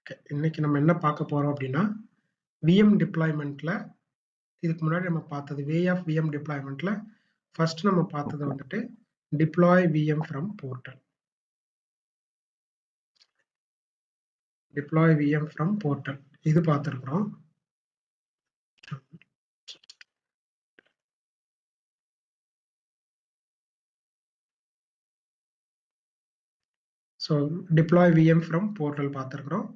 Okay. இன்னைக்கு நம்ம என்ன பார்க்க போறோம் அப்படின்னா, விஎம் டிப்ளாய்மென்ட்ல இதுக்கு முன்னாடி நம்ம பார்த்தது வே ஆஃப் விஎம் டிப்ளாய்மென்ட்ல ஃபர்ஸ்ட் நம்ம பார்த்தது வந்துட்டு deploy VM from portal. Deploy VM from portal இது பார்த்துருக்குறோம். So deploy VM from portal பார்த்துருக்குறோம்.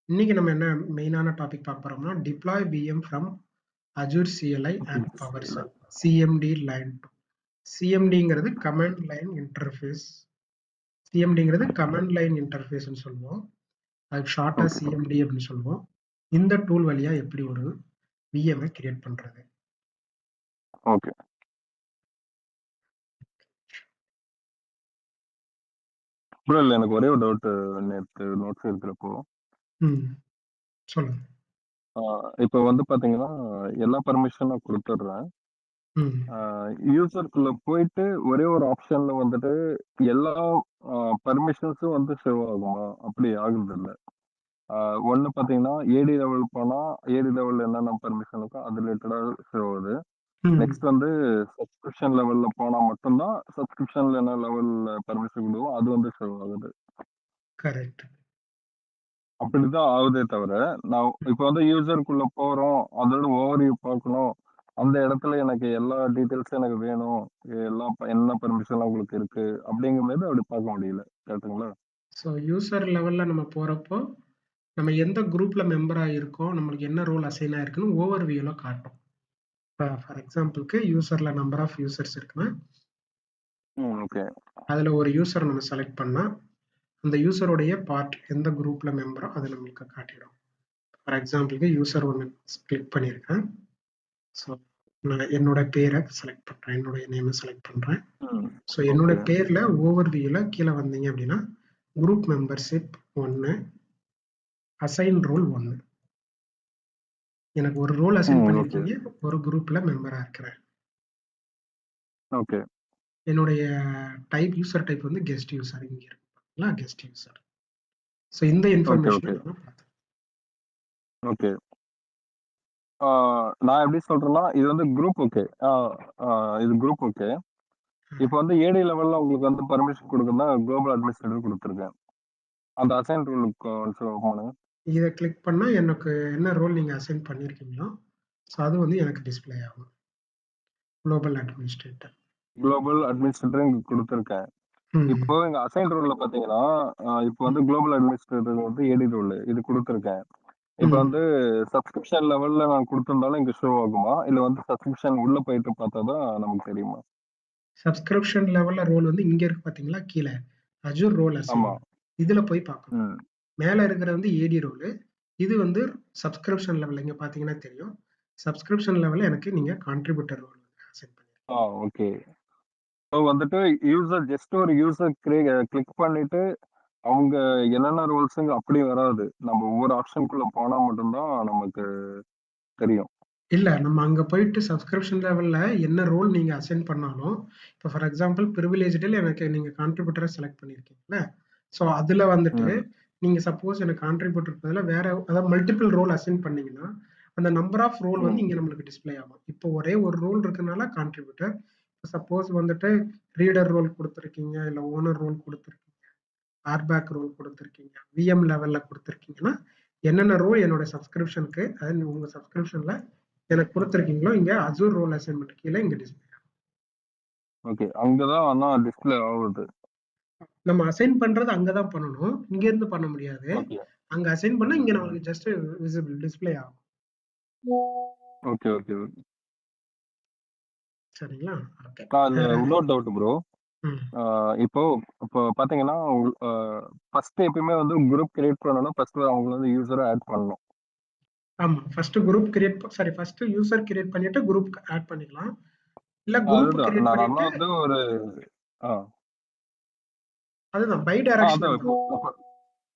இன்னைக்கு நம்ம என்ன மெயினான டாபிக் பார்க்க போறோம்னா deploy VM from Azure CLI and PowerShell CMD line 2. சிஎம்டிங்கிறது கமாண்ட் லைன் இன்டர்ஃபேஸ். சிஎம்டிங்கிறது கமாண்ட் லைன் இன்டர்ஃபேஸ்னு சொல்லுவோம். அதுக்கு ஷார்ட்டா சிஎம்டி அப்படின்னு சொல்லுவோம். இந்த டூல் வழியா எப்படி ஒரு விஎம் கிரியேட் பண்றது? ஓகே. ப்ரோ இல்ல எனக்கு ஒரே ஒரு டவுட். நேத்து நோட்ஸ் இருக்கிறப்போ சொல்லுங்க. இப்போ வந்து பாத்தீங்கன்னா எல்லா பர்மிஷனும் கொடுத்துட்றேன். யூசருக்குள்ள போயிட்டு ஒரே ஒரு ஆப்ஷன்ல வந்துட்டு எல்லா பர்மிஷன்ஸும் வந்து சேவ் ஆகுமா? அப்படி ஆகுறது இல்லை. ஒன்று பார்த்தீங்கன்னா ஏடி லெவல் போனால் ஏடி லெவலில் என்னென்ன பர்மிஷன் இருக்கோ அது ரிலேட்டடாக சேவ் ஆகுது. நெக்ஸ்ட் வந்து சப்ஸ்கிரிப்ஷன் லெவல்ல போனா மட்டும்தான் சப்ஸ்கிரிப்ஷன்ல என்ன லெவல்ல பர்மிஷன் கொடுவோம் அது வந்து சேவ் ஆகுது. கரெக்ட். அப்படிதான் ஆகுதே தவிர நான் இப்போ வந்து யூசருக்குள்ள போறோம், அதோட ஓவர்வியூ பார்க்கணும், அந்த இடத்துல எனக்கு எல்லா டீட்டெயில்ஸும் எனக்கு வேணும், எல்லா என்ன பர்மிஷன் உங்களுக்கு இருக்கு அப்படிங்கும்போது அப்படி பார்க்க முடியல. கரெக்டுங்களா? ஸோ யூசர் லெவல்ல நம்ம போறப்போ நம்ம எந்த குரூப்ல மெம்பரா இருக்கோம், நம்மளுக்கு என்ன ரோல் அசைன் ஆயிருக்குன்னு ஓவர் வியூல காட்டும். ஃபார் எக்ஸாம்பிளுக்கு யூசர்ல நம்பர் ஆஃப் யூசர்ஸ் இருக்குன்னா ஓகே. அதுல ஒரு யூசர் நம்ம செலக்ட் பண்ணா அந்த யூசருடைய பார்ட் எந்த குரூப்ல மெம்பரோ அது நம்மளுக்கு காட்டிடும். ஃபார் எக்ஸாம்பிளுக்கு யூசர் ஒன்று கிளிக் பண்ணியிருக்கேன். ஸோ நான் என்னோட பேரை செலக்ட் பண்றேன், என்னுடைய நேமை செலக்ட் பண்றேன். ஸோ என்னோட பேர்ல ஓவர் வியூல கீழே வந்தீங்க அப்படின்னா குரூப் மெம்பர்ஷிப் 1, அசைன் ரோல் 1. எனக்கு ஒரு ரோல் அசைன் பண்ணிருக்கீங்க, ஒரு குரூப்ல மெம்பரா இருக்கிறேன். ஓகே. என்னுடைய டைப் யூசர் டைப் வந்து கெஸ்ட் யூசர் இங்க இருக்குங்களா, கெஸ்ட் யூசர். ஸோ இந்த இன்ஃபர்மேஷன் ஓகே. நான் எப்படி சொல்றேன்னா இது வந்து குரூப். ஓகே. இது குரூப். ஓகே. இப்போ வந்து ஏடி லெவல்ல உங்களுக்கு வந்து பர்மிஷன் கொடுக்கணும்னா குளோபல் அட்மினிஸ்ட்ரேட்டர் கொடுத்துருக்கேன். அந்த அசைன் ரோலுக்கு இதை கிளிக் பண்ணா எனக்கு என்ன ரோல் நீங்க அசைன் பண்ணிருக்கீங்களோ ஸோ அது வந்து எனக்கு டிஸ்பிளே ஆகும். குளோபல் அட்மினிஸ்ட்ரேட்டர் இங்க கொடுத்துருக்கேன். இப்போ எங்க அசைன் ரோல்ல பாத்தீங்கன்னா இப்போ வந்து குளோபல் அட்மினிஸ்ட்ரேட்டர் வந்து ஏடி ரோல் இது கொடுத்துருக்கேன். இப்போ வந்து சப்ஸ்கிரிப்ஷன் லெவல்ல நான் கொடுத்திருந்தாலும் இங்க ஷோ ஆகுமா, இல்ல வந்து சப்ஸ்கிரிப்ஷன் உள்ள போயிட்டு பார்த்தாதான் நமக்கு தெரியுமா? சப்ஸ்கிரிப்ஷன் லெவல்ல ரோல் வந்து இங்க இருக்கு பாத்தீங்களா, கீழே அஜூர் ரோல் அசைன் இதுல போய் பார்க்கணும். மேல இருக்கிறது வந்து ஏடி ரோல், இது வந்து சப்ஸ்கிரிப்ஷன் லெவல்ல இங்க பாத்தீங்கன்னா தெரியும். சப்ஸ்கிரிப்ஷன் லெவல்ல எனக்கு நீங்க கான்ட்ரிபியூட்டர் ரோல் அசைன் பண்ணிருக்கீங்க. ஓகே. ஸோ வந்துட்டு யூசர் ஜஸ்ட் ஒரு யூசர் கிளிக் பண்ணிட்டு அவங்க என்னென்ன ரோல்ஸுங்க அப்படி வராது. நம்ம ஒவ்வொரு ஆப்ஷனுக்குள்ள போனா மட்டும்தான் நமக்கு தெரியும். இல்ல நம்ம அங்க போயிட்டு சப்ஸ்கிரிப்ஷன் லெவல்ல என்ன ரோல் நீங்க அசைன் பண்ணாலும், இப்போ ஃபார் எக்ஸாம்பிள் பிரிவிலேஜ்ல எனக்கு நீங்க கான்ட்ரிபியூட்டரை செலக்ட் பண்ணிருக்கீங்கல்ல, ஸோ அதுல வந்துட்டு நீங்க சப்போஸ் எனக்கு கான்ட்ரிபியூட்டர் பதிலா வேற அதாவது மல்டிபிள் ரோல் அசைன் பண்ணீங்கன்னா அந்த நம்பர் ஆஃப் ரோல் வந்து இங்க நம்மளுக்கு டிஸ்பிளே ஆகும். இப்போ ஒரே ஒரு ரோல் இருக்கனால கான்ட்ரிபியூட்டர். சப்போஸ் வந்துட்டு ரீடர் ரோல் கொடுத்துருக்கீங்க, இல்ல ஓனர் ரோல் கொடுத்துருக்கீங்க, ஆர்பேக் ரோல் கொடுத்துருக்கீங்க, விஎம் லெவல்ல கொடுத்துருக்கீங்கன்னா என்னென்ன ரோல் என்னோட சப்ஸ்கிரிப்ஷனுக்கு அதாவது உங்க சப்ஸ்கிரிப்ஷன்ல எனக்கு கொடுத்துருக்கீங்களோ இங்க அஜூர் ரோல் அசைன்மெண்ட் கீழே இங்க டிஸ்பிளே ஆகும். ஓகே. அங்கதான் ஆனா டிஸ்பிளே ஆகுது. நம்ம அசைன் பண்றது அங்கதான் பண்ணணும், இங்க இருந்து பண்ண முடியாது. அங்க அசைன் பண்ணா இங்க நமக்கு ஜஸ்ட் விசிபிள் டிஸ்பிளே ஆகும். Okay okay. சரிங்களா? ஓகே. இன்னொரு டவுட் ப்ரோ. இப்போ இப்போ பாத்தீங்கன்னா ஃபர்ஸ்ட் எப்பயுமே வந்து குரூப் கிரியேட் பண்ணனும், ஃபர்ஸ்ட் அவங்க வந்து யூசரை ஆட் பண்ணனும். ஆமா, first group create first user create பண்ணிட்டு குரூப் ஆட் பண்ணிக்கலாம். இல்ல குரூப் கிரியேட் பண்ணிட்டு வந்து ஒரு அதுதான் பை டைரக்ஷனல்.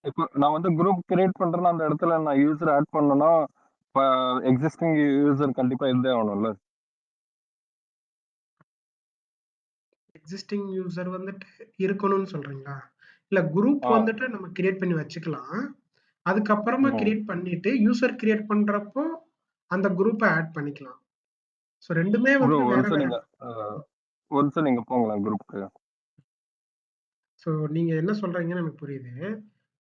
இப்போ நான் வந்து குரூப் கிரியேட் பண்றேன்னா அந்த இடத்துல நான் யூசர் ஆட் பண்ணனும்னா எக்ஸிஸ்டிங் யூசர் கண்டிப்பா இருந்தே ஆகணும்ல. எக்ஸிஸ்டிங் யூசர் வந்துட்டு இருக்கணும்னு சொல்றீங்களா? இல்ல குரூப் வந்துட்டு நம்ம கிரியேட் பண்ணி வச்சுக்கலாம். அதுக்கப்புறமா ம். கிரியேட் பண்ணிட்டு, யூசர் கிரியேட் பண்றப்போ அந்த குரூப்ப ஆட் பண்ணிக்கலாம். ஸோ 2மே ப்ரோ வந்து வேற வேற. ஒரு நிமிஷம் நீங்க போங்களேன் குரூப்க்கு. ஸோ நீங்க என்ன சொல்றீங்கன்னு எனக்கு புரியுது.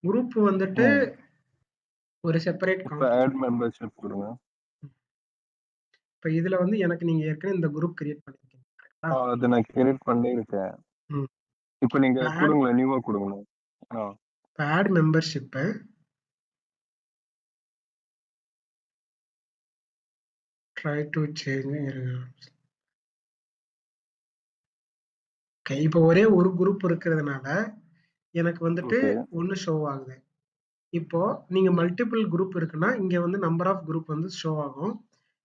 குரூப் வந்துட்டு ம். ஒரு செப்பரேட் இப்ப கான்டெக்ஸ்ட். ஆட் மெம்பர்ஷிப் குடுங்க. இப்ப இதுல வந்து எனக்கு நீங்க ஏற்கனவே இந்த குரூப் கிரியேட் பண்ணியிருக்கீங்க. கரெக்ட்டா? அது நான் கிரியேட் பண்ணியிருக்கேன். ம். இப்ப நீங்க இப்ப ஆட் குடுங்களேன். நியூவா குடுங்களேன். ஆ. இப்ப ஆட் மெம்பர்ஷிப்ப ட்ரை டூ சேஞ்ச் இருங்க. ஓகே. இப்ப ஒரே ஒரு குரூப் இருக்கிறதுனால, எனக்கு வந்துட்டு ஓகே. 1 ஷோ ஆகுது. இப்போ நீங்க மல்டிபிள் குரூப் இருக்குன்னா, இங்க வந்து நம்பர் ஆஃப் குரூப் வந்து ஷோ ஆகும்.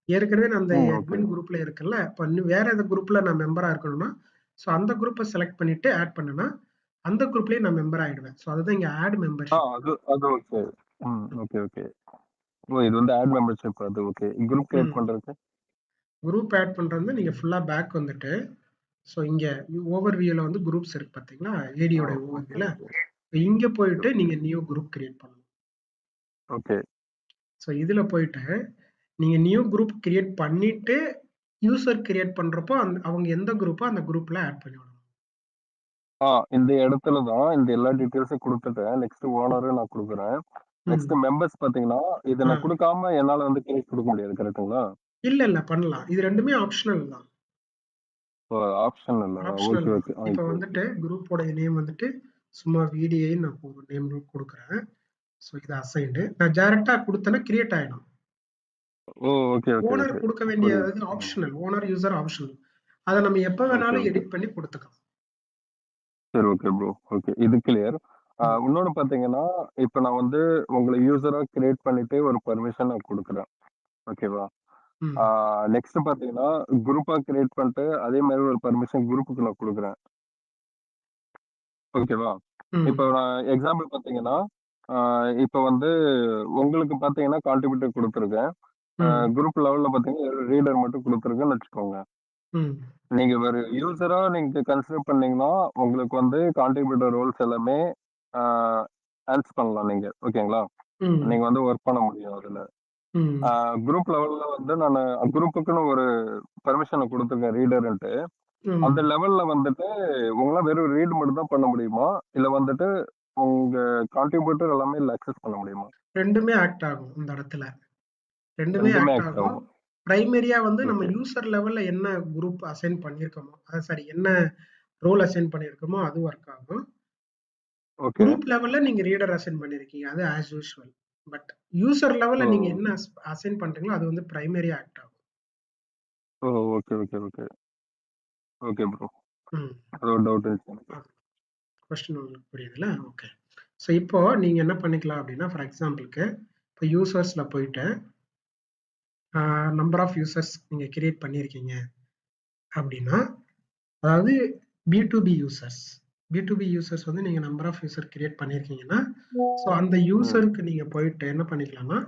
ஏற்கனவே நான் அந்த ஓகே. அட்மின் குரூப்ல இருக்கேன்ல, இப்ப இன்னும் வேற எந்த குரூப்ல நான் மெம்பரா இருக்கணும்னா, ஸோ அந்த குரூப்ப செலக்ட் பண்ணிட்டு ஆட் பண்ணேன்னா, அந்த குரூப்லயே நான் மெம்பர் ஆயிடுவேன். ஸோ அதுதான் இங்க ஆட் மெம்பர்ஷிப். அது அது ஓகே. Okay, okay. இது வந்து ஆட் மெம்பர்ஷிப் அது ஓகே. குரூப் கிரியேட் ம். பண்றதுக்கு? குரூப் ஆட் பண்றது நீங்க ஃபுல்லா பேக் வந்துட்டு, ஸோ இங்க ஓவர் வியூல வந்து குரூப்ஸ் இருக்கு பார்த்தீங்களா? ஆ. ஏடியோட ஓவர் ஓகே, வியூல. ஓகே. இங்க போயிட்டு நீங்க நியூ குரூப் கிரியேட் பண்ணணும். ஓகே. ஸோ இதுல போயிட்டு, நீங்க நியூ குரூப் கிரியேட் பண்ணிட்டு, யூசர் கிரியேட் பண்றப்போ, அவங்க எந்த குரூப்போ அந்த குரூப்ல ஆட் பண்ணி விடணும். இந்த இடத்துல தான் இந்த எல்லா டீட்டெயில்ஸும் குடுத்துட்டேன். நெக்ஸ்ட் ஓனரும் நான் குடுக்குறேன். ம். நெக்ஸ்ட் மெம்பர்ஸ் பார்த்தீங்கன்னா, இத ஆ. நான் குடுக்காம என்னால வந்து கிரியேட் குடுக்க முடியாது. கரெக்ட்டுங்களா? இல்ல பண்ணலாம். இது 2மே ஆப்ஷனல் தான். ஓ! ஆப்ஷன் இல்ல. ஆப்ஷனல் ஓகே, தான். ஓகே. இப்ப இப்போ வந்துட்டு குரூப்போட நேம் வந்துட்டு சும்மா VDIன்னு நான் ஒரு நேம் குடுக்குறேன். ஸோ இது அசைன்டு. நான் டைரக்ட்டா குடுத்தேன்னா கிரியேட் ஆயிடும். Okay, okay, owner okay. குடுக்க புரியுது. வேண்டியது ஆப்ஷனல். Owner, user optional. அத நம்ம எப்ப ஓகே, வேணாலும் ஓகே. எடிட் பண்ணி குடுத்துக்கலாம். சரி, ஓகே ப்ரோ. ஓகே. இது கிளியர். ம். இன்னொன்னு பார்த்தீங்கன்னா, இப்ப நான் வந்து உங்கள யூசரா கிரியேட் பண்ணிட்டு ஒரு பெர்மிஷன் நான் குடுக்குறேன். ஓகேவா? ஆ ம். நெக்ஸ்ட் பார்த்தீங்கன்னா, குரூப்பா கிரியேட் பண்ணிட்டு, அதே மாரி ஒரு பெர்மிஷன் குரூப்புக்கு நான் குடுக்குறேன். ஓகேவா? இப்ப ம். நான் எக்ஸாம்பிள் பார்த்தீங்கன்னா, ஆ இப்ப வந்து உங்களுக்கு பார்த்தீங்கன்னா கான்ட்ரிபியூட்டர் குடுத்துருக்கேன். ம். குரூப் லெவல்ல பார்த்தீங்கன்னா, ரீடர் மட்டும் குடுத்துருக்கேன்னு வச்சுக்கோங்க. ம். நீங்க ஒரு யூசரா நீங்க கன்சிடர் பண்ணீங்கன்னா, உங்களுக்கு வந்து கான்ட்ரிபியூட்டர் ரோல்ஸ் எல்லாமே ஆ ஆன்ஸ் பண்ணலாம் நீங்க. ஓகேங்களா? ம். நீங்க வந்து வொர்க் பண்ண முடியும் அதுல. ம். ஆ குரூப் லெவல்ல வந்து நானு குரூப்புக்குன்னு ஒரு பெர்மிஷன குடுத்துருக்கேன் ரீடர்ன்ட்டு. அந்த ம். லெவல்ல வந்துட்டு உங்களால வெறும் ரீட் மட்டும் தான் பண்ண முடியுமா? இல்ல வந்துட்டு உங்க கான்ட்ரிபியூட்டர் எல்லாமே இதுல அக்சஸ் பண்ண முடியுமா? 2மே ஆக்ட் ஆகும் இந்த இடத்துல. 2மே 2மே ஆக்ட் ஆக்ட் ஆகும். ஆகும். பிரைமரியா வந்து நம்ம ஓகே. யூசர் லெவல்ல என்ன குரூப் அசைன் பண்ணியிருக்கோமோ, சாரி என்ன ரோல் அசைன் பண்ணியிருக்கோமோ அது வொர்க் ஆகும். ஓகே. குரூப் லெவல்ல நீங்க ரீடர் அசைன் பண்ணியிருக்கீங்க. அது ஆஸ் யூசுவல். பட் யூசர் லெவல்ல ஓ! நீங்க என்ன அசைன் பண்றீங்களோ அது வந்து பிரைமரியா ஆக்ட் ஆகும். ஓ! Okay, okay, okay. Okay bro. ம். அது ஒரு டவுட் இருந்துச்சு எனக்கு. கொஸ்டின் உங்களுக்கு புரியுதுல்ல? ஓகே. ஸோ இப்போ நீங்க என்ன பண்ணிக்கலாம் அப்டின்னா, ஃபார் எக்ஸாம்பிள்க்கு இப்போ யூசர்ஸ்ல போயிட்டு, நம்பர் ஆஃப் யூசர்ஸ் நீங்க கிரியேட் பண்ணியிருக்கீங்க அப்டின்னா, அதாவது பி2பி யூசர்ஸ். பி2பி யூசர்ஸ் வந்து நீங்க நம்பர் ஆஃப் யூசர் கிரியேட் பண்ணியிருக்கீங்கன்னா, ஸோ அந்த ம். யூசருக்கு நீங்க போயிட்டு என்ன பண்ணிக்கலாம்னா,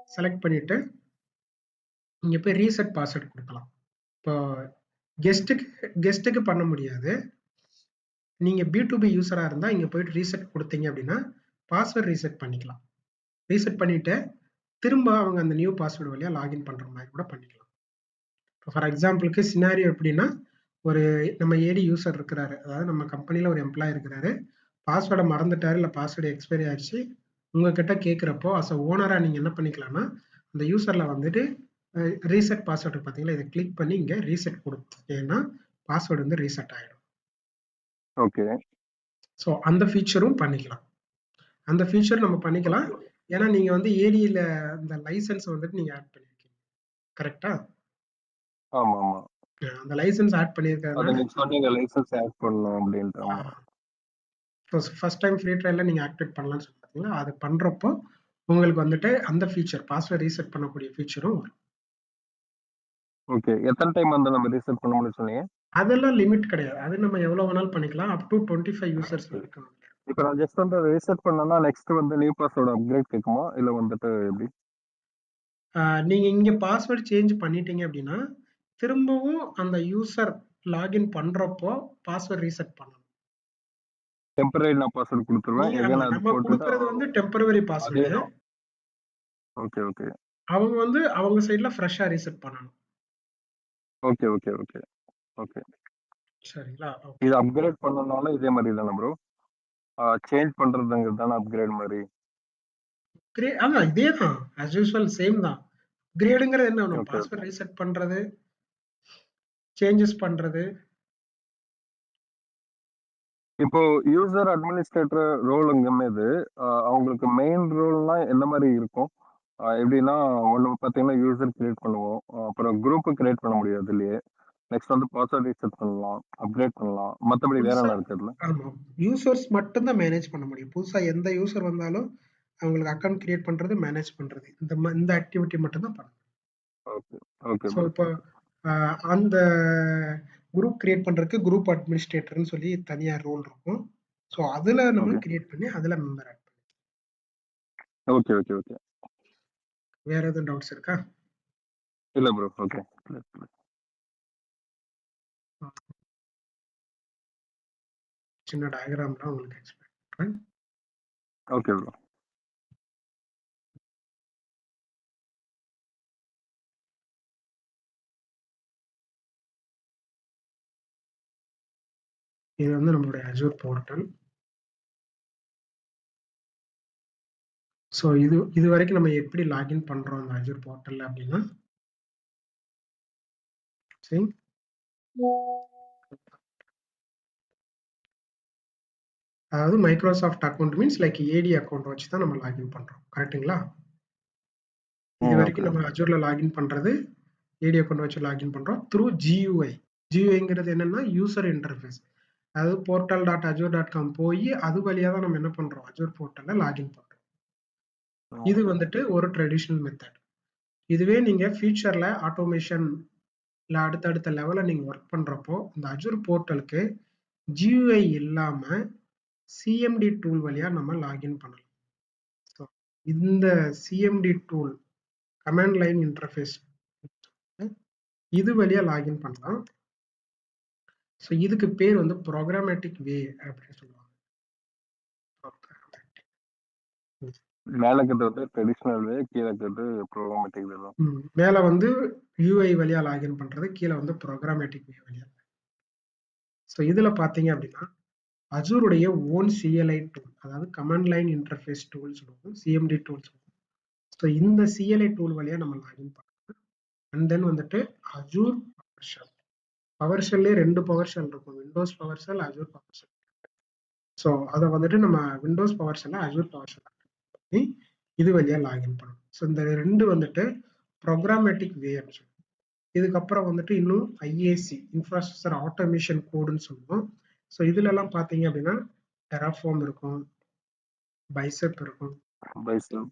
செலக்ட் பண்ணிட்டு, இங்க போய் ரீசெட் பாஸ்வேர்ட் குடுக்கலாம். இப்போ கெஸ்ட்டுக்கு பண்ண முடியாது. நீங்க பி2பி யூசரா இருந்தா, இங்க போயிட்டு ரீசெட் குடுத்தீங்க அப்டின்னா, பாஸ்வேர்ட் ரீசெட் பண்ணிக்கலாம். ரீசெட் பண்ணிட்டு, திரும்ப அவங்க அந்த நியூ பாஸ்வேர்ட் வழியா லாகின் பண்ற மாரி கூட பண்ணிக்கலாம். ஃபார் எக்ஸாம்பிளுக்கு சினாரியோ எப்படின்னா, ஒரு நம்ம ஏடி யூசர் இருக்கிறாரு. அதாவது நம்ம கம்பெனில ஒரு எம்ப்ளாயி இருக்கிறாரு. பாஸ்வேர்ட மறந்துட்டாரு, இல்ல பாஸ்வேர்ட் எக்ஸ்பைரி ஆயிருச்சு. உங்ககிட்ட கேட்கிறப்போ, ஓனரா நீங்க என்ன பண்ணிக்கலாம்னா, அந்த யூசர்ல வந்துட்டு அ ரீசெட் பாஸ்வேர்ட் இருக்கு பார்த்தீங்களா? இத கிளிக் பண்ணி இங்க ரீசெட் குடுத்தீங்கன்னா, பாஸ்வேர்ட் வந்து ரீசெட் ஆயிடும். ஓகே. ஸோ அந்த ஃபீச்சரும் பண்ணிக்கலாம். அந்த ஃபீச்சர் நம்ம பண்ணிக்கலாம். ஓகே. ஏன்னா, நீங்க வந்து ஏடில அந்த லைசென்ஸ் வந்துட்டு நீங்க ஆட் பண்ணியிருக்கீங்க. கரெக்ட்டா? ஆமாமா. அந்த லைசென்ஸ் ஆட் அத பண்ணியிருக்கிறதுனால நீங்க சொன்னீங்க லைசென்ஸ் ஆட் பண்ணணும் அப்டின்ட்டு. ஆ ஆமா. ஃபர்ஸ்ட் டைம் ஃப்ரீ ட்ரையல்ல நீங்க ஆக்டிவேட் பண்ணலாம்னு சொல்லி பார்த்தீங்களா? அது பண்றப்போ, உங்களுக்கு வந்துட்டு அந்த ஃபீச்சர் பாஸ்வேர்ட் ரீசெட் பண்ணக்கூடிய ஃபீச்சரும் வரும். ஓகே. எத்தன டைம் வந்து நம்ம ரீசெட் பண்ண முடியும்னு சொன்னீங்க? அதெல்லாம் லிமிட் கிடையாது. அது நம்ம எவ்வளோ வேணாலும் பண்ணிக்கலாம். அப் டூ 25 யூசர்ஸ் ஓகே. வரைக்கும். இப்ப நான் ஜஸ்ட் வந்து ரீசெட் பண்ணேன்னா, நெக்ஸ்ட் வந்து நியூ பாஸ்வேர்ட் அப்கிரேட் கேட்குமா? இல்ல வந்துட்டு எப்டி? நீங்க இங்க பாஸ்வேர்ட் சேஞ்ச் பண்ணிட்டீங்க அப்படின்னா, திரும்பவும் அந்த யூசர் லாகின் பண்றப்போ பாஸ்வேர்ட் ரீசெட் பண்ணணும். டெம்பரரி நான் பாஸ்வேர்ட் குடுத்துருவேன். ஆமா. எகைன் அது நம்ம போட்டுட்டு குடுக்குறது வந்து டெம்பரவரி பாஸ்வேர்டு. அதேதான். Okay, okay. அவங்க வந்து அவங்க சைடுல ஃப்ரெஷ்ஷா ரீசெட் பண்ணணும். Okay, okay, okay, okay. சரிங்களா? இது ஓகே. அப்கிரேட் பண்ணனாலும் இதே மாரி தானே ப்ரோ? சேஞ்ச் பண்றதுங்கிறது தானே அப்கிரேட் மாரி? அதான் இதே தான். ஆஸ் யூசுவல் சேம் தான். கிரேடுங்கிறது என்ன? நம்ம ஓகே, ஓகே. பாஸ்வேர்ட் ரீசெட் பண்றது, சேஞ்சஸ் பண்றது. இப்போ யூசர் அட்மினிஸ்ட்ரேட்டர் ரோலுங்கும்போது, அவங்களுக்கு மெயின் ரோல்னா என்ன மாரி இருக்கும்? எப்படின்னா, ஒண்ணு பார்த்தீங்கன்னா, யூசர் கிரியேட் பண்ணுவோம். அப்புறம் குரூப் கிரியேட் பண்ண முடியும் அதிலயே. நெக்ஸ்ட் வந்து பாஸ்வேர்ட் ரீசெட் பண்ணலாம், அப்கிரேட் பண்ணலாம். மத்தபடி வேற புதுசா என்ன இருக்கு அதுல? ஆமா. யூசர்ஸ் மட்டும் தான் மேனேஜ் பண்ண முடியும். புதுசா எந்த யூசர் வந்தாலும் அவங்களுக்கு அக்கவுண்ட் கிரியேட் பண்றது, மேனேஜ் பண்றது. இந்த ஆக்டிவிட்டி மட்டும் தான் பண்ணணும். Okay, okay so bro. இப்போ ஓகே. அந்த குரூப் கிரியேட் பண்றதுக்கு குரூப் அட்மினிஸ்ட்ரேட்டர்ன்னு சொல்லி தனியா ரோல் இருக்கும். ஸோ அதுல நம்ம ஓகே. கிரியேட் பண்ணி அதுல member add okay, okay, okay. வேற எதுவும் டவுட்ஸ் இருக்கா? இல்ல ப்ரோ. ஓகே. Clear, clear. சின்ன டயகிராம்லாம் உங்களுக்கு எக்ஸ்பிளைன் பண்றேன். Okay bro. இது வந்து நம்மளுடைய அஜூர் போர்ட்டல். ஸோ இது வரைக்கும் நம்ம எப்படி லாகின் பண்றோம் அந்த அஜூர் போர்ட்டல்ல அப்படின்னா, சரி, அதாவது மைக்ரோசாஃப்ட் அக்கவுண்ட் மீன்ஸ் லைக் ஏடி அக்கவுண்ட் வச்சு தான் நம்ம லாகின் பண்றோம். கரெக்ட்டுங்களா? இது ஓகே, வரைக்கும் நம்ம ஓகே. அஜூர்ல லாகின் பண்றது ஏடி அக்கவுண்ட் வச்சு லாகின் பண்றோம் த்ரூ GUI. GUIங்கிறது என்னன்னா யூசர் இன்டர்ஃபேஸ். அதாவது portal.azure.com போய் அது வழியா தான் நம்ம என்ன பண்றோம், அஜூர் போர்ட்டல்ல லாகின் பண்றோம். இது ஓகே. வந்துட்டு ஒரு ட்ரெடிஷனல் மெத்தட். இதுவே நீங்க ஃபியூச்சர்ல ஆட்டோமேஷன் இல்ல அடுத்தடுத்த லெவல்ல நீங்க ஒர்க் பண்றப்போ, இந்த அஜூர் போர்ட்டலுக்கு GUI இல்லாம சிஎம்டி டூல் வழியா நம்ம லாகின் பண்ணலாம். ஸோ இந்த CMD tool command line interface இது வழியா லாகின் பண்ணலாம். ஸோ இதுக்கு பேர் வந்து ப்ரோக்ராமேட்டிக் வே அப்படின்னு சொல்லுவாங்க. மேல இருக்கிறது வந்து ட்ரெடிஷனல் வே, கீழ இருக்கிறது ப்ரோகிராமேட்டிக் வே தான். மேல வந்து UI வழியா லாகின் பண்றது, கீழ வந்து ப்ரோக்ராமேட்டிக் வே வழியா. ஸோ இதுல பார்த்தீங்க அப்படின்னா, அஜூருடைய ஓன் CLI டூல், அதாவது கமாண்ட் லைன் இன்டர்ஃபேஸ் டூல் சொல்லுவோம். சிஎம்டி டூல் சொல்லுவோம். ஸோ இந்த CLI டூல் வழியா நம்ம லாகின் பண்ணலாம். அண்ட் தென் வந்துட்டு அஜூர் பவர் ஷெல். பவர் ஷெல்லே 2 பவர் ஷெல் இருக்கும். Windows PowerShell, Azure PowerShell. So அத வந்துட்டு நம்ம விண்டோஸ் பவர் ஷெல்ல அஜூர் பவர் ஷெல் பண்ணி இது வழியா லாகின் பண்ணணும். ஸோ இந்த 2 வந்துட்டு ப்ரோக்ராமேட்டிக் வே அப்படின்னு சொல்லுவோம். இதுக்கப்புறம் வந்துட்டு இன்னும் IAC இன்ஃப்ராஸ்ட்ரக்சர் ஆட்டோமேஷன் கோடுன்னு சொல்லுவோம். ஸோ இதுலலாம் பார்த்தீங்க அப்படின்னா டெராஃபார்ம் இருக்கும், பைசெப் இருக்கும், பைசெப்.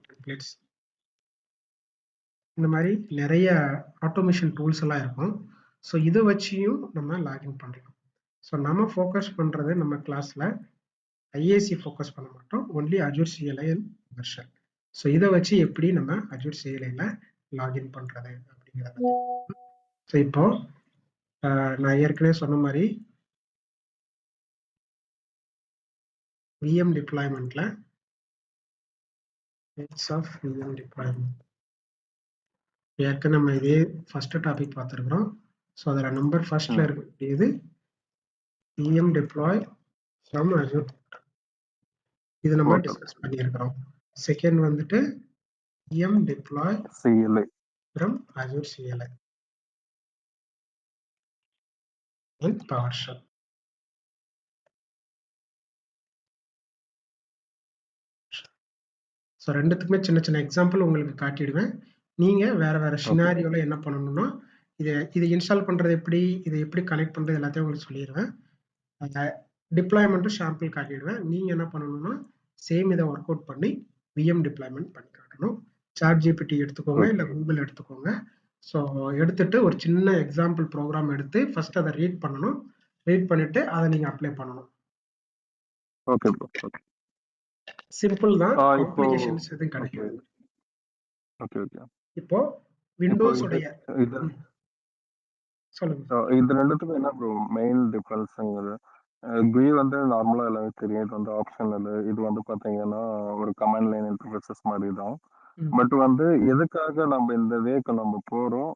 டெம்ப்ளேட்ஸ் இந்த மாதிரி நிறைய ஆட்டோமேஷன் டூல்ஸ் எல்லாம் இருக்கும். ஸோ இதை வச்சியும் நம்ம லாகின் பண்ணலாம். ஸோ நம்ம ஃபோக்கஸ் பண்றது நம்ம கிளாஸ்ல IAC ஃபோக்கஸ் பண்ண மாட்டோம். Only Azure CLI and version. So இதை வச்சு எப்படி நம்ம அஜூர் CLIல லாகின் பண்றது அப்படிங்கிறத பத்தி. ஸோ இப்போ நான் ஏற்கனவே சொன்ன மாதிரி VM டிப்ளாய்மெண்ட்ல டைப்ஸ் ஆஃப் VM டிப்ளாய்மெண்ட் ஏற்கனவே நம்ம இதே ஃபர்ஸ்ட் டாபிக் பார்த்துருக்குறோம். ஸோ அதில் நம்பர் ஃபர்ஸ்ட்ல ம். இருக்கக்கூடியது VM டிப்ளாய் ஃப்ரம் அஜூர். இது நம்ம போர்ட்டல். டிஸ்கஸ் பண்ணியிருக்கிறோம். செகண்ட் வந்துட்டு VM deploy CLI. From Azure CLI and PowerShell. So ரெண்டுத்துக்குமே சின்ன சின்ன எக்ஸாம்பிள் உங்களுக்கு காட்டிடுவேன். நீங்க வேற வேற ஓகே. சினாரியோல என்ன பண்ணணும்னா, இதை இன்ஸ்டால் பண்றது எப்படி, இதை எப்படி கனெக்ட் பண்றது எல்லாத்தையும் உங்களுக்கு சொல்லிடுவேன். டிப்ளாய்மெண்ட்டும் ஷாம்பிள் காட்டிடுவேன். நீங்க என்ன பண்ணணும்னா சேம் இதை ஒர்க் அவுட் பண்ணி விஎம் டிப்ளாய்மெண்ட் பண்ணி காட்டணும். சாட் ஜிபிடி எடுத்துக்கோங்க, ஓகே. இல்லை கூகுள் எடுத்துக்கோங்க. ஸோ எடுத்துட்டு ஒரு சின்ன எக்ஸாம்பிள் ப்ரோக்ராம் எடுத்து ஃபர்ஸ்ட் அதை ரீட் பண்ணணும். ரீட் பண்ணிட்டு அதை நீங்க அப்ளை பண்ணணும். Okay bro. ஓகே. சிம்பிள் தான், இப்போ காம்ப்ளிகேஷன்ஸ் எதுவும் ஓகே. கிடையாது. Okay, okay. இப்போ இப்போ இது விண்டோஸுடைய இது சொல்லுங்க. இது 2த்துக்கும் என்ன ப்ரோ மெயின் டிஃபரன்ஸ்ங்கிறது? GUI வந்து நார்மலா எல்லாமே தெரியும். இது வந்து ஆப்ஷனல். இது வந்து பார்த்தீங்கன்னா, ஒரு கமாண்ட் லைன் இன்டர்ஃபேஸஸ் மாரி தான். ம். பட் வந்து எதுக்காக நம்ம இந்த வேக்கு நம்ம போறோம்?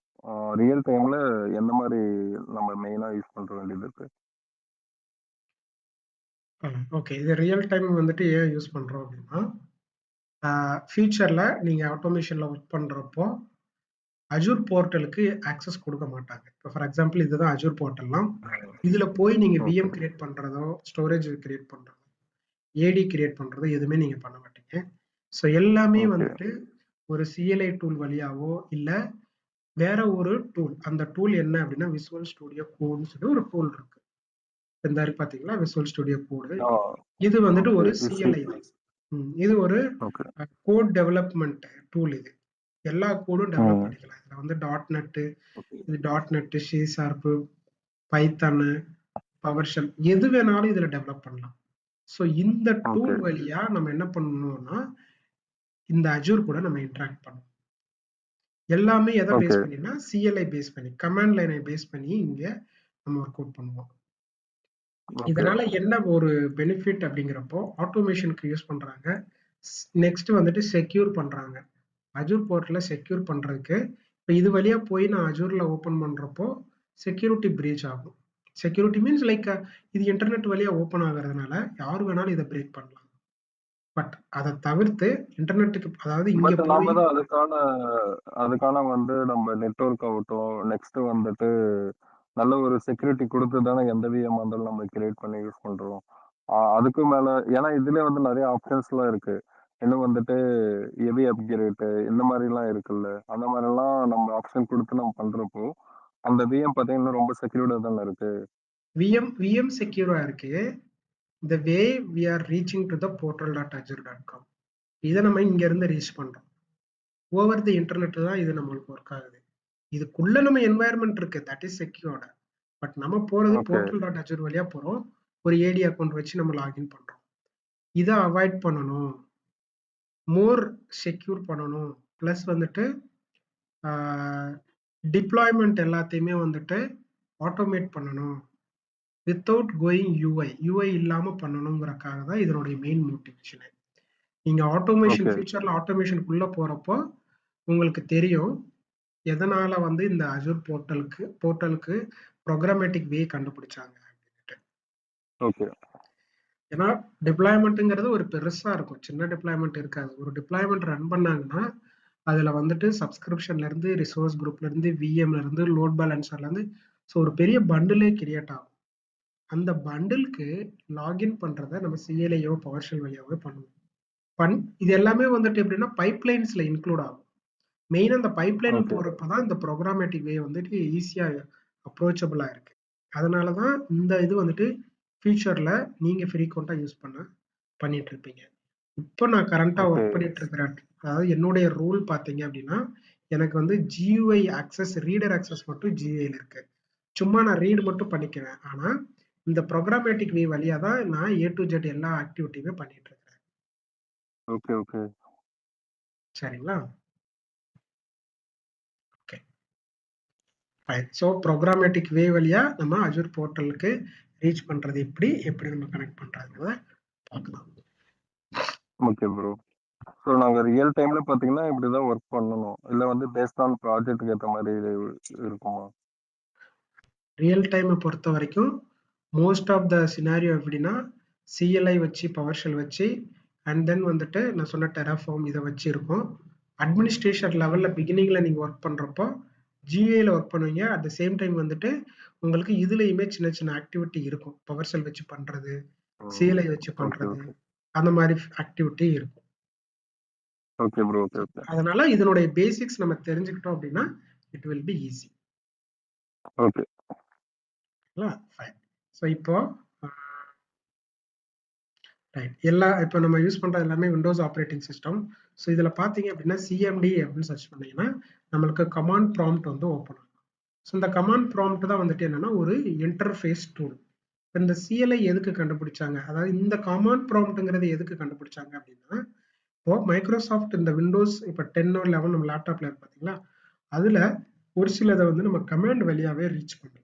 ரியல் டைம்ல எந்த மாரி நம்ம மெயினா யூஸ் பண்ற வேண்டியது இருக்கு? ஓகே. இது ரியல் டைம் வந்துட்டு ஏன் யூஸ் பண்றோம் அப்படின்னா, ஃபியூச்சர்ல நீங்க ஆட்டோமேஷன்ல ஒர்க் பண்றப்போ, அஜூர் போர்ட்டலுக்கு ஆக்சஸ் குடுக்க மாட்டாங்க. இப்போ ஃபார் எக்ஸாம்பிள் இதுதான் அஜூர் போர்ட்டல்னா, இதுல போய் நீங்க ஓகே, விஎம் கிரியேட் பண்றதோ, ஸ்டோரேஜ் கிரியேட் பண்றதோ, ஏடி கிரியேட் பண்றதோ எதுவுமே நீங்க பண்ண மாட்டீங்க. ஸோ எல்லாமே ஓகே, வந்துட்டு ஒரு சிஎல்ஐ டூல் வழியாவோ, இல்ல வேற ஒரு டூல். அந்த டூல் என்ன அப்படின்னா, விசுவல் ஸ்டுடியோ கோட்ன்னு சொல்லி ஒரு டூல் இருக்கு. இந்த இருக்கு பார்த்தீங்களா? விசுவல் ஸ்டுடியோ கோடு. ஆ, இது வந்துட்டு ஓகே. ஒரு சிஎல்ஐ தான். இது ஒரு ஓகே. கோட் டெவலப்மென்ட் டூல் இது. எல்லா கோடும் டெவலப் ம். பண்ணிக்கலாம். இதுல வந்து டாட் நெட், ஓகே, இது dot net, C sharp, Python, power shell எது வேணாலும் இதுல டெவலப் பண்ணலாம். ஸோ இந்த ஓகே, டூல் வழியா நம்ம என்ன பண்ணணும்னா, இந்த அஜூர் கூட நம்ம இன்டராக்ட் பண்ணணும். எல்லாமே எத ஓகே, பேஸ் பண்ணினா, சிஎல்ஐ பேஸ் பண்ணி, கமாண்ட் லைனை பேஸ் பண்ணி இங்க நம்ம ஒர்க் அவுட் பண்ணுவோம். ஓகே, இதனால என்ன ஒரு பெனிஃபிட் அப்படிங்கிறப்போ, ஆட்டோமேஷனுக்கு யூஸ் பண்றாங்க. நெக்ஸ்ட் வந்துட்டு செக்யூர் பண்றாங்க. அஜூர் போர்ட்டல செக்யூர் பண்றதுக்கு, இப்ப இது வழியா போய் நான் அஜூர்ல ஓப்பன் பண்றப்போ, செக்யூரிட்டி பிரீச் ஆகும். செக்யூரிட்டி மீன்ஸ் லைக் இது இன்டர்நெட் வழியா ஓப்பன் ஆகுறதுனால, யார் வேணாலும் இத பிரேக் பண்ணலாம். பட் அத தவிர்த்து இன்டர்நெட்டுக்கு அதாவது இங்க பட் போய் நாம தான் அதுக்கான அதுக்கான வந்து நம்ம நெட்வொர்க் ஆகட்டும், நெக்ஸ்ட் வந்துட்டு நல்ல ஒரு செக்யூரிட்டி குடுத்து தானே எந்த விஎம்மா இருந்தாலும் நம்ம கிரியேட் பண்ணி யூஸ் பண்றோம். அதுக்கும் மேல ஏன்னா இதுலயே வந்து நெறைய ஆப்ஷன்ஸ்லாம் இருக்கு. இன்னும் வந்துட்டு ஹெவி அப்கிரேட் இந்த மாரிலாம் இருக்குல்ல. அந்த மாரிலாம் நம்ம ஆப்ஷன் குடுத்து நம்ம பண்றப்போ, அந்த விஎம் பார்த்தீங்கன்னா ரொம்ப செக்யூர்டா தானே இருக்கு. விஎம் செக்யூரா இருக்கு. The way we are reaching to the portal.azure.com இத நம்ம இங்க இருந்து ரீச் பண்றோம். ஓவர் தி இன்டர்நெட் தான் இது நம்மளுக்கு ஒர்க் ஆகுது. இதுக்குள்ள நம்ம என்வாயர்ன்மென்ட் இருக்கு. That is secured. பட் நம்ம போறது ஓகே, portal.azure வழியா போறோம். ஒரு ஏடி அக்கவுண்ட் வச்சு நம்ம லாகின் பண்றோம். இத அவாய்ட் பண்ணணும். மோர் செக்யூர் பண்ணணும். பிளஸ் வந்துட்டு ஆ டிப்ளாய்மென்ட் எல்லாத்தையுமே வந்துட்டு ஆட்டோமேட் பண்ணணும். Without going UI. யுஐ இல்லாம பண்ணணுங்கிறக்காக தான் இதனுடைய மெயின் மோட்டிவேஷனே. நீங்க ஆட்டோமேஷன் ஓகே, ஃபியூச்சர்ல ஆட்டோமேஷனுக்குள்ள போறப்போ, உங்களுக்கு தெரியும். எதனால வந்து இந்த அஜூர் போர்ட்டலுக்கு புரோகிராமேட்டிக் வே கண்டுபிடிச்சாங்க அப்படின்ட்டு. ஓகே, ஏன்னா டிப்ளாய்மென்ட்ங்கிறது ஒரு பெருசா இருக்கும். சின்ன டிப்ளாய்மென்ட் இருக்காது. ஒரு டிப்ளாய்மென்ட் ரன் பண்ணாங்கன்னா, அதுல வந்துட்டு சப்ஸ்கிரிப்ஷன்ல இருந்து, ரிசோர்ஸ் குரூப்ல இருந்து, விஎம்ல இருந்து, லோட் பேலன்சர்ல இருந்து ஸோ ஒரு பெரிய பண்டிலே கிரியேட் ஆகும். அந்த பண்டிலுக்கு லாகின் பண்றத நம்ம சிஎல்ஐயோ, பவர் ஷெல் வழியாவோ பண்ணுவோம். இது எல்லாமே வந்துட்டு எப்படின்னா பைப்லைன்ஸ்ல இன்க்ளூட் ஆகும். மெயினா இந்த பைப்லைன் ஓகே, போறப்ப தான் இந்த புரோகிராமேட்டிக் வே வந்துட்டு ஈஸியா அப்ரோச்சபிளா இருக்கு. அதனால தான் இந்த இது வந்துட்டு ஃபியூச்சர்ல நீங்க ஃப்ரீக்வென்ட்டா யூஸ் பண்ணிட்டு இருப்பீங்க. இப்ப நான் கரண்ட்டா ஓகே, ஒர்க் பண்ணிட்டு இருக்கிற அதாவது என்னுடைய ரோல் பார்த்தீங்க அப்படின்னா, எனக்கு வந்து GUI ஆக்சஸ், ரீடர் ஆக்சஸ் மட்டும் GUIல இருக்கு. சும்மா நான் ரீட் மட்டும் பண்ணிக்குவேன். ஆனா, இந்த புரோகிராமேட்டிக் வே வழியா தான் நான் ஏ டூ ஜெட் எல்லா ஆக்டிவிட்டியுமே பண்ணிட்டு இருக்கிறேன். ஓகே, ஓகே, சரிங்களா? ஓகே. ஃபைன். ஸோ புரோகிராமேட்டிக் வே வழியா நம்ம அஜூர் போர்ட்டலுக்கு ரீச் பண்றது எப்படி? எப்படி நம்ம கனெக்ட் பண்றதுங்கிறத பார்க்கலாம். Okay bro. ஸோ நாங்க ரியல் டைம்ல பார்த்தீங்கன்னா, இப்படிதான் ஒர்க் பண்ணணும். இல்ல வந்து பேஸ்ட் ஆன் ப்ராஜெக்ட்க்கு ஏத்த மாரி இருக்குமா? ரியல் டைம பொறுத்தவரைக்கும், மோஸ்ட் ஆஃப் த சினாரியோ எப்படின்னா, சிஎல்ஐ வச்சு, பவர் ஷெல் வச்சு, அண்ட் தென் வந்துட்டு நான் சொன்ன டெராஃபார்ம் இத வச்சு இருக்கும். அட்மினிஸ்ட்ரேஷன் லெவல்ல பிகினிங்ல நீங்க ஒர்க் பண்றப்போ, ஜிஏல ஒர்க் பண்ணுவீங்க. அட் த சேம் டைம் வந்துட்டு, உங்களுக்கு இதுலயுமே சின்ன சின்ன ஆக்டிவிட்டி இருக்கும். பவர் ஷெல் வச்சு பண்றது, ம். சிஎல்ஐ வச்சு ஓகே, பண்றது, ஓகே. அந்த மாரி ஆக்டிவிட்டி இருக்கும். Okay bro. Okay, okay. அதனால இதனுடைய பேசிக்ஸ் நம்ம தெரிஞ்சுக்கிட்டோம் அப்படின்னா, it will be easy. Okay. ஓகேங்களா? ஃபைன். ஸோ இப்போ அ ரைட். இப்ப நம்ம யூஸ் பண்றது எல்லாமே விண்டோஸ் ஆப்பரேட்டிங் சிஸ்டம். ஸோ இதுல பார்த்தீங்க அப்படின்னா, சிஎம்டி அப்படின்னு சர்ச் பண்ணீங்கன்னா, நம்மளுக்கு கமாண்ட் ப்ராம்ப்ட் வந்து ஓப்பன் ஆகும். ஸோ இந்த கமாண்ட் ப்ராம்ப்ட் தான் வந்துட்டு என்னன்னா, ஒரு இன்டர்ஃபேஸ் டூல். இந்த சிஎல்ஐ எதுக்கு கண்டுபிடிச்சாங்க? அதாவது இந்த கமாண்ட் ப்ராம்ப்ட்ங்கிறது எதுக்கு கண்டுபிடிச்சாங்க அப்படின்னா, இப்போ மைக்ரோசாஃப்ட் இந்த விண்டோஸ் இப்ப 10 11 நம்ம லேப்டாப்ல இருக்கு பார்த்தீங்களா? அதுல ஒரு சிலத வந்து நம்ம கமாண்ட் வழியாவே ரீச் பண்ணலாம்.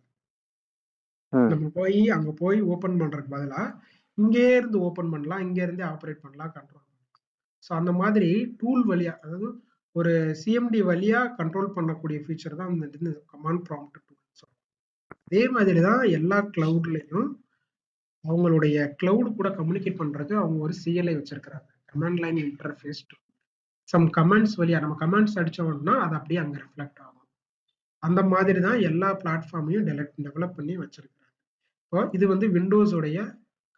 நம்ம அங்க போய் ஓபன் பண்றதுக்கு பதிலா இங்கே இருந்து ஓபன் பண்ணலாம், இங்க இருந்தே ஆப்பரேட் பண்ணலாம், கண்ட்ரோல் பண்ணலாம். ஸோ அந்த மாதிரி டூல் வழியா, அதாவது ஒரு சிஎம்டி வழியா கண்ட்ரோல் பண்ணக்கூடிய ஃபீச்சர் தான் இந்த கமாண்ட் ப்ராம்ப்ட் டூல். அதே மாதிரி தான் எல்லா கிளவுட்லயும் அவங்களுடைய கிளவுட் கூட கம்யூனிகேட் பண்றதுக்கு அவங்க ஒரு சிஎல்ஐ வச்சிருக்கிறாங்க, command line interface. Some comments வழியா நம்ம கமெண்ட்ஸ் அடிச்சோம்னா அது அப்படியே அங்க ரிஃப்ளெக்ட் ஆகும். அந்த மாதிரி தான் எல்லா பிளாட்ஃபார்மையும் டெவலப் பண்ணி வச்சிருக்காங்க. இப்போ இது வந்து விண்டோஸ் உடைய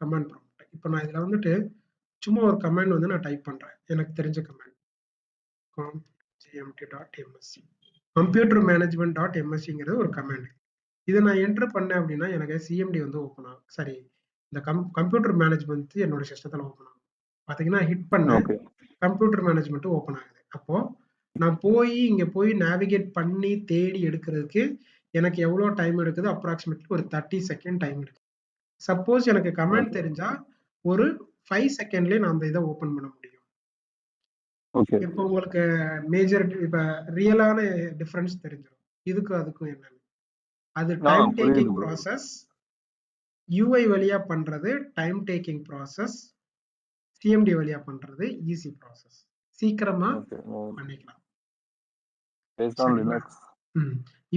கமாண்ட் ப்ராம்ப்ட். இப்போ நான் இதுல வந்துட்டு சும்மா ஒரு கமாண்ட் வந்து நான் டைப் பண்றேன், எனக்கு தெரிஞ்ச command gmt.msc computer management dot எம்எஸ்சிங்கிறது ஒரு கமாண்ட். இதை நான் என்டர் பண்ணேன் அப்படின்னா எனக்கு சிஎம்டி வந்து ஓப்பன் ஆகும். சரி, இந்த கம்ப்யூட்டர் மேனேஜ்மெண்ட் என்னோட சிஸ்டத்துல ஓப்பன் ஆகும். பாத்தீங்கன்னா ஹிட் பண்ண கம்ப்யூட்டர் மேனேஜ்மெண்ட் ஓப்பன் ஆகுது. அப்போ நான் இங்க போய் நேவிகேட் பண்ணி தேடி எடுக்கிறதுக்கு எனக்கு எவ்வளவு டைம் எடுக்குது? அப்ராக்சிமேட்லி ஒரு 30 செகண்ட் டைம் எடுக்குது. சப்போஸ் எனக்கு கமாண்ட் தெரிஞ்சா ஒரு 5 செகண்ட்லயே நான் அந்த இதை ஓபன் பண்ண முடியும். இப்போ உங்களுக்கு மேஜர் இப்ப ரியலான டிஃபரன்ஸ் தெரிஞ்சிடும் இதுக்கும் அதுக்கும் என்னன்னு. அது டைம் டேக்கிங் ப்ராசஸ், யூஐ வழியா பண்றது டைம் டேக்கிங் ப்ராசஸ், சிஎம்டி வழியா பண்றது ஈஸி ப்ராசஸ், சீக்கிரமா பண்ணிக்கலாம்.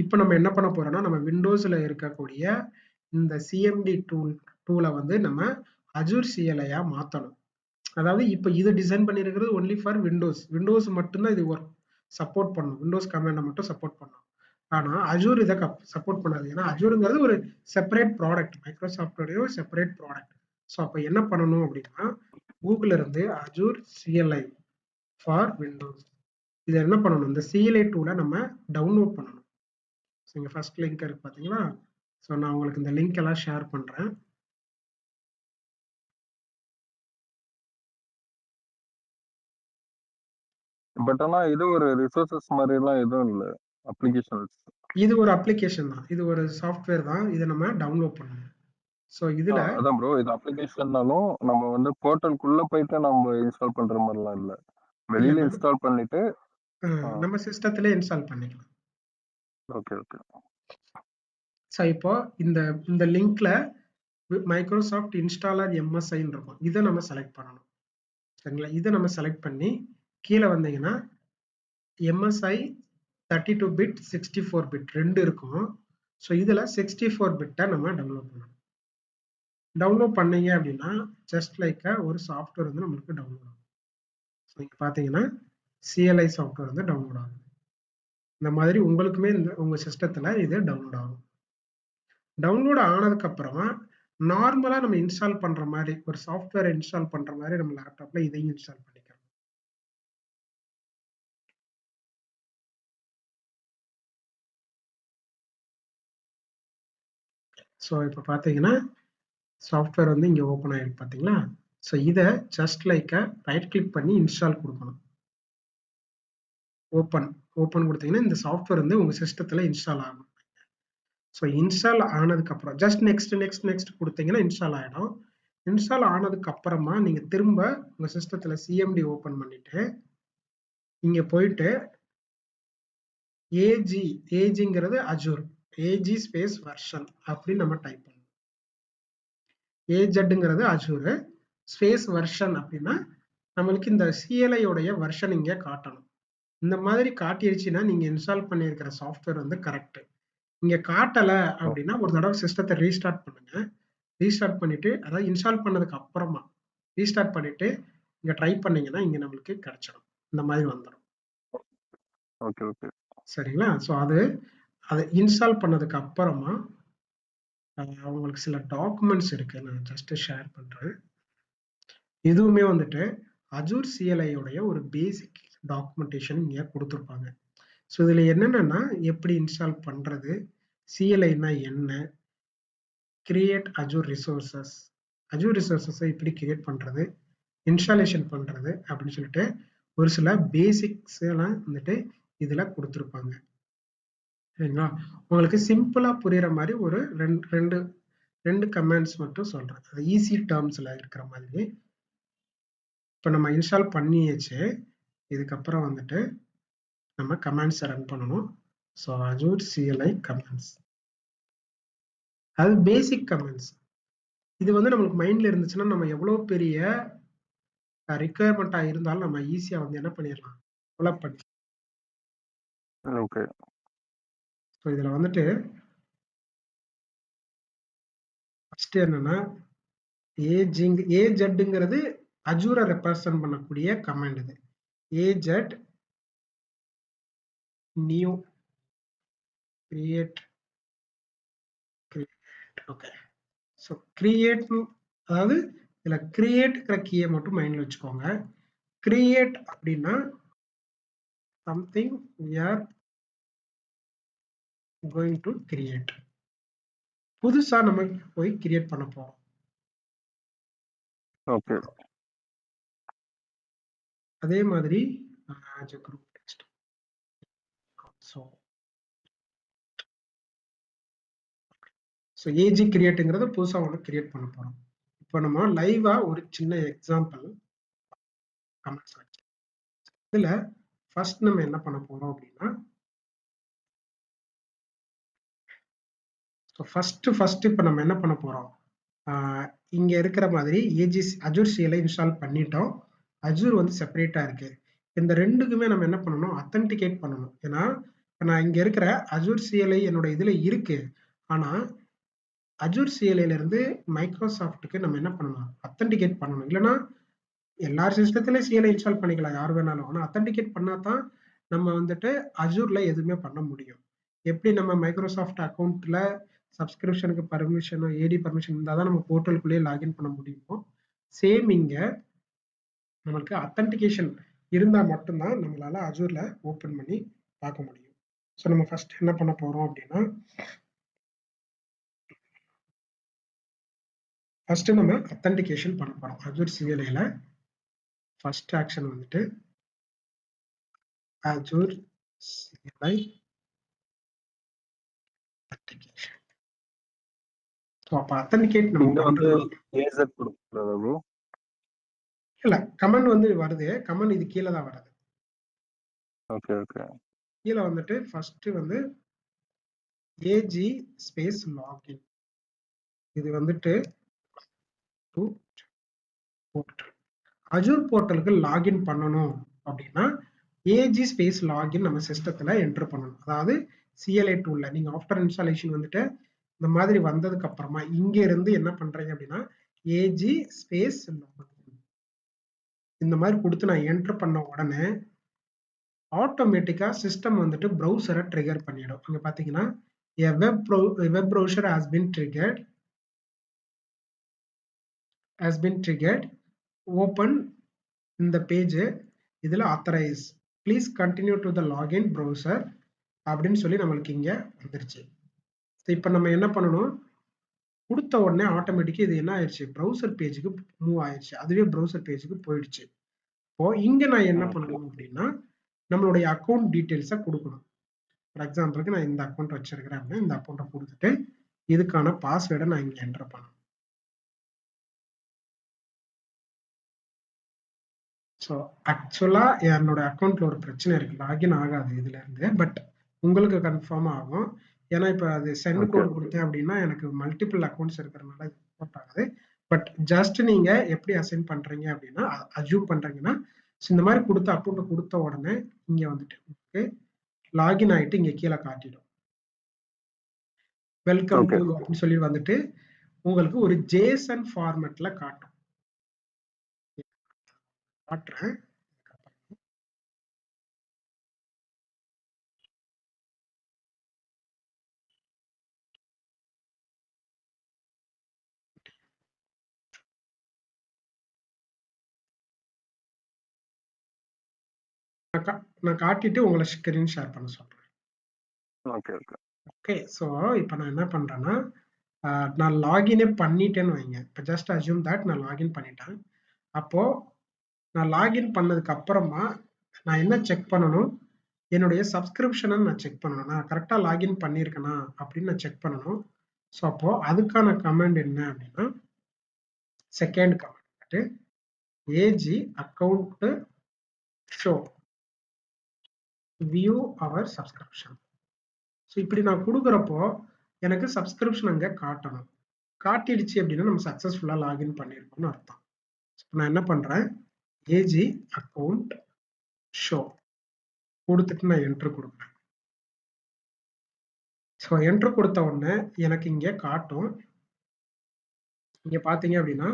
இப்ப நம்ம என்ன பண்ண போறோம்னா, நம்ம விண்டோஸ்ல இருக்கக்கூடிய இந்த சிஎம்டி டூலை வந்து நம்ம அஜூர் சிஎல்ஐயா மாத்தணும். அதாவது இப்ப இது டிசைன் பண்ணிருக்கிறது ஒன்லி ஃபார் விண்டோஸ் மட்டும்தான் இது ஒர்க் சப்போர்ட் பண்ணும், விண்டோஸ் கமாண்டை மட்டும் சப்போர்ட் பண்ணும். ஆனா அஜூர் இதை சப்போர்ட் பண்ணாது. ஏன்னா அஜூருங்கிறது ஒரு செப்பரேட் ப்ராடக்ட், மைக்ரோசாஃப்டோடைய ஒரு செப்பரேட் ப்ராடக்ட். ஸோ அப்ப என்ன பண்ணணும் அப்படின்னா, கூகுள்ல இருந்து அஜூர் சிஎல்ஐ ஃபார் விண்டோஸ் இதை என்ன பண்ணணும், இந்த சிஎல்ஐ டூலை நம்ம டவுன்லோட் பண்ணணும். ஸோ இங்க ஃபர்ஸ்ட் லிங்க் இருக்கு பாத்தீங்களா? ஸோ நான் உங்களுக்கு இந்த லிங்க் எல்லாம் ஷேர் பண்றேன். பட் ஆனா இது ஒரு ரிசோர்சஸ் மாதிரி எல்லாம் எதுவும் இல்ல, அப்ளிகேஷன்ஸ். இது ஒரு அப்ளிகேஷன் தான், இது ஒரு சாஃப்ட்வேர் தான், இதை நம்ம டவுன்லோட் பண்ணணும். சோ இதுல அதான் ப்ரோ, இது அப்ளிகேஷன்னாலும் நம்ம வந்து போர்ட்டலுக்குள்ள போயிட்டு நம்ம இன்ஸ்டால் பண்ற மாதிரிலாம் இல்ல, வெளியில இன்ஸ்டால் பண்ணிட்டு நம்ம சிஸ்டத்திலே இன்ஸ்டால் பண்ணிக்கலாம். Okay okay. சோ இப்போ இந்த லிங்க்ல மைக்ரோசாஃப்ட் இன்ஸ்டாலர் எம்எஸ்ஐன்னு இருக்கும், இதை நம்ம செலக்ட் பண்ணணும். சரிங்களா? இதை நம்ம செலக்ட் பண்ணி கீழே வந்தீங்கன்னா எம்எஸ்ஐ 32 பிட் 64 பிட் ரெண்டு இருக்கும். ஸோ இதுல 64 பிட்டை நம்ம டவுன்லோட் பண்ணணும். டவுன்லோட் பண்ணீங்க அப்படின்னா ஜஸ்ட் லைக் ஒரு சாஃப்ட்வேர் வந்து நம்மளுக்கு டவுன்லோட் ஆகும். ஸோ இங்க பாத்தீங்கன்னா சிஎல்ஐ சாஃப்ட்வேர் வந்து டவுன்லோட் ஆகும். இந்த மாதிரி உங்களுக்குமே உங்க சிஸ்டத்துல இது டவுன்லோட் ஆகும். டவுன்லோட் ஆனதுக்கு அப்புறமா நார்மலா நம்ம இன்ஸ்டால் பண்ற மாதிரி ஒரு சாஃப்ட்வேர் இன்ஸ்டால் பண்ற மாதிரி நம்ம லேப்டாப்ல இதையும் இன்ஸ்டால் பண்ணிக்கலாம். ஸோ இப்போ பார்த்தீங்கன்னா சாஃப்ட்வேர் வந்து இங்கே ஓப்பன் ஆகிருக்கு பார்த்தீங்களா? ஸோ இதை ஜஸ்ட் லைக் ரைட் கிளிக் பண்ணி இன்ஸ்டால் கொடுக்கணும். ஓப்பன் கொடுத்தீங்கன்னா இந்த சாஃப்ட்வேர் வந்து உங்கள் சிஸ்டத்தில் இன்ஸ்டால் ஆகும். ஸோ இன்ஸ்டால் ஆனதுக்கப்புறம் ஜஸ்ட் நெக்ஸ்ட் கொடுத்தீங்கன்னா இன்ஸ்டால் ஆகிடும். இன்ஸ்டால் ஆனதுக்கு அப்புறமா நீங்கள் திரும்ப உங்கள் சிஸ்டத்தில் சிஎம்டி ஓப்பன் பண்ணிட்டு இங்கே போயிட்டு ஏஜிங்கிறது அஜூர், ஏஜி ஸ்பேஸ் வெர்ஷன் அப்படின்னு நம்ம டைப் பண்ணணும். ஏஜெட்ங்கிறது அஜூர், ஸ்பேஸ் வெர்ஷன் அப்படின்னா நம்மளுக்கு இந்த சிஎல்ஐயோடைய வெர்ஷன் இங்கே காட்டணும். இந்த மாதிரி காட்டிடுச்சுன்னா நீங்க இன்ஸ்டால் பண்ணியிருக்கிற சாஃப்ட்வேர் வந்து கரெக்ட். இங்க காட்டல அப்படின்னா ஒரு தடவை சிஸ்டத்தை ரீஸ்டார்ட் பண்ணுங்க. ரீஸ்டார்ட் பண்ணிட்டு, அதாவது இன்ஸ்டால் பண்ணதுக்கு அப்புறமா ரீஸ்டார்ட் பண்ணிட்டு இங்க ட்ரை பண்ணீங்கன்னா இங்க நம்மளுக்கு கிடைச்சிடும், இந்த மாதிரி வந்துடும். சரிங்களா? ஸோ அது இன்ஸ்டால் பண்ணதுக்கு அப்புறமா அவங்களுக்கு சில டாக்குமெண்ட்ஸ் இருக்கு, நான் ஜஸ்ட் ஷேர் பண்றேன். இதுவுமே வந்துட்டு அஜூர் சிஎல்ஐயோடைய ஒரு பேசிக் டாக்குமெண்டேஷன் இங்க கொடுத்துருப்பாங்க. ஸோ இதுல என்னென்னா எப்படி இன்ஸ்டால் பண்றது, சிஎல்ஐனா என்ன, கிரியேட் அஜூர் ரிசோர்சஸ், அஜூர் ரிசோர்சஸை எப்படி கிரியேட் பண்றது, இன்ஸ்டாலேஷன் பண்றது அப்படின்னு சொல்லிட்டு ஒரு சில பேசிக்ஸ் எல்லாம் வந்துட்டு இதுல கொடுத்துருப்பாங்க. சரிங்களா? உங்களுக்கு சிம்பிளா புரியுற மாதிரி ஒரு ரெண்டு கமெண்ட்ஸ் மட்டும் சொல்றேன், அது ஈஸி டேர்ம்ஸ்ல இருக்கிற மாதிரி. இப்போ நம்ம இன்ஸ்டால் பண்ணியாச்சு, இதுக்கப்புறம் வந்துட்டு நம்ம கமெண்ட்ஸை ரன் பண்ணணும். ஸோ அஜூர் சிஎல்ஐ கமெண்ட்ஸ் அது பேசிக் கமெண்ட்ஸ். இது வந்து நம்மளுக்கு மைண்ட்ல இருந்துச்சுன்னா, நம்ம எவ்வளோ பெரிய ரிக்வயர்மெண்ட்டா இருந்தாலும் நம்ம ஈஸியா வந்து என்ன பண்ணிரலாம்? டெவலப் பண்ணி. ஓகே. ஸோ இதுல வந்துட்டு ஃபர்ஸ்ட் என்னன்னா, ஏஜெட்ங்கிறது அஜூரை ரெப்ரசன்ட் பண்ணக்கூடிய கமாண்ட் இது. ஏஜெட் new create okay. So create அதாவது இதுல கிரியேட்ங்கிற கீயை மட்டும் மைண்ட்ல வச்சுக்கோங்க. கிரியேட் அப்படின்னா something we are going to create. புதுசா நம்ம போய் கிரியேட் பண்ண போறோம். ஓகே. அதே மாதிரி group text. So so AZ கிரியேட்டுங்கிறத புதுசா ஒன்று கிரியேட் பண்ண போறோம். இப்போ நம்ம லைவா ஒரு சின்ன எக்ஸாம்பிள் கமெண்ட்ஸ் வச்சு இதுல ஃபர்ஸ்ட் நம்ம என்ன பண்ண போறோம் அப்படின்னா, ஃபர்ஸ்ட் இப்போ நம்ம என்ன பண்ண போறோம், இங்க இருக்கிற மாதிரி அஜூர் சிஎலை இன்ஸ்டால் பண்ணிட்டோம். அஜூர் வந்து செப்பரேட்டா இருக்கு. இந்த ரெண்டுக்குமே நம்ம என்ன பண்ணணும், அத்தன்டிகேட் பண்ணணும். ஏன்னா நான் இங்க இருக்கிற அஜூர் சிஎல்ஐ என்னோட இதுல இருக்கு. ஆனா அஜூர் சிஎல்ஐல இருந்து மைக்ரோசாஃப்ட்டுக்கு நம்ம என்ன பண்ணணும், அத்தன்டிகேட் பண்ணணும். இல்லைன்னா எல்லார் சிஸ்டத்துலயும் சிஎல்ஐ இன்ஸ்டால் பண்ணிக்கலாம் யார் வேணாலும். ஆனா அத்தன்டிகேட் பண்ணா தான் நம்ம வந்துட்டு அஜூர்ல எதுவுமே பண்ண முடியும். எப்படி நம்ம மைக்ரோசாஃப்ட் அக்கௌண்ட்ல சப்ஸ்கிரிப்ஷனுக்கு பர்மிஷன், ஏடி பர்மிஷன் இருந்தால் தான் நம்ம போர்ட்டலுக்குள்ளேயே லாகின் பண்ண முடியுமோ, சேம் இங்க நம்மளுக்கு அத்தன்டிகேஷன் இருந்தா மட்டும்தான் நம்மளால அஜூர்ல ஓபன் பண்ணி பார்க்க முடியும். ஸோ நம்ம ஃபர்ஸ்ட் என்ன பண்ண போறோம் அப்படின்னா, ஃபர்ஸ்ட் நம்ம அத்தன்டிகேஷன் பண்ண போறோம். அஜூர் சிஎல்ஐல ஃபர்ஸ்ட் ஆக்ஷன் வந்துட்டு அஜூர் சிஎல்ஐ அத்தன்டிகேஷன். ஸோ அப்ப அத்தன்டிகேட் நம்ம இங்க வந்து பண்றது ஏசட் கொடுக்குறதா ப்ரோ? இல்ல, கமெண்ட் வந்து வருது. கமெண்ட் இது கீழே தான் வருது. Okay okay. கீழே வந்துட்டு ஃபர்ஸ்ட் வந்து ஏஜி ஸ்பேஸ் லாகின். இது வந்துட்டு அஜூர் போர்ட்டலுக்கு லாகின் பண்ணணும் அப்படின்னா ஏஜி ஸ்பேஸ் லாகின் நம்ம சிஸ்டத்துல என்டர் பண்ணணும். அதாவது சிஎல்ஐ டூல்ல நீங்க ஆஃப்டர் இன்ஸ்டாலேஷன் வந்துட்டு இந்த மாதிரி வந்ததுக்கு அப்புறமா இங்க இருந்து என்ன பண்றீங்க அப்படின்னா ஏஜி ஸ்பேஸ் லாகின் இந்த மாதிரி கொடுத்து நான் என்டர் பண்ண உடனே ஆட்டோமேட்டிக்கா சிஸ்டம் வந்துட்டு ப்ரௌசரை ட்ரிகர் பண்ணிடும். இங்க பாத்தீங்கன்னா web browser has been triggered open இந்த பேஜ் இதுல authorise please continue to the login browser அப்படின்னு சொல்லி நம்மளுக்கு இங்க வந்துருச்சு. இப்போ நம்ம என்ன பண்ணணும், கொடுத்த உடனே ஆட்டோமேட்டிக்கா இது என்ன ஆயிடுச்சு, ப்ரௌசர் பேஜுக்கு மூவ் ஆயிடுச்சு. அதுவே ப்ரௌசர் பேஜுக்கு போயிடுச்சு. இப்போ இங்க நான் என்ன பண்ணணும் அப்படின்னா நம்மளுடைய அக்கௌண்ட் டீடைல்ஸை கொடுக்கணும். ஃபார் எக்ஸாம்பிளுக்கு நான் இந்த அக்கௌண்ட் வச்சிருக்கிறேன் அப்படின்னா இந்த அக்கௌண்ட்டை கொடுத்துட்டு இதுக்கான பாஸ்வேர்டை நான் இங்க என்டர் பண்ணணும். ஸோ ஆக்சுவலா என்னோட அக்கௌண்ட்ல ஒரு பிரச்சனை இருக்கு, லாகின் ஆகாது இதுல இருந்து. பட் உங்களுக்கு கன்ஃபார்ம் ஆகும். ஏன்னா இப்போ அது சென்ட் கோடு கொடுத்தேன் அப்படின்னா எனக்கு மல்டிபிள் அக்கௌண்ட்ஸ் இருக்கிறதுனால இது சப்போர்ட் ஆகுது. பட் ஜஸ்ட் நீங்க எப்படி அசைன் பண்றீங்க அப்படின்னா அஜூம் பண்றீங்கன்னா இந்த மாதிரி கொடுத்த அக்கௌண்ட் கொடுத்த உடனே இங்க வந்துட்டு உங்களுக்கு லாகின் ஆயிட்டு இங்க கீழே காட்டிடும் வெல்கம் டு அப்படின்னு சொல்லி வந்துட்டு உங்களுக்கு ஒரு ஜேசன் ஃபார்மேட்ல காட்டும். காட்டுறேன். நான் காட்டிட்டு உங்களை ஸ்கிரீன் ஷேர் பண்ண சொல்றேன். Okay okay. ஓகே. ஸோ இப்போ நான் என்ன பண்றேன்னா நான் லாகினே பண்ணிட்டேன்னு வைங்க. இப்போ ஜஸ்ட் அஸ்யூம் தட் நான் லாகின் பண்ணிட்டேன். அப்போ நான் லாகின் பண்ணதுக்கு அப்புறமா நான் என்ன செக் பண்ணணும், என்னுடைய சப்ஸ்கிரிப்ஷனை நான் செக் பண்ணணும். நான் கரெக்டாக லாகின் பண்ணியிருக்கேனா அப்படின்னு நான் செக் பண்ணணும். ஸோ அப்போ அதுக்கான கமெண்ட் என்ன அப்படின்னா second command AZ account show view our subscription. So இப்படி நான் கொடுக்குறப்போ எனக்கு சப்ஸ்கிரிப்ஷன் அங்க காட்டணும். காட்டிடுச்சு அப்படின்னா நம்ம சக்சஸ்ஃபுல்லா லாகின் பண்ணியிருக்கோம்னு அர்த்தம். நான் என்ன பண்றேன், ஏஜி அக்கவுண்ட் ஷோ கொடுத்துட்டு நான் என்டர் கொடுக்குறேன். ஸோ என்டர் கொடுத்த உடனே எனக்கு இங்க காட்டும். இங்க பாத்தீங்க அப்படின்னா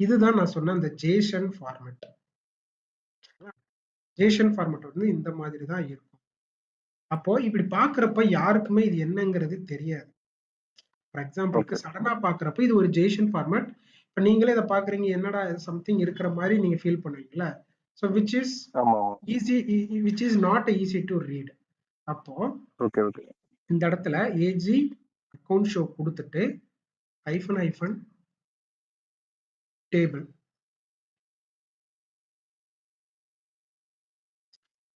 இதுதான் நான் சொன்ன அந்த ஜேசன் ஃபார்மேட். ஜேசன் ஃபார்மேட் வந்து இந்த மாதிரி தான் இருக்கும். அப்போ இப்படி பாக்குறப்ப யாருக்குமே இது என்னங்கிறது தெரியாது. ஃபார் எக்ஸாம்பிளுக்கு சடனா பாக்குறப்ப இது ஒரு ஜேசன் ஃபார்மேட். இப்ப நீங்களே இதை பாக்குறீங்க, என்னடா சம்திங் இருக்கிற மாதிரி நீங்க ஃபீல் பண்ணுவீங்கல்ல. So which is easy, which is not easy to read. அப்போ இந்த இடத்துல ஏஜி அக்கவுண்ட் ஷோ கொடுத்துட்டு hyphen hyphen table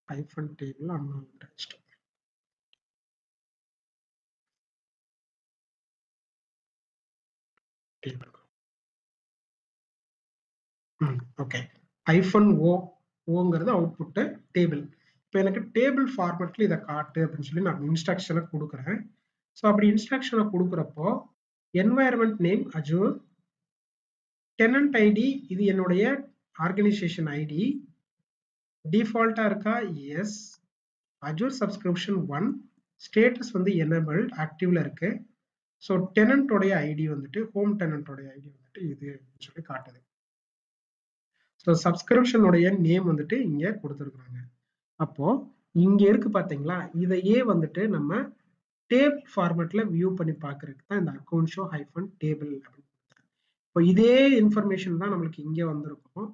hyphen table unattached. Table. Okay. hyphen o ஓங்கிறது அவுட்புட் டேபிள். இப்போ எனக்கு டேபிள் ஃபார்மேட்ல இதை காட்டு அப்படின்னு சொல்லி நான் இன்ஸ்ட்ரக்ஷனை கொடுக்குறேன். ஸோ அப்படி இன்ஸ்ட்ரக்ஷனை கொடுக்குறப்போ environment name Azure, tenant ID இது என்னுடைய ஆர்கனைசேஷன் ஐடி, டிஃபால்ட்டா இருக்கா எஸ், அஜூர் சப்ஸ்கிரிப்ஷன் 1, ஸ்டேட்டஸ் வந்து எனேபிள்ட் ஆக்டிவ்ல இருக்கு. ஸோ டெனன்ட்டோடைய ஐடி வந்துட்டு ஹோம் டெனன்ட்டோடைய ஐடி வந்துட்டு இது அப்படின்னு சொல்லி காட்டுது. ஸோ சப்ஸ்கிரிப்ஷனுடைய நேம் வந்துட்டு இங்க கொடுத்துருக்குறாங்க. அப்போ இங்க இருக்கு பாத்தீங்களா, இதையே வந்துட்டு நம்ம டேபிள் ஃபார்மேட்ல வியூ பண்ணி பார்க்கறதுக்கு தான் இந்த அக்கவுண்ட் ஷோ ஹைஃபன் டேபிள் அப்படின்னு. இப்போ இதே இன்ஃபர்மேஷன் தான் நம்மளுக்கு இங்க வந்திருக்கும்.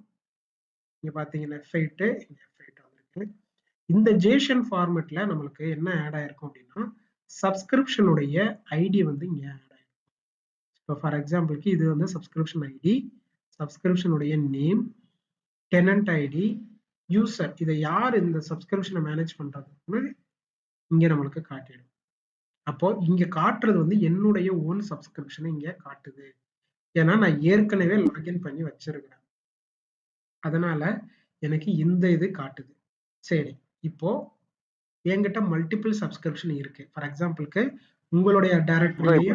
இங்க பாத்தீங்கன்னா F8 இங்க F8 வந்திருக்கு. இந்த ஜேசன் ஃபார்மேட்ல நம்மளுக்கு என்ன ஆட் ஆயிருக்கும் அப்படின்னா சப்ஸ்கிரிப்ஷனுடைய ஐடி வந்து இங்க ஆட் ஆயிருக்கும். இப்போ ஃபார் எக்ஸாம்பிளுக்கு இது வந்து சப்ஸ்கிரிப்ஷன் ஐடி, சப்ஸ்கிரிப்ஷனுடைய நேம், டெனன்ட் ஐடி, யூசர், இதை யார் இந்த சப்ஸ்கிரிப்ஷனை மேனேஜ் பண்றதுன்னு இங்க நம்மளுக்கு காட்டிடும். அப்போ இங்க காட்டுறது வந்து என்னுடைய ஓன் சப்ஸ்கிரிப்ஷனை இங்க காட்டுது. ஏன்னா நான் ஏற்கனவே லாகின் பண்ணி வச்சிருக்கிறேன், அதனால எனக்கு இந்த இது காட்டுது. சரி, இப்போ என்கிட்ட மல்டிபிள் சப்ஸ்கிரிப்ஷன் இருக்கு. ஃபார் எக்ஸாம்பிளுக்கு உங்களுடைய டைரக்டரியிலேயே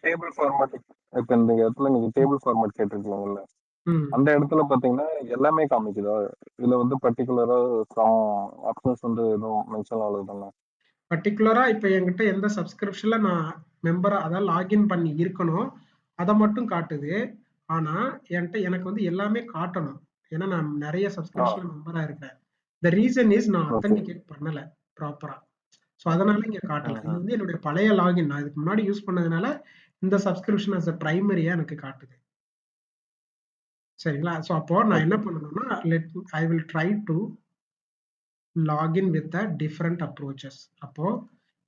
டேபிள் ஃபார்மேட், இப்போ இந்த இடத்துல நீங்க டேபிள் ஃபார்மேட் கேட்டிருக்கீங்கல்ல, அந்த இடத்துல பாத்தீங்கன்னா எல்லாமே காமிக்குதா? இதுல வந்து பர்டிகுலரா ஆப்ஷன்ஸ் வந்து எதுவும் மென்ஷன் ஆகுதுதானே? பர்டிகுலரா இப்ப என்கிட்ட எந்த சப்ஸ்கிரிப்ஷன்ல நான் மெம்பரா அதாவது லாகின் பண்ணி இருக்கணும் அதை மட்டும் காட்டுது. ஆனா என்கிட்ட எனக்கு வந்து எல்லாமே காட்டணும், ஏன்னா நான் நிறைய சப்ஸ்கிரிப்ஷன் மெம்பரா இருக்கிறேன். த ரீசன் இஸ் நான் அத்தன்டிகேட் பண்ணல ப்ராப்பரா. ஸோ அதனால இங்க காட்டல. இது வந்து என்னுடைய பழைய லாகின், நான் இதுக்கு முன்னாடி யூஸ் பண்ணதுனால இந்த சப்ஸ்கிரிப்ஷன் அஸ் அ பிரைமரியா எனக்கு காட்டுது. சரிங்களா? ஸோ அப்போ நான் என்ன பண்ணணும்னா I will try to login with different approaches. அப்போ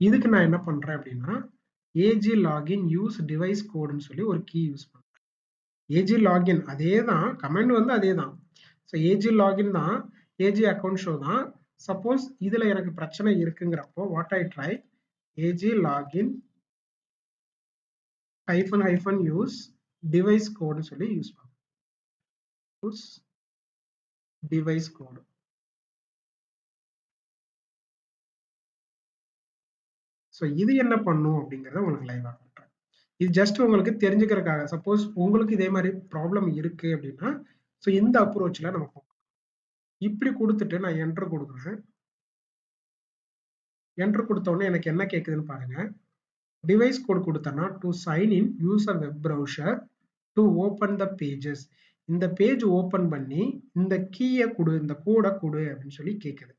இதுக்கு நான் என்ன பண்றேன் அப்படின்னா ஏஜி லாகின் யூஸ் டிவைஸ் கோடுன்னு சொல்லி ஒரு கீ யூஸ் பண்றேன். ஏஜி லாகின் அதே தான், கமெண்ட் வந்து அதே தான். ஸோ ஏஜி லாகின் தான், ஏஜி அக்கவுண்ட் ஷோ தான். சப்போஸ் இதுல எனக்கு பிரச்சனை இருக்குங்கிறப்போ what I try AZ login hyphen hyphen use device கோடுன்னு சொல்லி யூஸ் பண்ணுறேன். யூஸ் டிவைஸ் கோடு. ஸோ இது என்ன பண்ணும் அப்படிங்கிறத உங்களுக்கு லைவா காட்டுறேன். இது ஜஸ்ட் உங்களுக்கு தெரிஞ்சுக்கிறதுக்காக. சப்போஸ் உங்களுக்கு இதே மாதிரி ப்ராப்ளம் இருக்கு அப்படின்னா ஸோ இந்த அப்ரோச்ல நம்ம போகலாம். இப்படி கொடுத்துட்டு நான் என்டர் கொடுக்குறேன். என்டர் கொடுத்த உடனே எனக்கு என்ன கேட்குதுன்னு பாருங்க. டிவைஸ் கோட் கொடுத்தனா to sign in use a web browser to open the pages. இந்த பேஜ் ஓப்பன் பண்ணி இந்த கீயை கொடு, இந்த கோடை கொடு அப்படின்னு சொல்லி கேட்குது.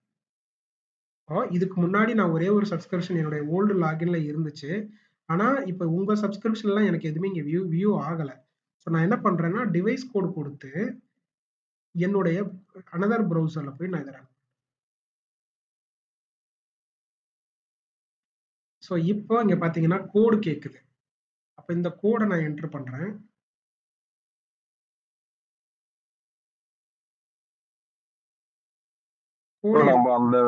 இதுக்கு முன்னாடி நான் ஒரே ஒரு சப்ஸ்கிரிப்ஷன் என்னுடைய ஓல்டு லாகின்ல இருந்துச்சு. ஆனா இப்ப உங்க சப்ஸ்கிரிப்ஷன்லாம் எனக்கு எதுவுமே இங்க வியூ ஆகல. ஸோ நான் என்ன பண்றேன்னா டிவைஸ் கோட் கொடுத்து என்னுடைய அனதர் ப்ரௌசர்ல போய் நான் இதை ரன். ஸோ இப்போ இங்க பாத்தீங்கன்னா கோடு கேட்குது. அப்ப இந்த கோடை நான் என்டர் பண்றேன். நம்ம அந்த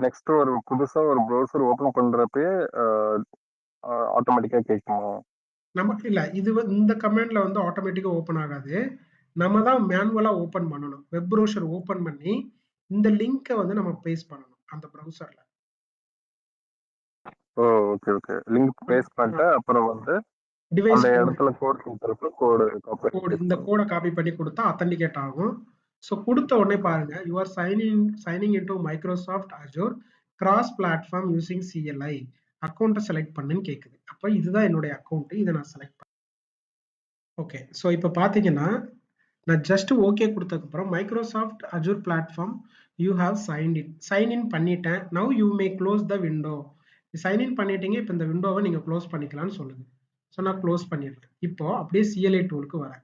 நெக்ஸ்ட் ஒரு புதுசா ஒரு ப்ரௌசர் ஓபன் பண்றப்பே ஆட்டோமேட்டிக்கா கேட்குமா? நமக்கு இல்ல, இது இந்த கமெண்ட்ல வந்து ஆட்டோமேட்டிக்கா ஓபன் ஆகாது. நம்ம தான் மேனுவலா ஓபன் பண்ணணும். வெப் ப்ரௌசர் ஓபன் பண்ணி இந்த லிங்கை வந்து நம்ம பேஸ்ட் பண்ணணும் அந்த ப்ரௌசர்ல. Oh! Okay, okay. Link paste பண்ணிட்டு, அப்புறம் வந்து டிவைஸ் அந்த கோடு இடத்துல கோட் குடுக்குறப்ப கோடு காப்பி கோடு பேஸ்ட் இந்த பண்ணணும். கோட காப்பி பண்ணி குடுத்தா ஆத்தென்டிகேட் ஆகும். ஸோ குடுத்த உடனே பாருங்க, you are signing into Microsoft Azure cross platform using CLI. அக்கவுண்ட்ட செலக்ட் பண்ணுன்னு கேக்குது. அப்ப இதுதான் என்னுடைய அக்கவுண்ட். இத நான் செலக்ட் பண்ணேன். ஓகே. ஸோ இப்ப பார்த்தீங்கன்னா, நான் ஜஸ்ட் ஓகே குடுத்ததுக்கப்புறம் Microsoft Azure platform you have sign in பண்ணிட்டேன். Now you may close the window. Sign in பண்ணிட்டீங்க. இப்ப இந்த விண்டோவ நீங்க குளோஸ் பண்ணிக்கலாம்னு சொல்லுது. ஸோ நான் குளோஸ் பண்ணிடுறேன். இப்போ அப்படியே CLI டூலுக்கு வரேன்.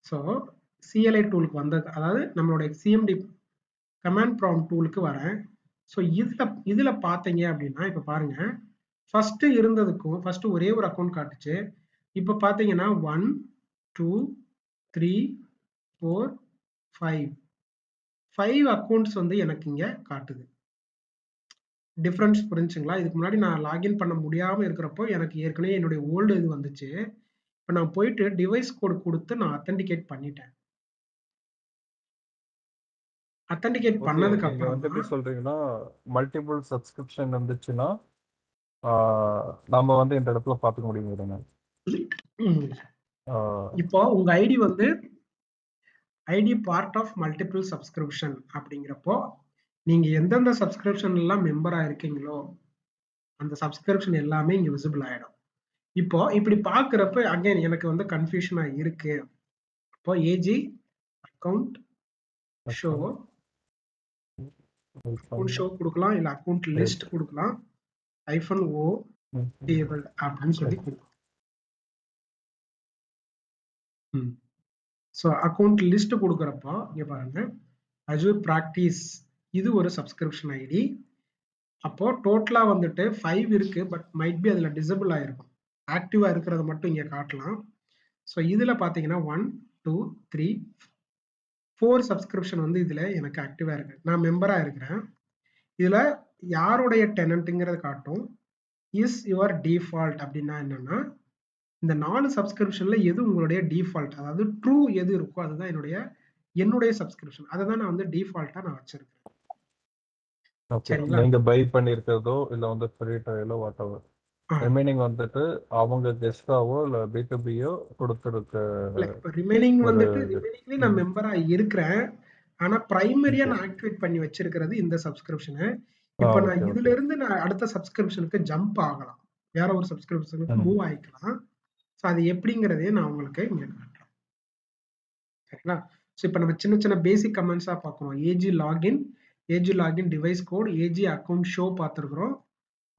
ஸோ CLI டூலுக்கு வந்தது, அதாவது நம்மளுடைய CMD கமாண்ட் ப்ராம்ப்ட் டூலுக்கு வரேன். ஸோ இதுல பார்த்தீங்க அப்படின்னா, இப்ப பாருங்க, ஃபர்ஸ்ட் இருந்ததுக்கும் ஃபர்ஸ்ட் ஒரே ஒரு அக்கவுண்ட் காட்டுச்சு. இப்ப பார்த்தீங்கன்னா 1, 2, 3, 4, 5 அக்கவுண்ட்ஸ் வந்து எனக்கு இங்க காட்டுது. டிஃபரன்ஸ் புரிஞ்சுங்களா? இதுக்கு முன்னாடி நான் லாகின் பண்ண முடியாம இருக்கிறப்போ எனக்கு ஏற்கனவே என்னுடைய ஓல்டு இது வந்துச்சு. இப்ப நான் போயிட்டு டிவைஸ் கோட் குடுத்து நான் ஆத்தென்டிகேட் பண்ணிட்டேன். Authenticate okay. பண்ணதுக்கு நீங்க அப்புறம் வந்து எப்படி தான் சொல்றீங்கன்னா, மல்டிபிள் சப்ஸ்கிரிப்ஷன் இருந்துச்சுன்னா, ஆ நாம வந்து இந்த இடத்துல பார்த்துக்க முடியுங்கிறீங்க. ம். ஆ இப்போ உங்க ஐடி வந்து ID part of multiple subscription அப்படிங்கிறப்போ, நீங்க எந்தெந்த சப்ஸ்கிரிப்ஷன் எல்லாம் மெம்பரா இருக்கீங்களோ, அந்த சப்ஸ்கிரிப்ஷன் எல்லாமே இங்க விசிபிள் ஆயிடும். இப்போ இப்படி பார்க்கிறப்ப அகைன் எனக்கு வந்து கன்ஃபியூஷனா இருக்கு. இப்போ AZ account show account show குடுக்கலாம், இல்ல அக்கவுண்ட் லிஸ்ட் குடுக்கலாம். -o டேபிள் அப்படின்னு சொல்லி குடுக்கலாம். ஸோ அக்கவுண்ட் லிஸ்ட் குடுக்குறப்போ இங்க பாருங்க, அஜூர் பிராக்டிஸ் இது ஒரு சப்ஸ்கிரிப்ஷன் ஐடி. அப்போ டோட்டலா வந்துட்டு 5 இருக்கு. பட் மைட் பி அதுல டிசபிள் ஆயிருக்கும். ஆக்டிவா இருக்கிறத மட்டும் இங்க காட்டலாம். ஸோ இதுல பாத்தீங்கன்னா 1, 2, 3, 4 சப்ஸ்கிரிப்ஷன் வந்து இதுல எனக்கு ஆக்டிவா இருக்கு. நான் மெம்பரா இருக்கிறேன். இதுல யாருடைய டெனன்ட்ங்கிறத காட்டும். இஸ் யுவர் டிஃபால்ட் அப்படின்னா என்னன்னா, இந்த 4 சப்ஸ்கிரிப்ஷன்ல எது உங்களுடைய டிஃபால்ட், அதாவது ட்ரூ எது இருக்கோ அதுதான் என்னுடைய சப்ஸ்கிரிப்ஷன். அதை தான் நான் வந்து டிஃபால்ட்டா நான் வச்சிருக்கேன். ஓகே. சரிங்களா? நீங்க பை பண்ணியிருக்கிறதோ, இல்ல வந்து ஃப்ரீ ட்ரையலோ வாட்டெவர். ரிமைனிங் வந்துட்டு அவங்க கெஸ்டாவோ இல்ல B2Bயோ கொடுத்திருக்க இல்ல இப்ப ரிமைனிங் ஒரு வந்துட்டு இது. ரிமைனிங்லயும் நான் மெம்பரா இருக்கிறேன். ஆனா பிரைமரியா ஓகே. நான் ஆக்டிவேட் பண்ணி வச்சிருக்கிறது இந்த சப்ஸ்கிரிப்ஷனு. இப்ப நான் ஓகே, இதுல ஓகே. இருந்து நான் அடுத்த சப்ஸ்கிரிப்ஷனுக்கு ஜம்ப் ஆகலாம். வேற ஒரு சப்ஸ்கிரிப்ஷனுக்கு மூவ் ஆயிக்கலாம். ஸோ அது எப்படிங்கிறதையும் நான் உங்களுக்கு இங்க காட்டுறேன். சரிங்களா? ஸோ இப்ப நம்ம சின்ன சின்ன பேசிக் கமெண்ட்ஸா பார்க்கிறோம். AZ login device code, AZ account show பார்த்திருக்கிறோம்.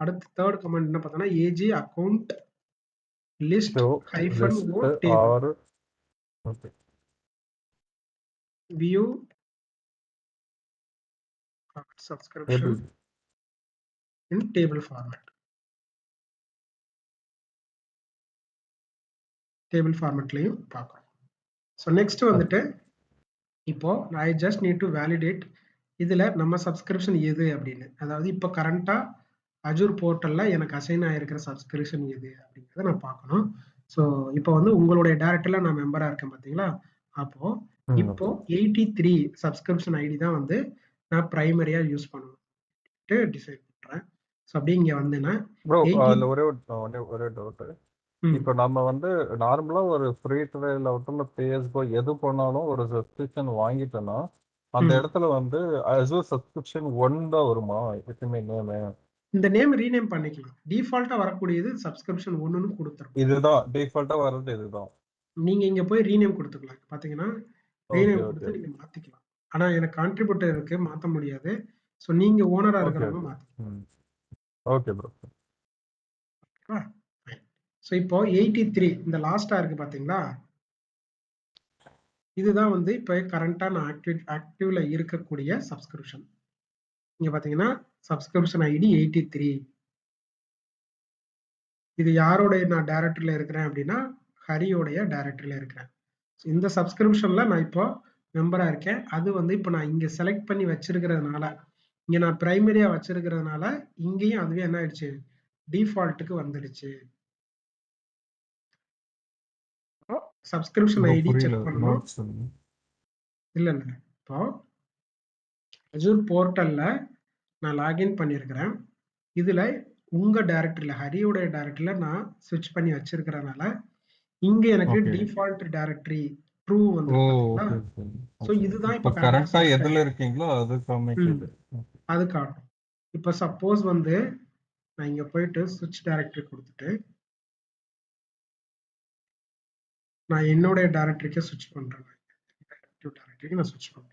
அடுத்து தேர்ட் கமெண்ட் என்ன பார்த்தோம்னா, AZ account list show -o list table or okay. View subscription table. in table format. Table ஃபார்மேட்லயும் பார்க்கணும். ஸோ நெக்ஸ்ட் வந்துட்டு இப்போ I just need to validate இதுல நம்ம சப்ஸ்கிரிப்ஷன் எது அப்படின்னு. அதாவது இப்போ கரண்டா அஜூர் போர்ட்டல்ல எனக்கு அசைன் ஆயிருக்கிற சப்ஸ்கிரிப்ஷன் எது அப்படிங்கிறத நான் பார்க்கணும். ஸோ இப்போ வந்து உங்களுடைய டைரக்ட்ல நான் மெம்பரா இருக்கேன் பார்த்தீங்களா? அப்போ இப்போ 83 சப்ஸ்கிரிப்ஷன் ஐடி தான் வந்து நான் பிரைமரியா யூஸ் பண்ணணும் டிசைட் பண்றேன். ஸோ அப்படியே இங்க வந்தேன்னா ப்ரோ, 80 அதுல ஒரே டவுட். இப்போ நம்ம வந்து நார்மலா ஒரு ஃப்ரீ ட்ரையல் ஆகட்டும், பேஸ்போ எது பண்ணாலும் ஒரு சப்ஸ்கிரிப்ஷன் வாங்கிட்டோம்னா, அந்த இடத்துல வந்து அசூர் சப்ஸ்கிரிப்ஷன் 1 தான் வருமா எப்பவுமே நேமு? இந்த நேம் ரீநேம் பண்ணிக்கலாம். டிஃபால்ட்டா வரக்கூடியது சப்ஸ்கிரிப்ஷன் 1ன்னு குடுத்துரும். இதுதான் டிஃபால்ட்டா வர்றது இதுதான். நீங்க இங்க போய் ரீநேம் குடுத்துக்கலாம். பாத்தீங்கன்னா, ஓகே, ரீநேம் ஓகே, குடுத்து ஓகே. நீங்க மாத்திக்கலாம். ஆனா எனக்கு கான்ட்ரிபியூட்டர் இருக்கு, மாத்த முடியாது. சோ நீங்க ஓனரா ஓகே, இருக்கிறவங்க ஓகே. மாத்திக்கலாம். Okay bro. ஓகேவா? சோ இப்போ 83 இந்த லாஸ்ட்டா இருக்கு பாத்தீங்களா? இதுதான் வந்து இப்ப கரண்டா நான் ஆக்டிவ்ல இருக்கக்கூடிய சப்ஸ்கிரிப்ஷன். இங்க பாத்தீங்கன்னா, சப்ஸ்கிரிப்ஷன் ஐடி 83. இது யாரோடைய நான் டைரக்டரியில இருக்கிறேன் அப்படின்னா, ஹரியோடைய டைரக்டரியில இருக்கிறேன். இந்த சப்ஸ்கிரிப்ஷன்ல நான் இப்போ மெம்பரா இருக்கேன். அது வந்து இப்போ நான் இங்க செலக்ட் பண்ணி வச்சிருக்கிறதுனால, இங்க நான் பிரைமரியா வச்சிருக்கிறதுனால, இங்கேயும் அதுவே என்ன ஆயிடுச்சு? டிஃபால்ட்டுக்கு வந்துடுச்சு. சப்ஸ்கிரிப்ஷன் ப்ரோ ஐடி புரியல. செக் பண்ணணும். நோட்ஸ் சொல்லுங்க. இல்ல. இப்போ அஜூர் போர்ட்டல்ல நான் லாகின் பண்ணியிருக்கிறேன். இதுல உங்க டைரக்டரியில ஹரியோட டைரக்டரியில நான் ஸ்விட்ச் பண்ணி வச்சிருக்கிறனால, இங்க எனக்கு ஓகே. டிஃபால்ட் டைரக்டரி ட்ரூ ஓ! வந்திருக்கு பார்த்தீங்களா? Okay, okay. So okay. இதுதான் இப்போ இப்ப கரெக்ட்டா கரெக்ட்டா செட் எதுல ஆயிருக்கு. இருக்கீங்களோ அது ம். காமிக்குது. ஓகே. அது காட்டும். இப்ப சப்போஸ் வந்து நான் இங்க போயிட்டு ஸ்விட்ச் டைரக்டரி குடுத்துட்டு, நான் என்னுடைய டைரக்டரிக்கு ஸ்விட்ச் பண்றேன். டைரக்டரிக்கு நான் ஸ்விட்ச் பண்றேன்.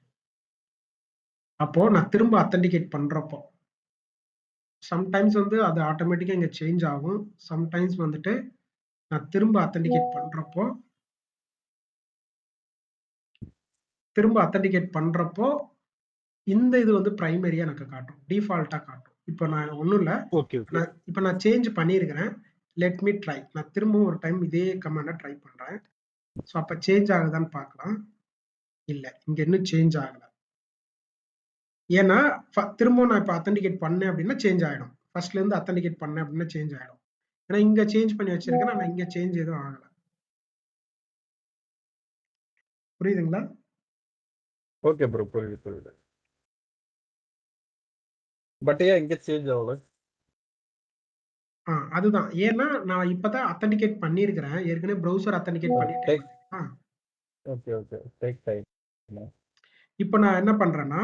அப்போ நான் திரும்ப ஆத்தென்டிகேட் பண்றப்போ, சம்டைம்ஸ் வந்து அது ஆட்டோமேட்டிக்கா இங்க சேஞ்ச் ஆகும். சம்டைம்ஸ் வந்துட்டு நான் திரும்ப ஆத்தென்டிகேட் பண்றப்போ, இந்த இது வந்து பிரைமரியா எனக்கு காட்டும். டிஃபால்ட்டா காட்டும். இப்ப நான் ஒண்ணும் இல்ல. Okay, okay. நான் சேஞ்ச் பண்ணியிருக்கிறேன். Let me try. நான் திரும்பவும் ஒரு டைம் இதே கமாண்ட ட்ரை பண்றேன். ஸோ அப்ப சேஞ்ச் ஆகுதான்னு பார்க்கலாம். இல்ல. இங்க இன்னும் சேஞ்ச் ஆகல. ஏன்னா, திரும்பவும் நான் இப்ப ஆத்தென்டிகேட் பண்ணேன் அப்படின்னா சேஞ்ச் ஆயிடும். ஃபர்ஸ்ட்ல இருந்து ஆத்தென்டிகேட் பண்ணேன் அப்படின்னா சேஞ்ச் ஆயிடும். ஏன்னா இங்க சேஞ்ச் பண்ணி வச்சிருக்கேன். ஆனா இங்க சேஞ்ச் எதுவும் ஆகல. புரியுதுங்களா? Okay bro. புரியுது, புரியுது. பட் ஏன் இங்க சேஞ்ச் ஆகல? அதுதான். ஏன்னா நான் இப்பதான் ஆத்தென்டிகேட் பண்ணியிருக்கிறேன். ஏற்கனவே ப்ரௌசர் ஆத்தென்டிகேட் பண்ணிட்டேன் டேக் பார்த்தீங்களா? Okay, okay. Take time. இப்ப நான் என்ன பண்றேன்னா,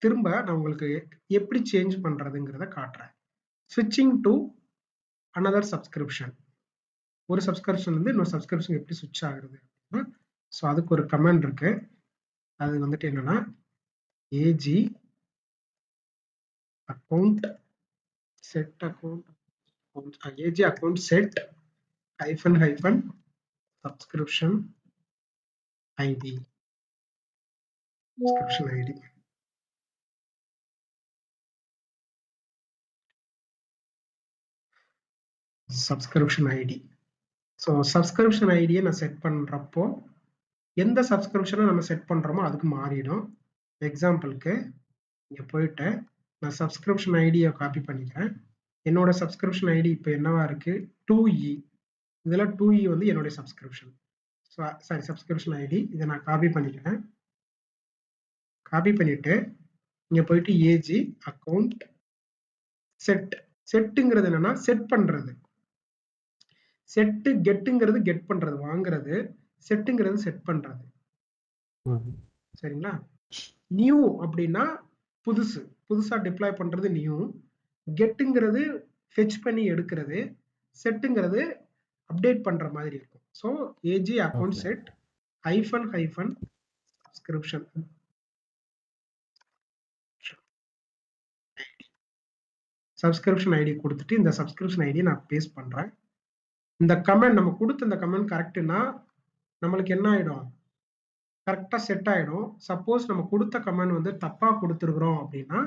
திரும்ப நான் உங்களுக்கு எப்படி சேஞ்ச் பண்றதுங்கிறத காட்டுறேன். ஸ்விட்சிங் டூ அனதர் சப்ஸ்கிரிப்ஷன். ஒரு சப்ஸ்கிரிப்ஷன் வந்து இன்னொரு சப்ஸ்கிரிப்ஷன் எப்படி ஸ்விட்ச் ஆகுறது அப்படின்னா, ஸோ அதுக்கு ஒரு கமாண்ட் இருக்கு. அது வந்துட்டு என்னன்னா, AZ account set AZ account set hyphen subscription ID subscription ID. So subscription ஐடியை நான் செட் பண்றப்போ எந்த சப்ஸ்கிரிப்ஷனை நம்ம செட் பண்றோமோ அதுக்கு மாறிடும். எக்ஸாம்பிளுக்கு இங்க போயிட்டு நான் சப்ஸ்கிரிப்ஷன் ஐடியை காப்பி பண்ணிக்கிறேன். என்னோட சப்ஸ்கிரிப்ஷன் ஐடி இப்போ என்னவா இருக்கு? 2E. இதுல 2E வந்து என்னுடைய சப்ஸ்கிரிப்ஷன். Sorry subscription ID. இதை நான் காப்பி பண்ணிக்கிறேன். காப்பி பண்ணிட்டு இங்க போயிட்டு ஏஜி அக்கவுண்ட் செட். செட்டுங்கிறது என்னன்னா செட் பண்றது. செட்டு கெட்டுங்கிறது கெட் பண்றது, வாங்குறது. செட்டுங்கிறது செட் பண்றது. சரிங்களா? நியூ அப்படின்னா புதுசு, புதுசா டிப்ளாய் பண்றது நியூ. கெட்டுங்கிறது ஃபெச் பண்ணி எடுக்கிறது. செட்டுங்கிறது அப்டேட் பண்ற மாதிரி இருக்கும். So AZ account set hyphen subscription subscription ID கொடுத்துட்டு இந்த சப்ஸ்கிரிப்ஷன் ஐடியை நான் பேஸ்ட் பண்றேன். இந்த கமெண்ட் நம்ம கொடுத்த இந்த கமெண்ட் கரெக்ட்னா நம்மளுக்கு என்ன ஆயிடும்? கரெக்டா செட் ஆயிடும். சப்போஸ் நம்ம கொடுத்த கமெண்ட் வந்து தப்பா கொடுத்துருக்கிறோம் அப்படின்னா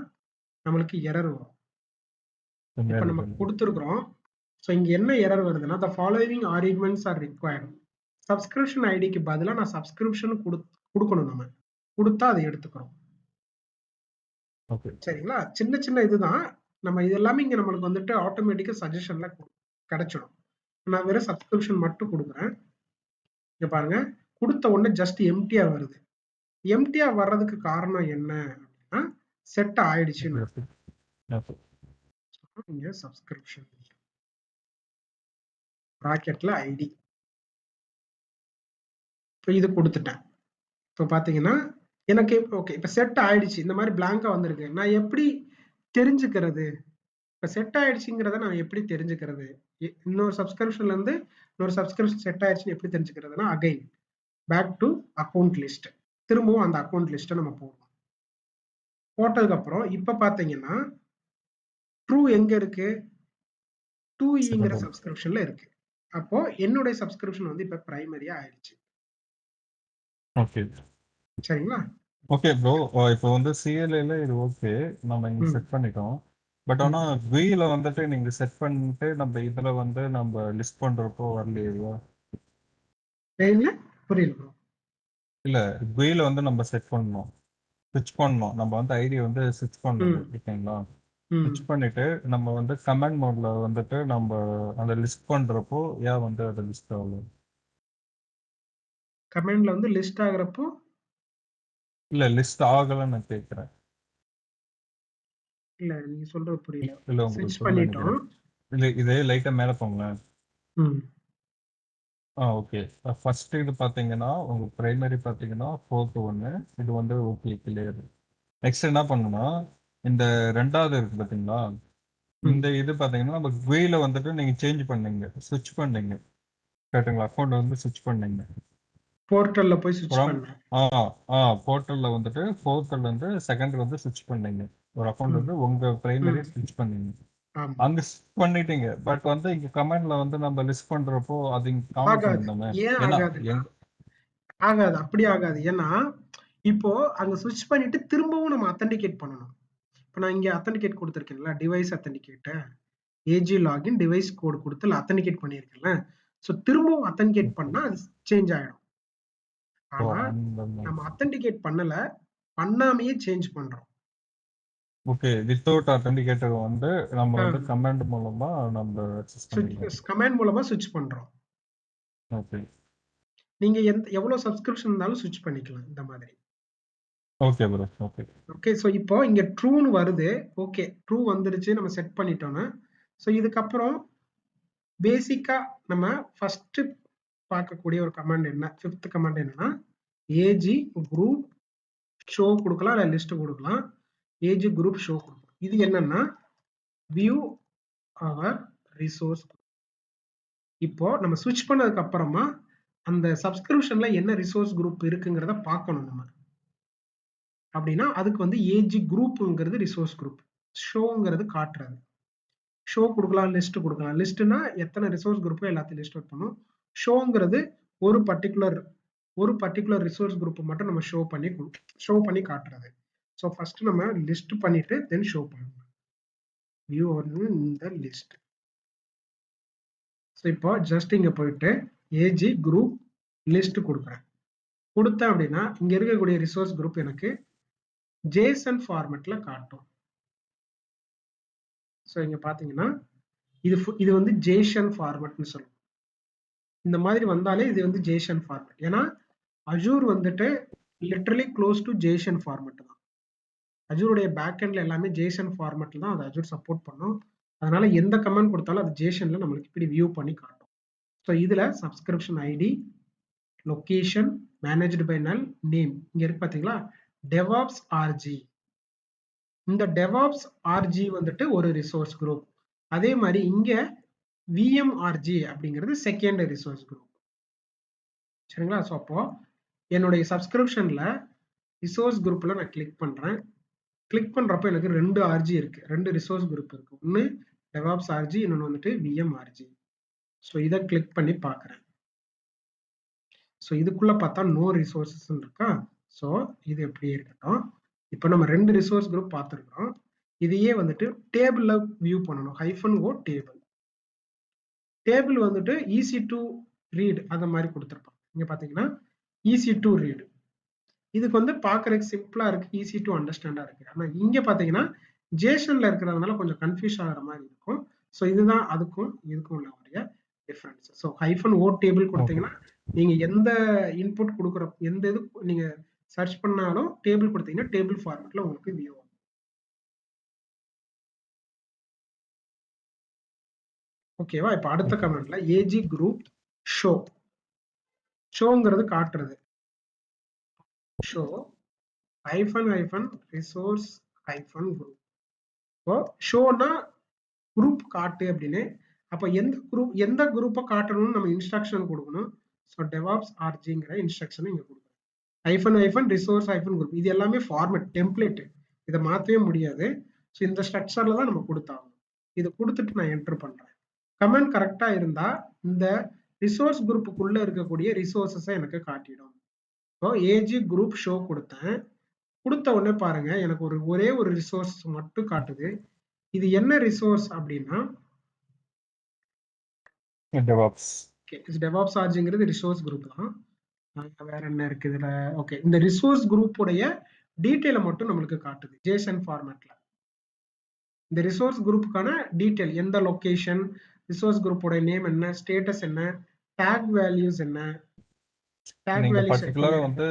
நம்மளுக்கு எரர் வரும். இப்ப நம்ம கொடுத்துருக்கிறோம். ஸோ இங்க என்ன எரர் வருதுன்னா the following arguments are required. Subscription ஐடிக்கு பதிலா நான் சப்ஸ்கிரிப்ஷன் கொடுக்கணும். நம்ம கொடுத்தா அதை எடுத்துக்கிறோம். சரிங்களா? சின்ன சின்ன இதுதான். நம்ம இது எல்லாமே இங்க நம்மளுக்கு வந்துட்டு ஆட்டோமேட்டிக்கா சஜஷன்ல கிடைச்சிடும். நான் வெறும் சப்ஸ்கிரிப்ஷன் மட்டும் கொடுக்குறேன். இங்க பாருங்க, கொடுத்த உடனே ஜஸ்ட் எம்டியா வருது. எம்டியா வர்றதுக்கு காரணம் என்ன அப்படின்னா செட் ஆயிடுச்சுன்னு. இங்க சப்ஸ்கிரிப்ஷன் பிராக்கெட்ல ஐடி இப்போ இது கொடுத்துட்டேன். இப்போ பாத்தீங்கன்னா எனக்கு ஓகே இப்போ செட் ஆயிடுச்சு. இந்த மாதிரி பிளாங்கா வந்திருக்கு. நான் எப்படி தெரிஞ்சுக்கிறது? இப்போ செட் ஆயிடுச்சுங்கிறத நான் எப்படி தெரிஞ்சுக்கிறது? இன்னொரு சப்ஸ்கிரிப்ஷன்ல இருந்து இன்னொரு சப்ஸ்கிரிப்ஷன் செட் ஆயிடுச்சுன்னு எப்படி தெரிஞ்சுக்கிறதுனா again back to account list. திரும்பவும் அந்த அக்கௌண்ட் லிஸ்ட்டை நம்ம போடுவோம். போட்டதுக்கு அப்புறம் இப்ப பாத்தீங்கன்னா ட்ரூ எங்க இருக்கு? 2Eங்கிற சப்ஸ்கிரிப்ஷன்ல இருக்கு. அப்போ என்னுடைய சப்ஸ்கிரிப்ஷன் வந்து இப்ப பிரைமரியா ஆயிடுச்சு. ஓகே. சரிங்களா? Okay bro. இப்போ வந்து சிஎல்ஏல இது ஓகே. நம்ம இங்க செட் பண்ணிட்டோம். பட் ஆனா வில வந்துட்டு நீங்க செட் பண்ணிட்டு நம்ம இதுல வந்து நம்ம லிஸ்ட் பண்றப்போ வரலையா? புரியல ப்ரோ. இல்ல வில வந்து நம்ம செட் பண்ணணும். ஸ்விட்ச் பண்ணணும். நம்ம வந்து ஐடி வந்து ஸ்விட்ச் பண்ணணும். ஓகேங்களா? ஸ்விட்ச் பண்ணிட்டு நம்ம வந்து கமெண்ட் மோட்ல வந்துட்டு நம்ம அந்த லிஸ்ட் பண்றப்போ ஏன் வந்து அது லிஸ்ட் ஆகும்? கமெண்ட்ல வந்து லிஸ்ட் ஆகுறப்போ இல்ல லிஸ்ட் ஆகலன்னு நான் கேக்குறேன். இல்ல நீங்க சொல்றது புரியல. இல்ல உங்களுக்கு ஸ்விட்ச் புரியல பண்ணிட்டோம். நினைக்கிறேன். இல்ல இதே லைட்டா மேல போங்களேன். ம். ஓகே. ஃபர்ஸ்ட் இது பாத்தீங்கன்னா உங்க பிரைமரி பாத்தீங்கன்னா 4th ஒன்னு. இது வந்து ஓகே கிளியர். நெக்ஸ்ட் என்ன பண்ணணும்னா இந்த ரெண்டாவது இருக்கு பாத்தீங்களா, ம். இந்த இது பாத்தீங்கன்னா நம்ம குயில வந்துட்டு நீங்க சேஞ்ச் பண்ணீங்க, ஸ்விட்ச் பண்ணீங்க, கேட்டுங்களா? அக்கௌண்ட் வந்து ஸ்விட்ச் பண்ணீங்க. போர்ட்டல்ல போய் ஸ்விட்ச் ஃப்ரம் பண்ணேன். போர்ட்டல்ல வந்துட்டு ஃபோர்த்ல இருந்து செகண்ட் வந்து ஸ்விட்ச் பண்ணீங்க. ஒரு அக்கௌண்ட் ம். வந்து உங்க பிரைமரி ம். ஸ்விட்ச் பண்ணீங்க. ஆமா. அங்க ஸ்விட்ச் பண்ணிட்டீங்க. பட் வந்து இங்க கமெண்ட்ல வந்து நம்ம லிஸ்ட் பண்றப்போ அது இங்க காமிக்க ஆகாது. வேண்டாமே. ஏன் ஏன்னா ஆகாதுன்னா ஆகாது. அப்படி ஆகாது. ஏன்னா, இப்போ அங்க ஸ்விட்ச் பண்ணிட்டு திரும்பவும் நம்ம அத்தென்டிகேட் பண்ணணும். இப்ப நான் இங்க அத்தென்டிகேட் குடுத்திருக்கேன்ல, device authenticate, AZ login, device code குடுத்து அத்தென்டிகேட் பண்ணியிருக்கேன்ல. சோ திரும்பவும் அத்தென்டிகேட் பண்ணா அது சேஞ்ச் ஆயிடும். ஆனா, நம்ம அத்தென்டிகேட் பண்ணல. பண்ணாமயே சேஞ்ச் பண்றோம். ஓகே. வித்தவுட் அத்தென்டிகேட்டர் வந்து நம்ம ஆ. வந்து கமாண்ட் மூலமா நம்ம அக்சஸ் பண்ணிக்கலாம். கமாண்ட் மூலமா ஸ்விட்ச் பண்றோம். ஓகே. நீங்க எவ்வளவு சப்ஸ்கிரிப்ஷன் இருந்தாலும் ஸ்விட்ச் பண்ணிக்கலாம் இந்த மாதிரி. Okay bro. Okay. Okay. So இப்போ இங்க ட்ரூன்னு வருது. ஓகே. ட்ரூ வந்துருச்சு நம்ம செட் பண்ணிட்டோம்னா, சோ இதுக்கப்புறம் பேசிக்கா நம்ம ஃபர்ஸ்ட் பார்க்கக்கூடிய ஒரு கமாண்ட் என்ன, 5th கமாண்ட் என்னன்னா, ஏஜி குரூப் ஷோ கொடுக்கலாம், இல்ல லிஸ்ட் கொடுக்கலாம். ஏஜி குரூப் ஷோ கொடுக்கலாம். இது என்னன்னா வியூ அவர் ரிசோர்ஸ். இப்போ நம்ம ஸ்விட்ச் பண்ணதுக்கு அப்புறமா அந்த சப்ஸ்கிரிப்ஷன்ல என்ன ரிசோர்ஸ் குரூப் இருக்குங்கிறத பார்க்கணும் நம்ம. அப்படின்னா அதுக்கு வந்து ஏஜி குரூப்ங்கிறது ரிசோர்ஸ் குரூப், ஷோங்கிறது காட்டுறது. ஷோ கொடுக்கலாம், லிஸ்ட் கொடுக்கலாம். லிஸ்ட்னா எத்தனை ரிசோர்ஸ் குரூப்போ எல்லாத்தையும் லிஸ்ட் அவுட் பண்ணும். ஷோங்கிறது ஒரு பர்டிகுலர் ரிசோர்ஸ் குரூப் மட்டும் நம்ம ஷோ பண்ணி காட்டுறது. ஸோ ஃபர்ஸ்ட் நம்ம லிஸ்ட் பண்ணிட்டு தென் ஷோ பண்ணணும். வியூ இந்த லிஸ்ட். ஸோ இப்போ ஜஸ்ட் இங்க போயிட்டு ஏஜி குரூப் லிஸ்ட் கொடுக்குறேன். கொடுத்தேன் அப்படின்னா இங்க இருக்கக்கூடிய ரிசோர்ஸ் குரூப் எனக்கு ஜேசன் ஃபார்மேட்ல காட்டும். ஸோ இங்க பாத்தீங்கன்னா இது வந்து ஜேசன் ஃபார்மேட்னு சொல்லுவோம். இந்த மாதிரி வந்தாலே இது வந்து ஜேசன் ஃபார்மேட். ஏன்னா அஜூர் வந்துட்டு literally close to Jason format தான். அஜூருடைய பேக் எண்ட்ல எல்லாமே ஜேசன் ஃபார்மேட்ல தான் அது அஜூர் சப்போர்ட் பண்ணும். அதனால எந்த கமெண்ட் கொடுத்தாலும் அது ஜேசன்ல நம்மளுக்கு இப்படி வியூ பண்ணி காட்டும். ஸோ இதுல subscription ID, location, managed by null, name இங்க இருக்கு பாத்தீங்களா, டெவாப்ஸ் ஆர்ஜி. இந்த டெவாப்ஸ் ஆர்ஜி வந்துட்டு ஒரு ரிசோர்ஸ் குரூப். அதே மாதிரி இங்க விஎம்ஆர்ஜி அப்படிங்கிறது செகண்ட் ரிசோர்ஸ் குரூப். சரிங்களா? ஸோ அப்போ என்னுடைய சப்ஸ்கிரிப்ஷன்ல ரிசோர்ஸ் குரூப்ல நான் கிளிக் பண்றேன். கிளிக் பண்றப்ப எனக்கு 2 ஆர்ஜி இருக்கு, 2 ரிசோர்ஸ் குரூப் இருக்கு. ஒன்னு டெவாப்ஸ் ஆர்ஜி, இன்னொன்னு வந்துட்டு விஎம்ஆர்ஜி. ஸோ இதை கிளிக் பண்ணி பார்க்குறேன். ஸோ இதுக்குள்ள பார்த்தா நோ ரிசோர்சஸ் இருக்கா. ஸோ இது எப்படி இருக்கட்டும். இப்போ நம்ம 2 ரிசோர்ஸ் குரூப் பார்த்துருக்கோம். இதையே வந்துட்டு டேபிள்ல வியூ பண்ணணும். -o table. டேபிள் வந்துட்டு ஈஸி டு ரீட் அந்த மாதிரி கொடுத்துருப்பாங்க. இங்க பாத்தீங்கன்னா ஈஸி டு ரீட். இதுக்கு வந்து பாக்குறதுக்கு சிம்பிளா இருக்கு, ஈஸி டு அண்டர்ஸ்டாண்டா இருக்கு. ஆனா இங்க பாத்தீங்கன்னா ஜேசன்ல இருக்கிறதுனால கொஞ்சம் கன்ஃபியூஸ் ஆகிற மாதிரி இருக்கும். ஸோ இதுதான் அதுக்கும் இதுக்கும் உள்ள ஒரு டிஃபரன்ஸ். ஸோ -o டேபிள் கொடுத்தீங்கன்னா நீங்க எந்த இன்புட் கொடுக்குற எந்த இது நீங்க சர்ச் பண்ணாலும் டேபிள் கொடுத்தீங்கன்னா டேபிள் ஃபார்மேட்ல உங்களுக்கு வியூ ஆகும். ஓகேவா? இப்ப அடுத்த கமெண்ட்ல ஏஜி குரூப் ஷோ. ஷோங்கிறது காட்டுறது. Show resource group. இப்போ ஷோனா குரூப் காட்டு அப்படின்னு. அப்ப எந்த குரூப்பை காட்டணும்னு நம்ம இன்ஸ்ட்ரக்ஷன் கொடுக்கணும். ஸோ டெவாப்ஸ் ஆர்ஜிங்கிற இன்ஸ்ட்ரக்ஷன் இங்க கொடுக்கணும். Resource group. இது எல்லாமே ஃபார்மேட் டெம்ப்ளேட், இதை மாற்றவே முடியாது. ஸோ இந்த ஸ்ட்ரக்சர்ல தான் நம்ம கொடுத்தாங்க. இதை கொடுத்துட்டு நான் என்டர் பண்றேன். கமெண்ட் கரெக்டா இருந்தா இந்த ரிசோர்ஸ் குரூப்புக்குள்ள இருக்கக்கூடிய ரிசோர்ஸஸை எனக்கு காட்டிடும். இப்போ ஏஜி குரூப் ஷோ கொடுத்தேன். கொடுத்த உடனே பாருங்க எனக்கு ஒரே ஒரு ரிசோர்ஸ் மட்டும் காட்டுது. இது என்ன ரிசோர்ஸ் அப்படின்னா டெவாப்ஸ். டெவாப்ஸ் ஆர்ஜிங்கிறது ரிசோர்ஸ் குரூப் தான். வேற என்ன இருக்கு இதுல? ஓகே, இந்த ரிசோர்ஸ் குரூப் உடைய டீடைலை மட்டும் நம்மளுக்கு காட்டுது ஜேசன் ஃபார்மேட்ல. இந்த ரிசோர்ஸ் குரூப்புக்கான டீடைல், எந்த லொகேஷன், ரிசோர்ஸ் குரூப்போட நேம் என்ன, ஸ்டேட்டஸ் என்ன, டாக் வேல்யூஸ் என்ன. நீங்க பர்టిక్యులரா வந்து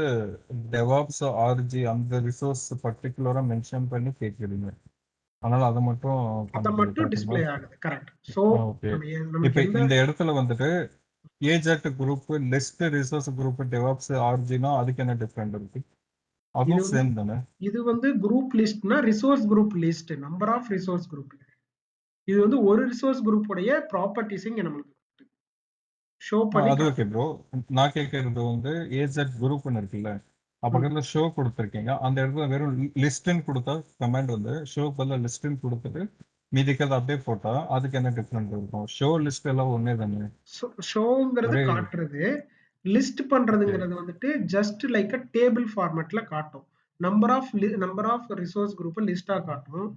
டெவாப்ஸ் ஆர்ஜி அந்த ரிசோர்ஸ் பர்టిక్యులரா மென்ஷன் பண்ணி கேக்குறீங்க. அதனால அதை மட்டும் அத காமிக்குது மட்டும் கரெக்ட்டுங்களா? டிஸ்ப்ளே ஆகுது. கரெக்ட். So okay. நமக்கு இப்ப எந்த இந்த இடத்துல வந்துட்டு ஏஜெக்ட் group, list, resource group, DevOps, ஆர்ஜினா அதுக்கு என்ன டிஃபரெண்ட் இருக்கு? இது அதுவும் வந்து சேம் தானே? இது வந்து குரூப் லிஸ்ட்னா resource group list, number of resource group. இது வந்து ஒரு ரிசோர்ஸ் குரூப் உடைய ப்ராப்பர்ட்டிஸ் இங்க நம்மளுக்கு ஷோ பண்ணி அது ஓகே ப்ரோ. நான் கேட்கறது வந்து ஏஜெக்ட் குரூப்னு இருக்குல்ல, பக்கத்துல ஷோ கொடுத்துருக்கீங்க. அந்த இடத்துல வெறும் லிஸ்ட்னு கொடுத்தா கமாண்ட் வந்து ஷோ பதிலா லிஸ்ட்னு கொடுத்துட்டு மீதிக்கிறது அப்படியே போட்டா அதுக்கு என்ன டிஃபரெண்ட் இருக்கும்? ஷோ லிஸ்ட் எல்லாம் ஒன்னே தானே? ஷோங்கிறது ஒரே காட்டுறது, லிஸ்ட் ஓகே. பண்றதுங்கிறது வந்துட்டு ஜஸ்ட் லைக் அ டேபிள் ஃபார்மேட்ல காட்டும். நம்பர் ஆஃப் ரிசோர்ஸ் குரூப் லிஸ்டா காட்டும்.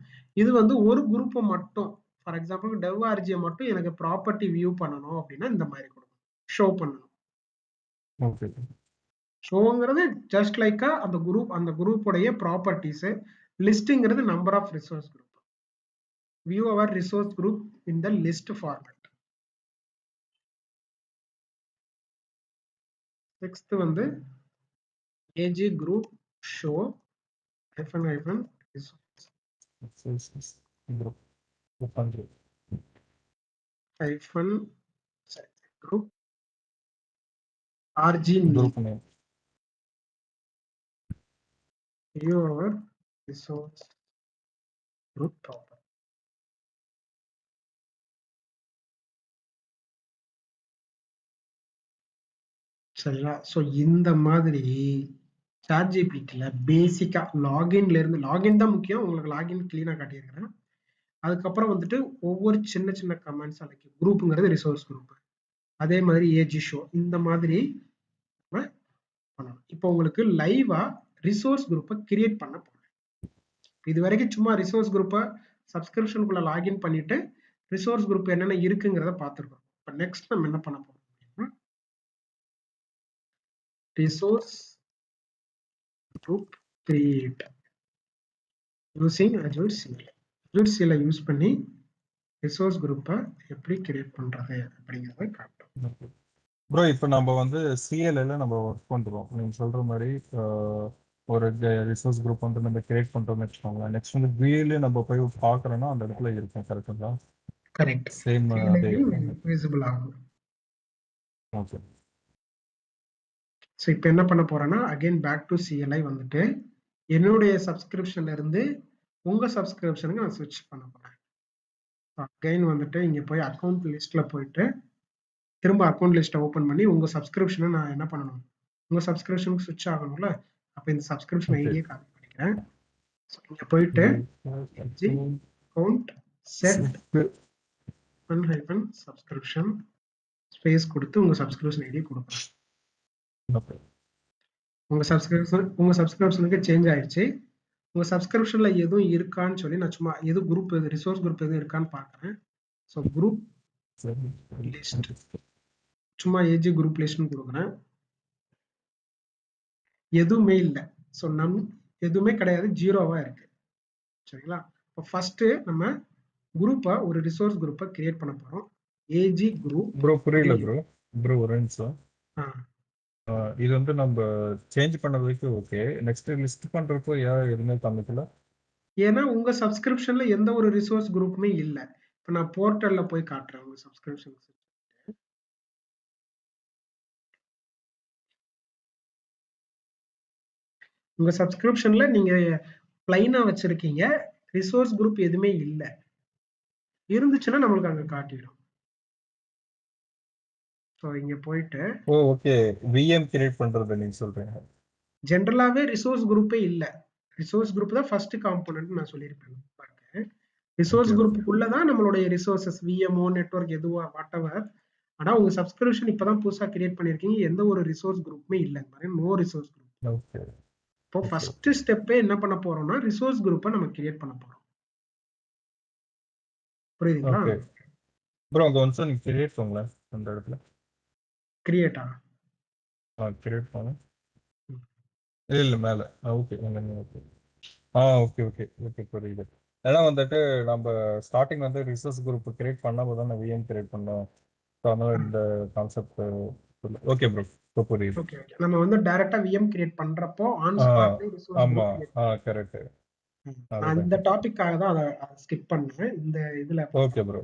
இது வந்து ஒரு குரூப்பை மட்டும், ஃபார் எக்ஸாம்பிள் டெவ் ஆர்ஜியை மட்டும் எனக்கு ப்ராப்பர்ட்டி வியூ பண்ணணும் அப்படின்னா இந்த மாதிரி கொடுக்கும், ஷோ பண்ணணும். ஓகே. ஷோங்கிறது ஜஸ்ட் லைக் அந்த குரூப் உடைய ப்ராப்பர்ட்டிஸ். லிஸ்ட்ங்கிறது number of resource group. View our resource group in the list format. Next வந்து AG group show hyphen group open group. hyphen group RG name group name. view our resource group proper. சரிங்களா? So இந்த மாதிரி சாட்ஜிபிடில பேசிக்கா லாகின்ல இருந்து, login தான் முக்கியம், உங்களுக்கு login கிளீனா காட்டியிருக்கிறேன். அதுக்கப்புறம் வந்துட்டு ஒவ்வொரு சின்ன சின்ன கமெண்ட்ஸ் அன்னைக்கு குரூப்புங்கிறது ரிசோர்ஸ் குரூப், அதே மாதிரி ஏஜி ஷோ, இந்த மாதிரி நம்ம பண்ணணும். இப்போ உங்களுக்கு லைவா ரிசோர்ஸ் குரூப்பை கிரியேட் பண்ண போறேன். இது வரைக்கும் சும்மா ரிசோர்ஸ் குரூப்பை சப்ஸ்கிரிப்ஷனுக்குள்ள லாகின் பண்ணிட்டு ரிசோர்ஸ் குரூப் என்னென்ன இருக்குங்கிறத பார்த்துருக்கோம். இப்போ நெக்ஸ்ட் நம்ம என்ன பண்ண போறோம் அப்படின்னா, resource group create using Azure CLI. Azure CLI use பண்ணி ரிசோர்ஸ் குரூப்பை எப்படி கிரியேட் பண்றது அப்படிங்கிறத காட்டும். ப்ரோ இப்போ நம்ம வந்து சிஎல்ஐல நம்ம ஒர்க் பண்றோம். நீங்க சொல்ற மாதிரி ஒரு ரிசோர்ஸ் குரூப் வந்து நம்ம கிரியேட் பண்றோம்னு வச்சுக்கோங்களேன். நெக்ஸ்ட் வந்து வியூல நம்ம போய் பார்க்கறோம்னா அந்த இடத்துல இருக்கும். கரெக்டுங்களா? கரெக்ட். சேம் அதே. விசிபிள் ஆகும். ஓகே. ஸோ இப்போ என்ன பண்ண போறேன்னா, அகைன் பேக் டு CLI வந்துட்டு என்னுடைய சப்ஸ்கிரிப்ஷன்ல இருந்து உங்க சப்ஸ்கிரிப்ஷனுக்கு நான் ஸ்விட்ச் பண்ண போறேன். அகைன் வந்துட்டு இங்க போய் அக்கௌண்ட் லிஸ்ட்ல போயிட்டு திரும்ப அக்கௌண்ட் லிஸ்ட்டை ஓப்பன் பண்ணி உங்க சப்ஸ்கிரிப்ஷனை நான் என்ன பண்ணணும், உங்க சப்ஸ்கிரிப்ஷனுக்கு ஸ்விட்ச் ஆகணும்ல. அப்போ இந்த சப்ஸ்கிரிப்ஷன் ஐடியை காப்பி பண்ணிக்கிறேன். இங்க போயிட்டு account set hyphen subscription space கொடுத்து உங்க சப்ஸ்கிரிப்ஷன் ஐடி கொடுக்குறேன். உங்க சப்ஸ்கிரிப்ஷனுக்கு சேஞ்ச் ஆயிடுச்சு. உங்க சப்ஸ்கிரிப்ஷன்ல எதுவும் இருக்கான்னு சொல்லி நான் சும்மா எது குரூப், எது ரிசோர்ஸ் குரூப் எதுவும் இருக்கான்னு பார்க்குறேன். ஸோ குரூப் லிஸ்ட், சும்மா ஏஜி குரூப் லிஸ்ட்னு கொடுக்குறேன். எதுவுமே இல்லை. ஸோ எதுவுமே கிடையாது, ஜீரோவா இருக்கு. சரிங்களா? இப்போ ஃபர்ஸ்ட் நம்ம குரூப்பை, ஒரு ரிசோர்ஸ் குரூப்பை கிரியேட் பண்ண போறோம். AZ group. ப்ரோ புரியல ப்ரோ ஒரு நிமிஷம். இது வந்து நம்ம சேஞ்ச் பண்ணதுக்கு ஓகே. நெக்ஸ்ட் லிஸ்ட் பண்றப்போ எதுவுமே காமிக்கல. ஏன்னா உங்க சப்ஸ்கிரிப்ஷன்ல எந்த ஒரு ரிசோர்ஸ் குரூப்புமே இல்லை. இப்போ நான் போர்ட்டல்ல போய் காட்டுறேன் உங்க சப்ஸ்கிரிப்ஷன். உங்க சப்ஸ்கிரிப்ஷன்ல நீங்க பிளைனா வச்சிருக்கீங்க, ரிசோர்ஸ் குரூப் எதுவுமே இல்லை. இருந்துச்சுன்னா நம்மளுக்கு அங்க காட்டிடும். ஸோ இங்க போயிட்டு ஓகே விஎம் கிரியேட் பண்றது நீங்க சொல்றீங்க. ஜென்ரலாவே ரிசோர்ஸ் குரூப்பே இல்லை. ரிசோர்ஸ் குரூப் தான் ஃபர்ஸ்ட் காம்போனன்ட் நான் சொல்லியிருப்பேன். ரிசோர்ஸ் குரூப்புக்குள்ள தான் நம்மளுடைய ரிசோர்சஸ், விஎம்ஓ, நெட்வொர்க், எதுவா வாட்டவர். ஆனா உங்க சப்ஸ்கிரிப்ஷன் இப்பதான் புதுசா கிரியேட் பண்ணிருக்கீங்க, எந்த ஒரு ரிசோர்ஸ் குரூப்புமே இல்லை. No resource group. இப்போ ஃபர்ஸ்ட் ஸ்டெப்பே என்ன பண்ண போறோம்னா ரிசோர்ஸ் குரூப்பை நம்ம கிரியேட் பண்ண போறோம். புரியுதுங்களா? ப்ரோ அங்க ஒன்ஸ் நீங்க கிரியேட் பண்ணுங்க அந்த இடத்துல. கிரியேட்டா? கிரியேட் பண்ணு. இல்ல மேல. Okay okay. Okay okay okay புரியுது. ஏன்னா வந்துட்டு நம்ம ஸ்டார்டிங் வந்து ரிசோர்ஸ் குரூப் கிரியேட் பண்ணாம தான் நான் விஎம் கிரியேட் பண்ணோம். ஸோ அதனால இந்த கான்செப்ட் ஓகே ப்ரோ புரியுது. Okay okay. நம்ம வந்து டைரக்டா விஎம் கிரியேட் பண்றப்போ ஆன் ஸ்பாட்ல ரிசோர்ஸ் ஆமா குரூப். கரெக்ட். நான் இந்த டாபிக்காக தான் அதை ஸ்கிப் பண்ணேன் இந்த இதுல. Okay bro.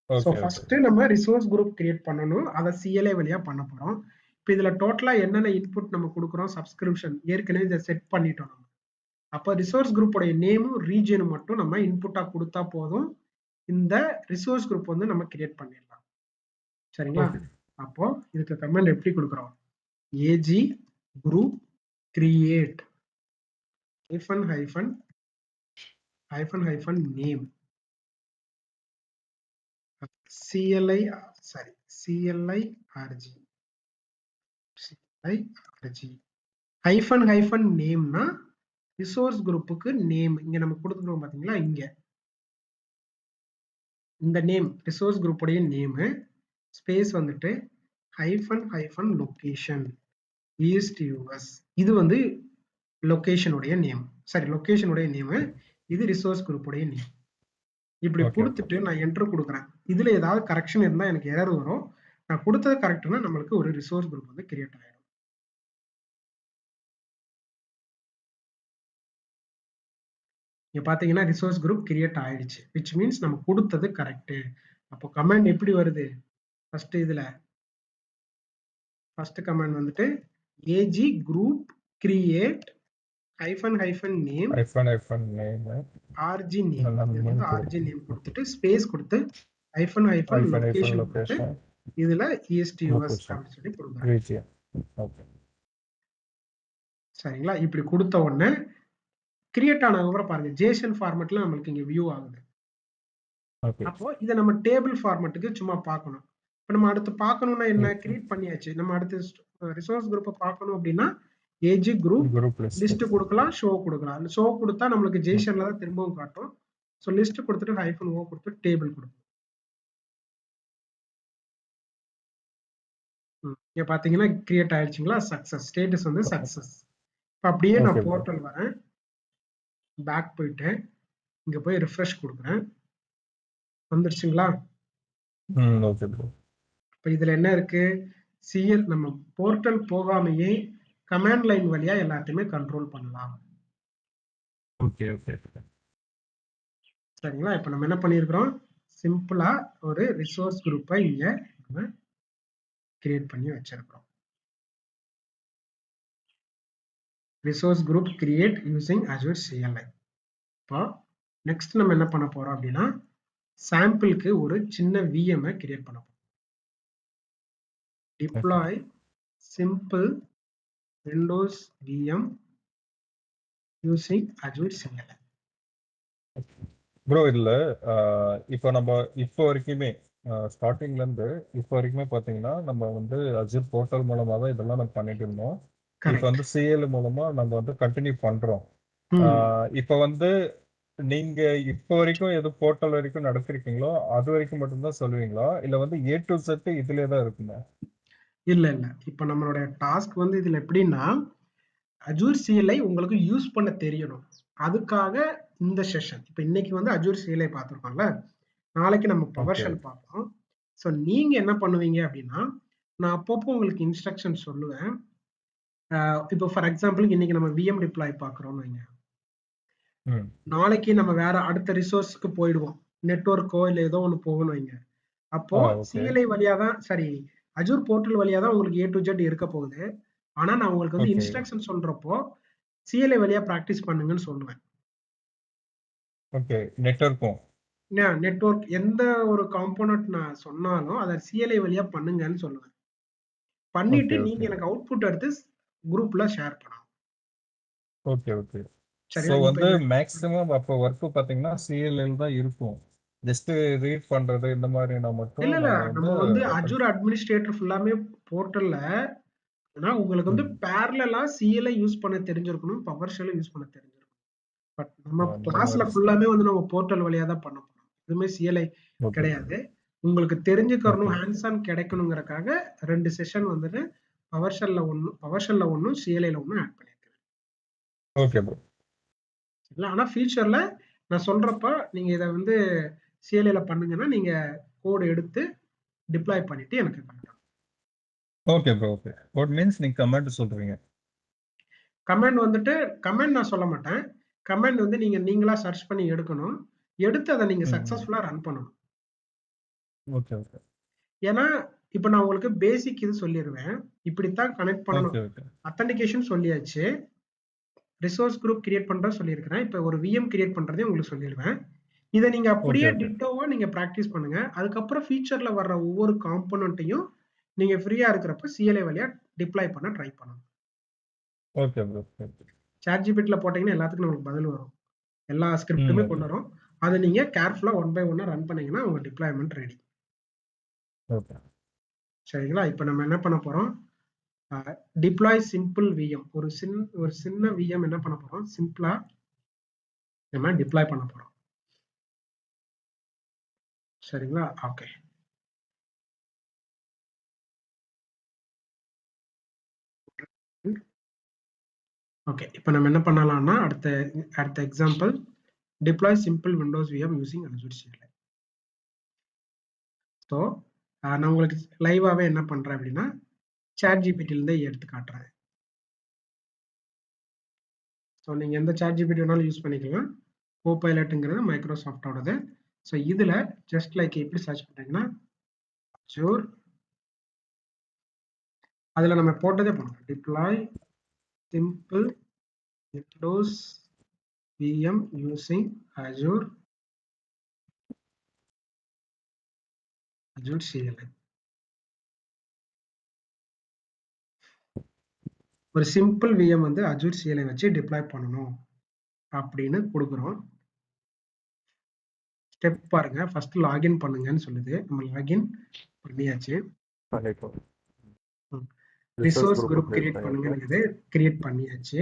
ஸோ ஃபர்ஸ்ட் நம்ம ரிசோர்ஸ் குரூப் கிரியேட் பண்ணணும், அதை சிஎல்ஏ வழியா பண்ண போறோம். இப்போ இதுல டோட்டலா என்னென்ன இன்புட் நம்ம கொடுக்குறோம், சப்ஸ்கிரிப்ஷன் ஏற்கனவே இதை செட் பண்ணிட்டோம் நம்ம. அப்போ ரிசோர்ஸ் குரூப்போடைய நேமும் ரீஜனும் மட்டும் நம்ம இன்புட்டா கொடுத்தா போதும், இந்த ரிசோர்ஸ் குரூப் வந்து நம்ம கிரியேட் பண்ணிடலாம். சரிங்களா? அப்போ இதுக்கு கமெண்ட் எப்படி கொடுக்குறோம், AZ group create hyphen name CLI RG hyphen நேம்னா ரிசோர்ஸ் குரூப்புக்கு நேம் இங்க நம்ம கொடுத்துக்கிறோம் பாத்தீங்களா, இங்க இந்த நேம் ரிசோர்ஸ் குரூப்புடைய நேம் ஸ்பேஸ் வந்துட்டு ஹைஃபன் லொகேஷன் ஈஸ்ட் யூஎஸ். இது வந்து லொகேஷனுடைய நேம், லொகேஷனுடைய நேம், இது ரிசோர்ஸ் குரூப்புடைய நேம். இப்படி கொடுத்துட்டு நான் என்டர் கொடுக்குறேன். இதுல ஏதாவது கரெக்ஷன் இருந்தா எனக்கு எரர் வரும். நான் கொடுத்தது கரெக்ட்னா நம்மளுக்கு ஒரு ரிசோர்ஸ் குரூப் வந்து கிரியேட் ஆயிடும். இங்க பாத்தீங்கன்னா ரிசோர்ஸ் குரூப் கிரியேட் ஆயிடுச்சு, which மீன்ஸ் நம்ம கொடுத்தது கரெக்ட். அப்போ கமாண்ட் எப்படி வருது, ஃபர்ஸ்ட் கமாண்ட் வந்துட்டு AZ group create hyphen name RG name கொடுத்துட்டு ஸ்பேஸ் கொடுத்து ஹைஃபன் லொகேஷன் கொடுத்து இதுல ESTUS அப்படின்னு சொல்லி கொடுக்குறேன். சரிங்களா? இப்படி கொடுத்த உடனே கிரியேட் ஆன அப்புறம் பாருங்க ஜேசன் ஃபார்மேட்ல நம்மளுக்கு இங்க வியூ ஆகுது. அப்போ இதை நம்ம டேபிள் ஃபார்மேட்டுக்கு சும்மா பார்க்கணும். இப்போ நம்ம அடுத்து பார்க்கணும்னா என்ன, கிரியேட் பண்ணியாச்சு. நம்ம அடுத்து ரிசோர்ஸ் குரூப்பை பார்க்கணும் அப்படின்னா ஏஜி குரூப் லிஸ்ட் கொடுக்கலாம், ஷோ கொடுக்கலாம். ஷோ கொடுத்தா நம்மளுக்கு ஜேசன்ல தான் திரும்பவும் காட்டும். ஸோ லிஸ்ட் கொடுத்துட்டு ஹைஃபன் ஓ கொடுத்து டேபிள் கொடுக்கும். இங்க பாத்தீங்கன்னா கிரியேட் ஆயிடுச்சுங்களா, சக்சஸ், ஸ்டேட்டஸ் வந்து சக்சஸ். இப்போ அப்படியே நான் போர்ட்டல் வரேன், பேக் போயிட்டு இங்க போய் ரிஃப்ரெஷ் கொடுக்குறேன், வந்துருச்சுங்களா? இப்போ இதுல என்ன இருக்கு, சிஎல் நம்ம போர்ட்டல் போகாமையே கமாண்ட் லைன் வழியா எல்லாத்தையுமே கண்ட்ரோல் பண்ணலாம். சரிங்களா? இப்போ நம்ம என்ன பண்ணியிருக்கிறோம், சிம்பிளா ஒரு ரிசோர்ஸ் குரூப்பை இங்க நம்ம கிரியேட் பண்ணி வச்சிருக்கிறோம். Resource group create using Azure CLI. இப்போ நெக்ஸ்ட் நம்ம என்ன பண்ண போறோம் அப்படின்னா சாம்பிளுக்கு ஒரு சின்ன VM கிரியேட் பண்ண போறோம். Deploy simple Windows VM using Azure CLI. Bro இதுல இப்போ நம்ம இப்போ வரைக்குமே ஸ்டார்டிங்ல இருந்து இப்போ வரைக்குமே பாத்தீங்கன்னா நம்ம வந்து அஜூர் போர்ட்டல் மூலமா தான் இதெல்லாம் நம்ம பண்ணிட்டு இருந்தோம். இப்போ வந்து சிஎல் மூலமா நம்ம வந்து கண்டினியூ பண்றோம். இப்போ வந்து நீங்க இப்போ வரைக்கும் எது போர்ட்டல் வரைக்கும் நடத்திருக்கீங்களோ அது வரைக்கும் மட்டும்தான் சொல்லுவீங்களா, இல்ல வந்து A to Z இதுலயே தான் இருக்குமா? இல்ல இப்ப நம்மளோட டாஸ்க் வந்து இதுல எப்படின்னா Azure CLI உங்களுக்கு யூஸ் பண்ண தெரியணும். அதுக்காக இந்த செஷன். இப்ப இன்னைக்கு வந்து Azure CLI பார்த்திருக்கோம்ல, நாளைக்கு நம்ம PowerShell பார்ப்போம். ஸோ நீங்க என்ன பண்ணுவீங்க அப்படின்னா நான் அப்பப்போ உங்களுக்கு இன்ஸ்ட்ரக்ஷன் சொல்லுவேன். இப்போ ஃபார் எக்ஸாம்பிள் இன்னைக்கு நம்ம VM டிப்ளாய் பார்க்குறோம்னு வைங்க, நாளைக்கு நம்ம வேற அடுத்த ரிசோர்ஸ்க்கு போயிடுவோம், நெட்வொர்க்கோ இல்லை ஏதோ ஒன்று போகணும் வைங்க. அப்போ CLI வழியா தான் Azure போர்ட்டல் வழியா தான் உங்களுக்கு A to Z இருக்க போகுது. ஆனா நான் உங்களுக்கு வந்து இன்ஸ்ட்ரக்ஷன் சொல்றப்போ CLI வழியா பிராக்டிஸ் பண்ணுங்கன்னு சொல்லுவேன். நெட்வொர்க் எந்த ஒரு காம்போனன்ட் நான் சொன்னாலும் அதை CLI வழியா பண்ணுங்கன்னு சொல்லுவேன். பண்ணிட்டு நீங்க எனக்கு அவுட்புட் எடுத்து குரூப்ல ஷேர் பண்ணலாம். சோ வந்து மேக்ஸிமம் அப்ப வர்க் பாத்தீங்கன்னா CLI தான் இருக்கும். ஜஸ்ட் ரீட் பண்றது இந்த மாதிரி மட்டும் இல்ல நம்ம வந்து Azure அட்மினிஸ்ட்ரேட்டர் ஃபுல்லாமே போர்ட்டல்ல உங்களுக்கு வந்து parallel-ஆ CLI யூஸ் பண்ண தெரிஞ்சிருக்கணும், PowerShell யூஸ் பண்ண தெரிஞ்சிருக்கணும். பட் நம்ம கிளாஸ்ல ஃபுல்லாமே வந்து நம்ம போர்ட்டல் வழியா தான் பண்ண போறோம். எதுவுமே CLI கிடையாது. உங்களுக்கு தெரிஞ்சுக்கணும், ஹேண்ட்ஸ் ஆன் கிடைக்கணுங்கிறதுக்காக 2 செஷன் வந்துட்டு PowerShell-ல ஒன்னும் CLI-ல ஒன்னும் ஆட் பண்ணிருக்கேன். Okay bro. இல்ல ஆனா ஃபியூச்சர்ல நான் சொல்றப்ப நீங்க இத வந்து CLI-ல பண்ணுங்கன்னா நீங்க கோட் எடுத்து டிப்ளாய் பண்ணிட்டு எனக்கு காட்டணும். Okay bro. வாட் மீன்ஸ் நீங்க கமாண்ட் சொல்றீங்க? கமாண்ட் வந்துட்டு கமாண்ட் நான் சொல்ல மாட்டேன். கமாண்ட் வந்து நீங்களா சர்ச் பண்ணி எடுக்கணும். எடுத்து அத நீங்க ம், ம். சக்சஸ்ஃபுல்லா ரன் பண்ணணும். Okay, okay. ஏன்னா, இப்ப நான் உங்களுக்கு பேசிக் இது சொல்லிருவேன். இப்படித்தான் கனெக்ட் பண்ணணும். Okay, okay. ஆத்தென்டிகேஷன் சொல்லியாச்சு. ரிசோர்ஸ் குரூப் கிரியேட் பண்றத சொல்லியிருக்கிறேன். இப்ப ஒரு விஎம் கிரியேட் பண்றதையும் உங்களுக்கு சொல்லிருவேன். இத நீங்க அப்படியே ஓகே, ஓகே. டிட்டோவா நீங்க பிராக்டிஸ் பண்ணுங்க. அதுக்கப்புறம் ஃபியூச்சர்ல வர்ற ஒவ்வொரு காம்போனன்ட்டையும் நீங்க ஃப்ரீயா இருக்கிறப்ப CLI வழியா டிப்ளாய் பண்ண ட்ரை பண்ணணும். Okay bro. ஓகே. ChatGPTல போட்டீங்கன்னா எல்லாத்துக்கும் நமக்கு பதில் வரும். எல்லா ம். ஸ்கிரிப்ட்டுமே ஓகே. கொண்டு வரும். அத நீங்க கேர்ஃபுல்லா ஒன் பை ஒன்னா ரன் பண்ணீங்கன்னா உங்க டிப்ளாய்மென்ட் ரெடி. ஓகே. சரிங்களா? இப்ப நம்ம என்ன பண்ண போறோம்? Deploy simple VM. ஒரு சின்ன விஎம் என்ன பண்ண போறோம்? சிம்பிளா நம்ம டிப்ளாய் பண்ண போறோம். சரிங்களா? ஓகே. ஓகே. இப்ப நம்ம என்ன பண்ணலாம்னா அடுத்த example deploy simple Windows VM using Azure CLI. So நான் உங்களுக்கு லைவாவே என்ன பண்றேன் அப்படின்னா ChatGPT ல இருந்தே எடுத்து காட்டுறேன். ஸோ நீங்க எந்த ChatGPT வேணாலும் யூஸ் பண்ணிக்கலாம். Copilotங்கிறது மைக்ரோசாஃப்டோடது. ஸோ இதுல ஜஸ்ட் லைக் எப்படி சர்ச் பண்றீங்கன்னா Azure அதுல நம்ம போட்டதே போனோம். Deploy simple Windows VM using Azure CLI. ஒரு சிம்பிள் விஎம் வந்து Azure CLI வச்சு டிப்ளாய் பண்ணணும் அப்படின்னு கொடுக்குறோம். ஸ்டெப் பாருங்க. ஃபர்ஸ்ட் லாகின் பண்ணுங்கன்னு சொல்லுது. நம்ம லாகின் பண்ணியாச்சு. பண்ணிட்டோம். ரிசோர்ஸ் குரூப் கிரியேட் பண்ணுங்கன்னு கிரியேட் பண்ணியாச்சு.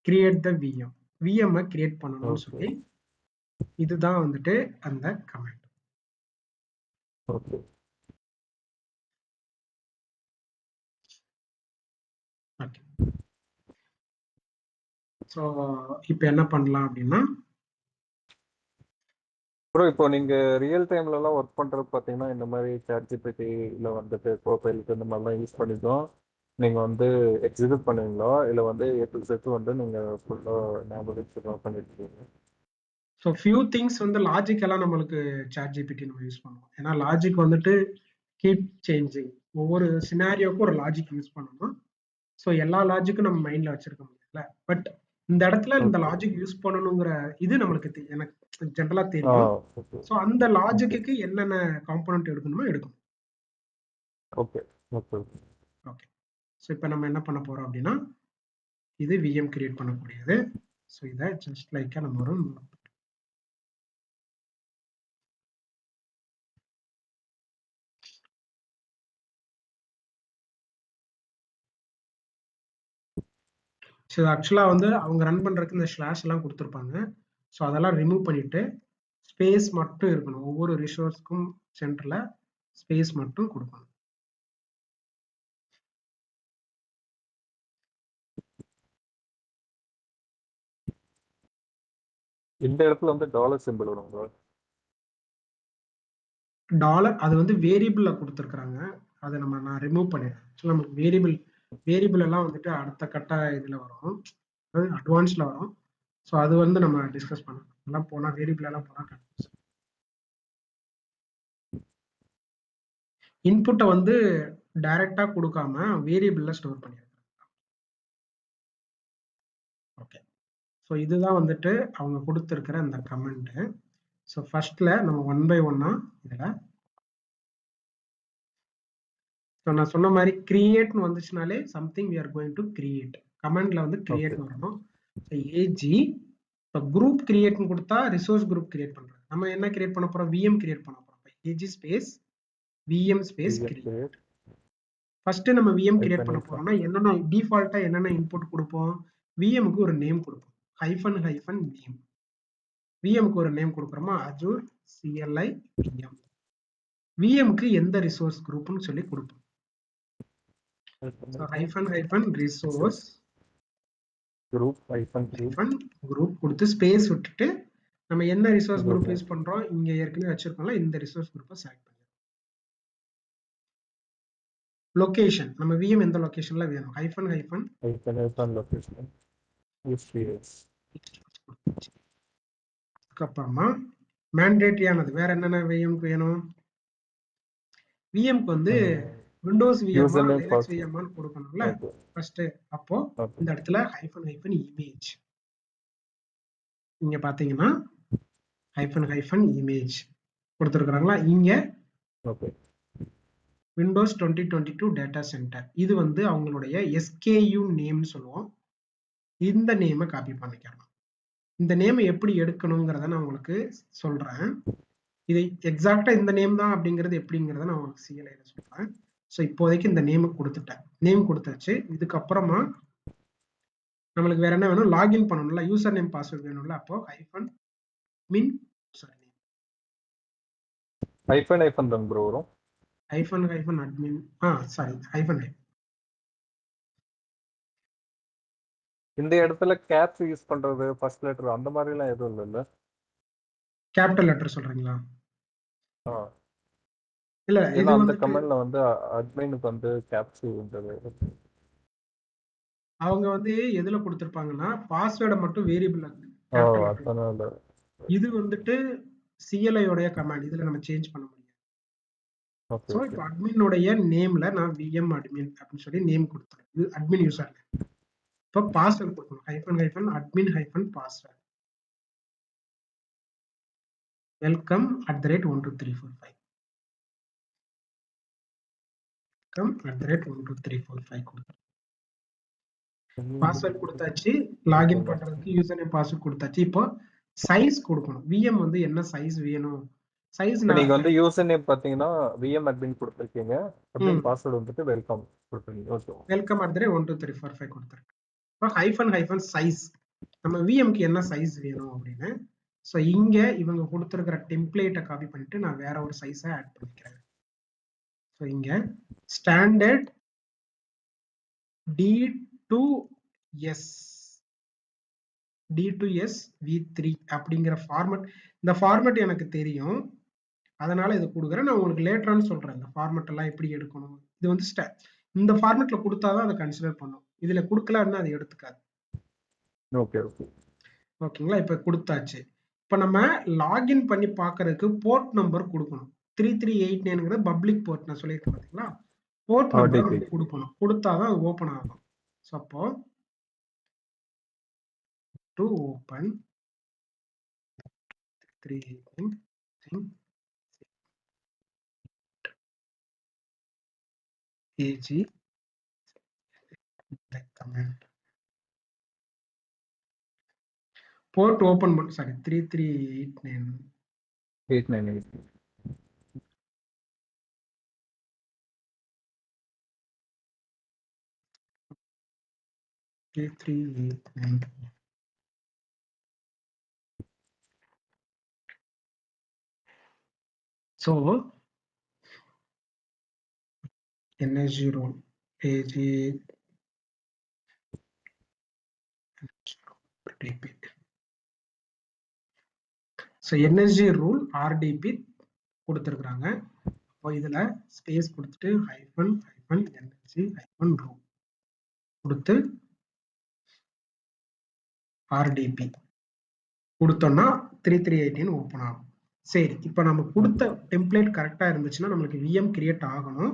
Create the VM. VM create பண்ணணும்னு சொல்லி இதுதான் வந்துட்டு அந்த கமெண்ட். ஓகே. ஓகே. ஸோ இப்போ என்ன பண்ணலாம் அப்படின்னா ப்ரோ இப்போ நீங்க ரியல் டைம்ல எல்லாம் ஒர்க் பண்றது பாத்தீங்கன்னா இந்த மாதிரி ChatGPT இல்ல வந்துட்டு Copilot இந்த மாதிரிலாம் யூஸ் பண்ணிதான் நீங்க வந்து எக்ஸிக்யூட் பண்ணுவீங்களா இல்ல வந்து சேர்த்து வந்து நீங்க ஃபுல்லா ஞாபகம் பண்ணிட்டு இருக்கீங்க? ஸோ ஃபியூ திங்ஸ் வந்து லாஜிக்கெல்லாம் நம்மளுக்கு ChatGPT நம்ம யூஸ் பண்ணுவோம். ஏன்னா லாஜிக் வந்துட்டு கீப் சேஞ்சிங். ஒவ்வொரு சினாரியோக்கும் ஒரு லாஜிக் யூஸ் பண்ணணும். ஸோ எல்லா லாஜிக்கும் நம்ம மைண்ட்ல வச்சிருக்க முடியல. பட் இந்த இடத்துல இந்த லாஜிக் யூஸ் பண்ணணுங்கிற இது நம்மளுக்கு எனக்கு ஜென்ரலா தெரியும். ஸோ அந்த லாஜிக்கு என்னென்ன காம்போனன்ட் எடுக்கணுமோ எடுக்கணும். ஓகே. ஓகே. ஓகே. ஸோ இப்போ நம்ம என்ன பண்ண போறோம் அப்படின்னா இது விஎம் கிரியேட் பண்ணக்கூடியது. ஸோ இதை ஜஸ்ட் லைக்கா நம்ம ஒரு ஸோ ஆக்சுவலா வந்து அவங்க ரன் பண்றதுக்கு இந்த ஸ்லாஷ் எல்லாம் கொடுத்துருப்பாங்க. ஸோ அதெல்லாம் ரிமூவ் பண்ணிட்டு ஸ்பேஸ் மட்டும் இருக்கணும். ஒவ்வொரு ரிசோர்ஸ்க்கும் சென்டர்ல ஸ்பேஸ் மட்டும் கொடுக்கணும். இந்த இடத்துல வந்து டாலர் சிம்பிள் வரும். டாலர் அது வந்து வேரியபிள்ல கொடுத்துருக்காங்க. அதை நான் ரிமூவ் பண்ணிடுறேன். ஆக்சுவலா நமக்கு வேரியபிள் எல்லாம் வந்துட்டு அடுத்த கட்ட இதுல வரும். அட்வான்ஸ்ல வரும். ஸோ அது வந்து நம்ம டிஸ்கஸ் பண்ணணும். எல்லாம் போனா வேரியபிள் எல்லாம் போனா கன்ஃபியூஸ். இன்புட்டை வந்து டைரக்டா கொடுக்காம வேரியபிள்ல ஸ்டோர் பண்ணிருக்காங்க. ஓகே. ஸோ இதுதான் வந்துட்டு அவங்க கொடுத்துருக்கிற அந்த கமெண்ட். ஸோ ஃபர்ஸ்ட்ல நம்ம ஒன் பை ஒன்னா இதுல நான் சொன்ன மாதிரி கிரியேட்னு வந்துச்சுனாலே something we are going to create. கமெண்ட்ல வந்து கிரியேட் வரணும். ஏஜி இப்போ குரூப் கிரியேட்னு கொடுத்தா ரிசோர்ஸ் குரூப் கிரியேட் பண்றோம். நம்ம என்ன கிரியேட் பண்ண போறோம்? விஎம் கிரியேட் பண்ண போறோம். AZ space VM space create. First நம்ம விஎம் கிரியேட் பண்ண போறோம்னா என்னென்ன டிஃபால்ட்டா என்னென்ன இன்புட் கொடுப்போம்? விஎம்க்கு ஒரு நேம் கொடுப்போம். Hyphen VM. விஎம்க்கு ஒரு நேம் கொடுக்குறோமா? Azure CLI VM. விஎம்க்கு எந்த ரிசோர்ஸ் குரூப்னு சொல்லி கொடுப்போம். ஹைஃபன் ரிசோர்ஸ் குரூப் கொடுத்து ஸ்பேஸ் விட்டுட்டு நம்ம என்ன ரிசோர்ஸ் குரூப் யூஸ் பண்றோம் இங்க ஏற்கனவே வச்சிருக்கோம்ல இந்த ரிசோர்ஸ் குரூப்பை செலக்ட் பண்ணிடுறோம். லொகேஷன் நம்ம விஎம் எந்த லொகேஷன்ல வேணும்? Hyphen location. அதுக்கப்புறமா மேண்டேட்டரியானது வேற என்னென்ன விஎம்க்கு வேணும்? விஎம்க்கு வந்து விண்டோஸ் விஎம்மா Username, லினக்ஸ் password. விஎம்மான்னு கொடுக்கணும்ல Okay. ஃபர்ஸ்ட். அப்போ Okay. இந்த இடத்துல ஹைஃபன் இமேஜ் இங்க பாத்தீங்கன்னா ஹைஃபன் இமேஜ் கொடுத்துருக்காங்களா. இங்க Okay. விண்டோஸ் 2022 டேட்டா சென்டர் இது வந்து அவங்களுடைய SKU நேம்னு சொல்லுவோம். இந்த நேமை காப்பி பண்ணிக்கலாம். இந்த நேமை எப்படி எடுக்கணுங்கிறத நான் உங்களுக்கு சொல்றேன். இது எக்ஸாக்டா இந்த நேம் தான் அப்படிங்கிறது எப்படிங்கிறத நான் உங்களுக்கு CLIல சொல்றேன். ஸோ இப்போதைக்கு இந்த நேம் கொடுத்துட்டேன். நேம் கொடுத்தாச்சு. இதுக்கப்புறமா நம்மளுக்கு வேற என்ன வேணும்? லாகின் பண்ணணும்ல, யூசர் நேம் பாஸ்வேர்ட் வேணும்ல. அப்போ மின் யூசர் நேம் ஹைஃபன் தான் ப்ரோ வரும். Admin sorry hyphen. இந்த இடத்துல கேப்ஸ் யூஸ் பண்றது ஃபர்ஸ்ட் லெட்டர் அந்த மாதிரி எல்லாம் எதுவும் இல்ல. கேபிட்டல் லெட்டர் சொல்றீங்களா? இல்ல இது ஏன்னா அந்த வந்து கமெண்ட்ல வந்து அட்மினுக்கு வந்து கேப்ஸ் இருந்தது. அவங்க வந்து எதுல கொடுத்திருப்பாங்கன்னா பாஸ்வேர்டை மட்டும் வேரியபிள் அதனால இது வந்துட்டு CLI உடைய கமாண்ட். இதுல நம்ம சேஞ்ச் பண்ண முடியாது. Okay, so okay. இப்போ அட்மினுடைய நேம்ல நான் விஎம் அட்மின் அப்படின்னு சொல்லி நேம் கொடுத்துறேன். இது அட்மின் யூசர் நேம். இப்போ பாஸ்வேர்ட் கொடுக்கணும். ஹைஃபன் பாஸ்வேர்ட் வெல்கம் @12345 welcome கொடுத்துறேன். பாஸ்வேர்ட் கொடுத்தாச்சு. லாகின் பண்றதுக்கு யூசர் நேம் பாஸ்வேர்ட் கொடுத்தாச்சு. இப்போ சைஸ் கொடுக்கணும். விஎம் வந்து என்ன சைஸ் வேணும்? சைஸ் நீங்க வந்து யூசர் நேம் பாத்தீங்கன்னா விஎம் அட்மின் கொடுத்திருக்கீங்க. அட்மின் பாஸ்வேர்ட் வந்துட்டு வெல்கம் கொடுத்திருக்கீங்க. ஓகே. வெல்கம் @12345 கொடுத்திருக்கேன். இப்போ ஹைஃபன் சைஸ் நம்ம விஎம்க்கு என்ன சைஸ் வேணும் அப்படின்னு. ஸோ இங்க இவங்க கொடுத்துருக்கிற டெம்ப்ளேட்டை காப்பி பண்ணிட்டு நான் வேற ஒரு சைஸை ஆட் பண்ணிக்கிறேன். ஸோ இங்க ஸ்டாண்டர்ட் D2S V3 அப்படிங்கிற ஃபார்மட். இந்த ஃபார்மட் எனக்கு தெரியும், அதனால இது கொடுக்குறேன். நான் உங்களுக்கு லேட்டரான்னு சொல்றேன் இந்த ஃபார்மட் எல்லாம் எப்படி எடுக்கணும். இது வந்து இந்த ஃபார்மட்ல கொடுத்தாதான் அதை கன்சிடர் பண்ணும். இதுல கொடுக்கலன்னா அது எடுத்துக்காது. ஓகே ஓகே ஓகேங்களா? இப்ப கொடுத்தாச்சு. இப்ப நம்ம லாகின் பண்ணி பார்க்கறதுக்கு போர்ட் நம்பர் கொடுக்கணும். 3389 பப்ளிக் போர்ட் நான் சொல்லியிருக்கேன் பாத்தீங்களா? போர்ட் நம்பர் கொடுக்கணும். கொடுத்தாதான் அது ஓபன் ஆகும். ஸோ அப்போ to open 389 AG comment port open பண்ணு. Sorry 3389 3389. So NSG rule AG RDP. So NSG rule RDP கொடுத்திருக்காங்க. அப்போ இதுல ஸ்பேஸ் கொடுத்துட்டு ஹைஃபன் NSG ரூல் கொடுத்து RDP கொடுத்தோம்னா 3318 ஓபன் ஆகும். சரி, இப்போ நம்ம கொடுத்த டெம்ப்ளேட் கரெக்டா இருந்துச்சுன்னா நம்மளுக்கு விஎம் கிரியேட் ஆகணும்.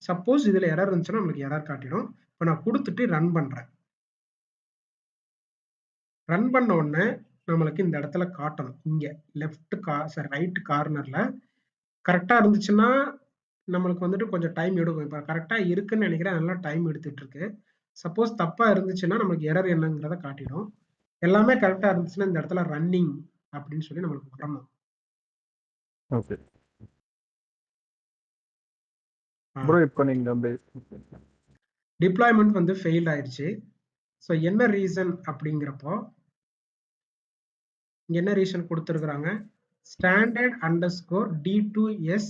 சப்போஸ் இதுல எரர் இருந்துச்சுன்னா நம்மளுக்கு எரர் காட்டிடும். இப்போ நான் கொடுத்துட்டு ரன் பண்றேன். ரன் பண்ண உடனே நம்மளுக்கு இந்த இடத்துல காட்டணும். இங்க ரைட் கார்னர்ல கரெக்டா இருந்துச்சுன்னா நம்மளுக்கு வந்துட்டு கொஞ்சம் டைம் எடுக்கும். இப்போ கரெக்டா இருக்குன்னு நினைக்கிறேன், நல்லா டைம் எடுத்துட்டு இருக்கு. சப்போஸ் தப்பா இருந்துச்சுன்னா நம்மளுக்கு எரர் என்னங்கிறத காட்டிடும். எல்லாமே கரெக்டா இருந்துச்சுன்னா இந்த இடத்துல ரன்னிங் அப்படின்னு சொல்லி நம்மளுக்கு வரணும். ஓகே ப்ரோ, இப்போ நீங்க டிப்ளாய்மென்ட் வந்து ஃபெயில் ஆயிடுச்சு. ஸோ என்ன ரீசன் அப்படிங்கிறப்போ இங்க என்ன ரீசன் கொடுத்துருக்குறாங்க? Standard underscore D2S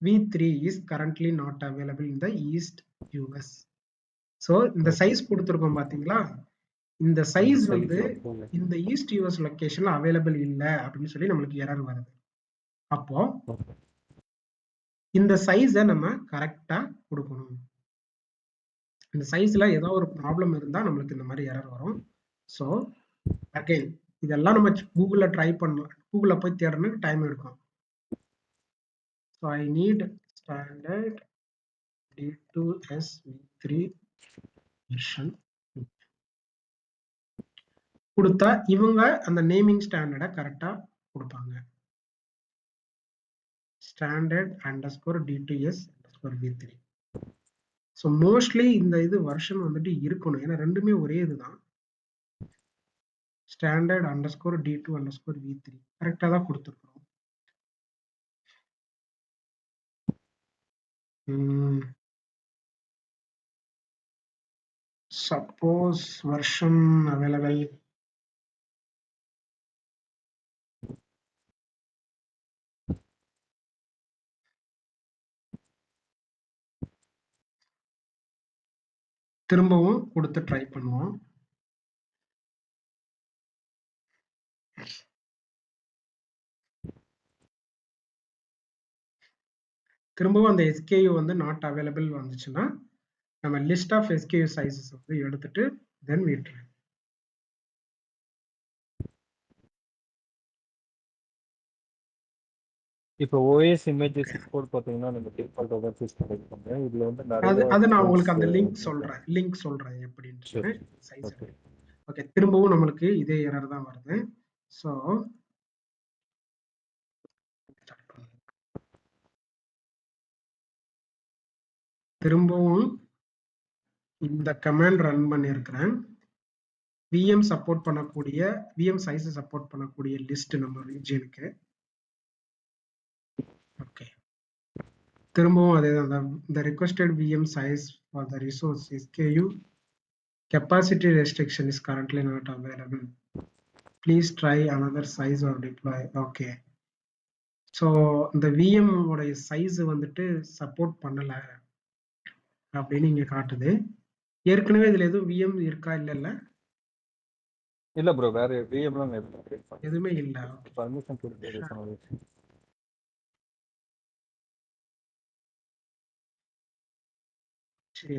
V3 is currently not available in the East US. So இந்த சைஸ் கொடுத்துருக்கோம் பாத்தீங்களா? இந்த சைஸ் வந்து இந்த ஈஸ்ட் யூஎஸ் லொகேஷன்ல அவைலபிள் இல்லை அப்படின்னு சொல்லி நம்மளுக்கு எரர் வருது. அப்போ இந்த சைஸை நம்ம கரெக்டா கொடுக்கணும். இந்த சைஸ்ல ஏதோ ஒரு ப்ராப்ளம் இருந்தா நம்மளுக்கு இந்த மாதிரி எரர் வரும். ஸோ அகைன் இதெல்லாம் நம்ம கூகுள்ல ட்ரை பண்ணலாம். கூகுள்ல போய் தேடணும்னு டைம் எடுக்கும். So I need standard D2S V3 version கொடுத்தா இவங்க அந்த நேமிங் ஸ்டாண்டர்டை கரெக்டா கொடுப்பாங்க. Standard underscore D2S underscore V3. So mostly இந்த இது வெர்ஷன் வந்துட்டு இருக்கணும், ஏன்னா ரெண்டுமே ஒரே இதுதான். Standard underscore D2 underscore V3 கரெக்டாக தான் கொடுத்துருக்கோம். சப்போஸ் வெர்ஷன் அவைலபிள் திரும்பவும் கொடுத்து ட்ரை பண்ணுவோம். திரும்பவும் அந்த SKU வந்து நாட் அவைலபிள் வந்துச்சுன்னா நம்ம லிஸ்ட் ஆஃப் SKU சைஸஸ் வந்து எடுத்துட்டு தென் we try. இப்போ OS இமேஜஸ் எக்ஸ்போர்ட் பாத்தீங்கன்னா நம்ம டிஃபால்ட்டா தான் சூஸ் பண்ணிருக்கோம். இதுல வந்து அது நிறைய அது நான் உங்களுக்கு options அந்த லிங்க் இருக்கு. சொல்றேன் எப்படின்னு சரி, சைஸ். ஓகே. ஓகே, திரும்பவும் நம்மளுக்கு இதே எரர் தான் வருது. ஸோ திரும்பவும் இந்த கமாண்ட் ரன் பண்ணியிருக்கிறேன். VM சப்போர்ட் பண்ணக்கூடிய VM சைஸ் சப்போர்ட் பண்ணக்கூடிய லிஸ்ட் நம்ம ரீஜனுக்கு. ஓகே, திரும்பவும் அதே தான். the requested VM size for the resource SKU capacity restriction is currently not available. Please try another size or deploy. Okay, so இந்த VM உடைய size வந்துட்டு support பண்ணல அப்படின்னு இங்க காட்டுது. ஏற்கனவே இதுல எதுவும் VM இருக்கா? இல்ல இல்ல ப்ரோ, வேற VMலாம் எதுவுமே இல்ல. ஓகே, பர்மிஷன் கொடுத்து சொன்னது. சரி.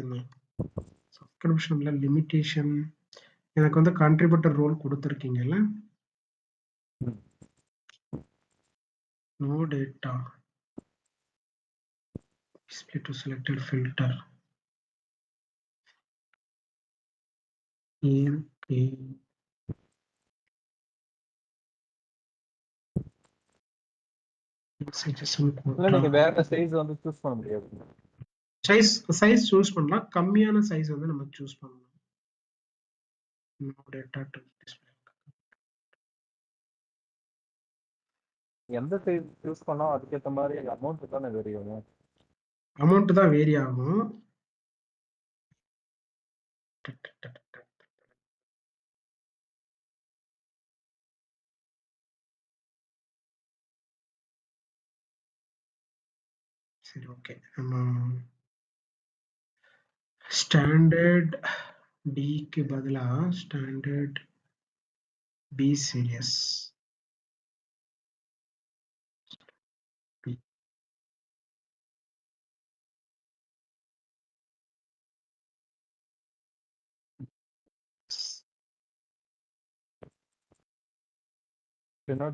சப்ஸ்கிரிப்ஷன்ல லிமிட்டேஷன் எனக்கு வந்து கான்ட்ரிபியூட்டர் ரோல் கொடுத்துருக்கீங்கல்ல. No data display to selected filter. Okay. இல்ல நீங்க வேற சைஸ் வந்து சூஸ் பண்ண முடியாது. சைஸ் சூஸ் பண்ணலாம். கம்மியான சைஸ் வந்து நம்ம சூஸ் பண்ணலாம். No data to display. எந்த சைஸ் சூஸ் பண்ணா அதுக்கேற்ற மாதிரி அமௌண்ட் தானே வேரி ஆகும். அமௌண்ட் தான் வேரி ஆகும். சரி, ஓகே. நம்ம ஸ்டாண்டர்ட் டிக்கு பதிலா ஸ்டாண்டர்ட் பி சீரியஸ்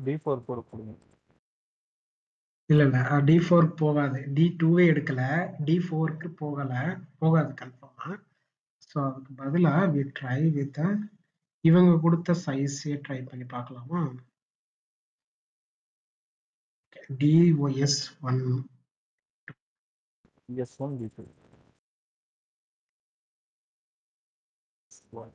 D4 கொடுங்க. இல்ல D4 போகாது. D2வே எடுக்கல, D4க்கு போகாது கன்ஃபார்மா. ஸோ அதுக்கு பதிலா we try with இவங்க கொடுத்த சைஸே ட்ரை பண்ணி பார்க்கலாமா? DOS1 S1 D2 S1.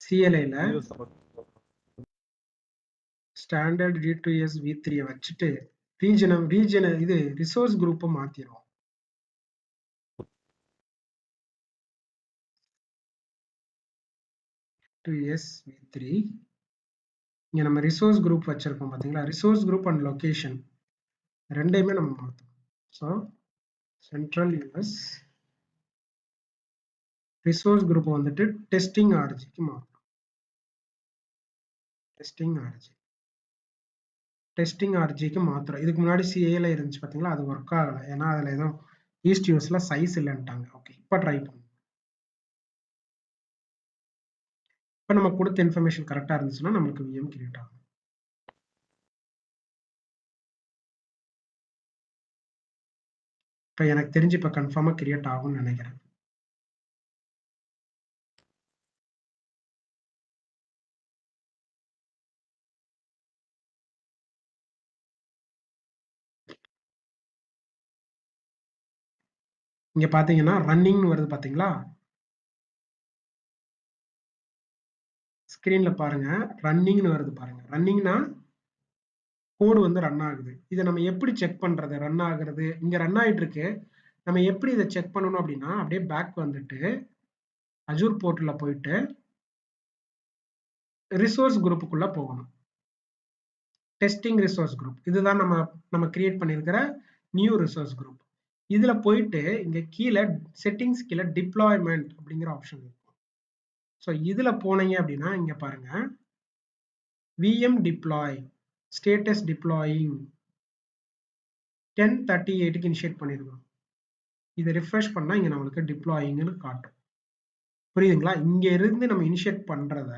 CLIல standard D2S V3 வச்சுட்டு ரீஜன் இது ரிசோர்ஸ் குரூப்பை மாத்திரும். D2S V3 இங்க நம்ம ரிசோர்ஸ் குரூப் வச்சிருக்கோம் பாத்தீங்களா? ரிசோர்ஸ் குரூப் அண்ட் லொகேஷன் ரெண்டையுமே நம்ம மாத்தணும். So central US resource group வந்துட்டு டெஸ்டிங் ஆர்ஜிக்கு மாத்தணும். டெஸ்டிங் ஆர்ஜிக்கு மாத்திரம். இதுக்கு முன்னாடி சிஏல இருந்துச்சு பாத்தீங்களா? அது ஒர்க் ஆகல. ஏன்னா அதுல ஏதோ ஈஸ்ட் யூஎஸ்ல சைஸ் இல்லைன்ட்டாங்க. ஓகே, இப்போ ட்ரை பண்ணுங்க. இப்போ நம்ம கொடுத்த இன்ஃபர்மேஷன் கரெக்டா இருந்துச்சுன்னா நமக்கு விஎம் கிரியேட் ஆகும். இப்போ எனக்கு தெரிஞ்சு இப்போ கன்ஃபார்மா கிரியேட் ஆகும்னு நினைக்கிறேன். இங்க பாத்தீங்கன்னா ரன்னிங் வருது பாத்தீங்களா? ஸ்கிரீன்ல பாருங்க, ரன்னிங்னு வருது பாருங்க. ரன்னிங்னா கோடு வந்து ரன் ஆகுது. இதை நம்ம எப்படி செக் பண்றது? ரன் ஆகுறது இங்க ரன் ஆயிட்டு இருக்கு. நம்ம எப்படி இதை செக் பண்ணணும் அப்படின்னா, அப்படியே பேக் வந்துட்டு அஜூர் போர்ட்டல்ல போயிட்டு ரிசோர்ஸ் குரூப்புக்குள்ள போகணும். டெஸ்டிங் ரிசோர்ஸ் குரூப் இதுதான் நம்ம கிரியேட் பண்ணியிருக்கிற நியூ ரிசோர்ஸ் குரூப். இதுல போயிட்டு இங்க கீழே செட்டிங்ஸ் கீழே டிப்ளாய்மெண்ட் அப்படிங்கிற ஆப்ஷன் இருக்கும். ஸோ இதுல போனீங்க அப்படின்னா இங்க பாருங்க, விஎம் டிப்ளாய் ஸ்டேட்டஸ் டிப்ளாயிங் 10:38க்கு இனிஷியேட் பண்ணிருக்கோம். இதை ரிஃப்ரெஷ் பண்ணா இங்க நம்மளுக்கு டிப்ளாயிங்னு காட்டும். புரியுதுங்களா? இங்க இருந்து நம்ம இனிஷியேட் பண்றத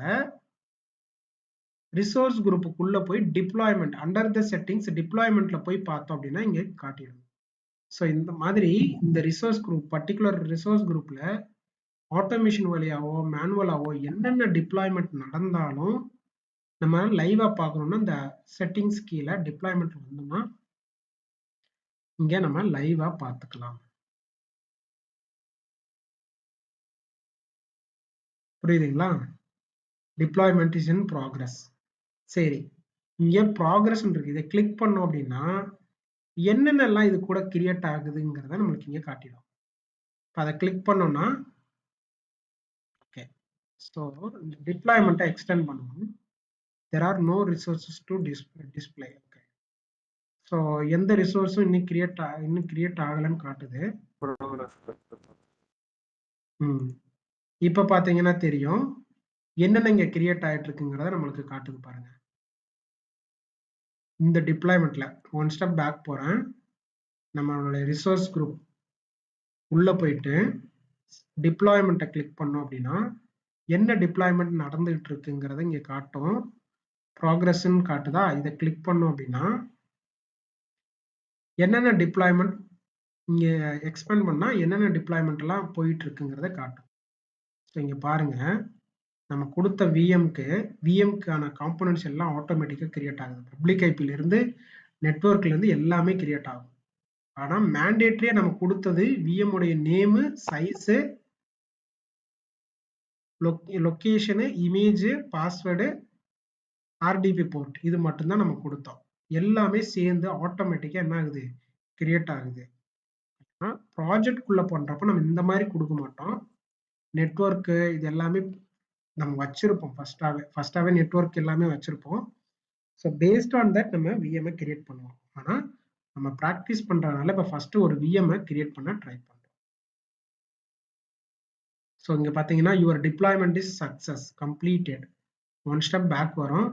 ரிசோர்ஸ் குரூப்புக்குள்ள போய் டிப்ளாய்மெண்ட் அண்டர் த செட்டிங்ஸ் டிப்ளாய்மெண்ட்ல போய் பார்த்தோம் அப்படின்னா இங்க காட்டிடும். ஸோ இந்த மாதிரி இந்த ரிசோர்ஸ் குரூப் பர்டிகுலர் ரிசோர்ஸ் குரூப்ல ஆட்டோமேஷன் வழியாவோ மேனுவலாவோ என்னென்ன டிப்ளாய்மெண்ட் நடந்தாலும் நம்ம லைவா பார்க்கணும்னா இந்த செட்டிங்ஸ் கீழே டிப்ளாய்மெண்ட் வந்தோம்னா இங்க நம்ம லைவா பார்த்துக்கலாம். புரியுதுங்களா? Deployment is in progress. சரி, இங்க ப்ராக்ரஸ் இருக்கு. இதை கிளிக் பண்ணோம் அப்படின்னா என்னென்னலாம் இது கூட கிரியேட் ஆகுதுங்கிறத நம்மளுக்கு இங்க காட்டிடும். அதை கிளிக் பண்ணோம்னா ஓகே, ஸோ டிப்ளாய்மெண்ட்டை எக்ஸ்டெண்ட் பண்ணுவோம். there are no resources to display. Okay, so எந்த ரிசோர்ஸும் இன்னும் கிரியேட் ஆகலன்னு காட்டுது. இப்போ பார்த்தீங்கன்னா தெரியும் என்னென்ன இங்க கிரியேட் ஆயிட்டு இருக்குங்கிறத நம்மளுக்கு காட்டுது பாருங்க. இந்த டிப்ளாய்மெண்ட்ல ஒன் ஸ்டெப் பேக் போறேன். நம்மளோட ரிசோர்ஸ் குரூப் உள்ள போயிட்டு டிப்ளாய்மெண்ட்டை கிளிக் பண்ணோம் அப்படின்னா என்ன டிப்ளாய்மெண்ட் நடந்துகிட்டு இருக்குங்கிறத இங்க காட்டும். ப்ராக்ரஸ்ன்னு காட்டுதா? இதை கிளிக் பண்ணோம் அப்படின்னா என்னென்ன டிப்ளாய்மெண்ட் இங்க எக்ஸ்பேண்ட் பண்ணா என்னென்ன டிப்ளாய்மெண்ட் எல்லாம் போயிட்டு இருக்குங்கிறத காட்டும். ஸோ இங்க பாருங்க, நம்ம கொடுத்த விஎம்க்கான காம்போனன்ட்ஸ் எல்லாம் ஆட்டோமேட்டிக்கா கிரியேட் ஆகுது. பப்ளிக் ஐபில இருந்து நெட்வொர்க்ல இருந்து எல்லாமே கிரியேட் ஆகும். ஆனா மேண்டேட்டரியா நம்ம கொடுத்தது விஎம் உடைய name, size, location, image, password, RDP port இது மட்டும்தான் நம்ம கொடுத்தோம். எல்லாமே சேர்ந்து ஆட்டோமேட்டிக்கா என்ன ஆகுது? கிரியேட் ஆகுது. ப்ராஜெக்ட் குள்ள பண்றப்ப நம்ம இந்த மாதிரி கொடுக்க மாட்டோம். நெட்வொர்க் இது எல்லாமே நம்ம வச்சிருப்போம். ஃபர்ஸ்டாவே நெட்வொர்க் எல்லாமே வச்சிருப்போம். ஸோ பேஸ்ட் ஆன் தட் நம்ம விஎம் கிரியேட் பண்ணுவோம். ஆனா நம்ம ப்ராக்டிஸ் பண்றதுனால இப்போ ஃபர்ஸ்ட் ஒரு விஎம் கிரியேட் பண்ண ட்ரை பண்றோம். ஸோ இங்க பாத்தீங்கன்னா your deployment is success completed. One step back வரும்.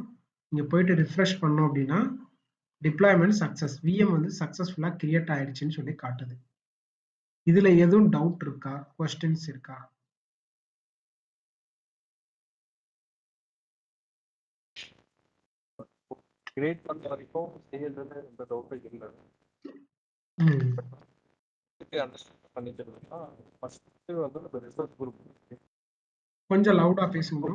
இங்க போயிட்டு ரிஃப்ரெஷ் பண்ணோம் அப்படின்னா டிப்ளாய்மெண்ட் சக்சஸ், விஎம் வந்து சக்சஸ்ஃபுல்லா கிரியேட் ஆயிடுச்சுன்னு சொல்லி காட்டுது. இதுல எதுவும் டவுட் இருக்கா? கொஸ்டின்ஸ் இருக்கா? கிரியேட் பண்ண வரைக்கும் செய்யறதுல எந்த டவுட்டும் இல்லை. அண்டர்ஸ்டாண்ட் பண்ணிக்கிறதுனா ஃபர்ஸ்ட் வந்து இந்த ரிசர்ச் குரூப் கொஞ்சம் லவுடா பேசுங்க.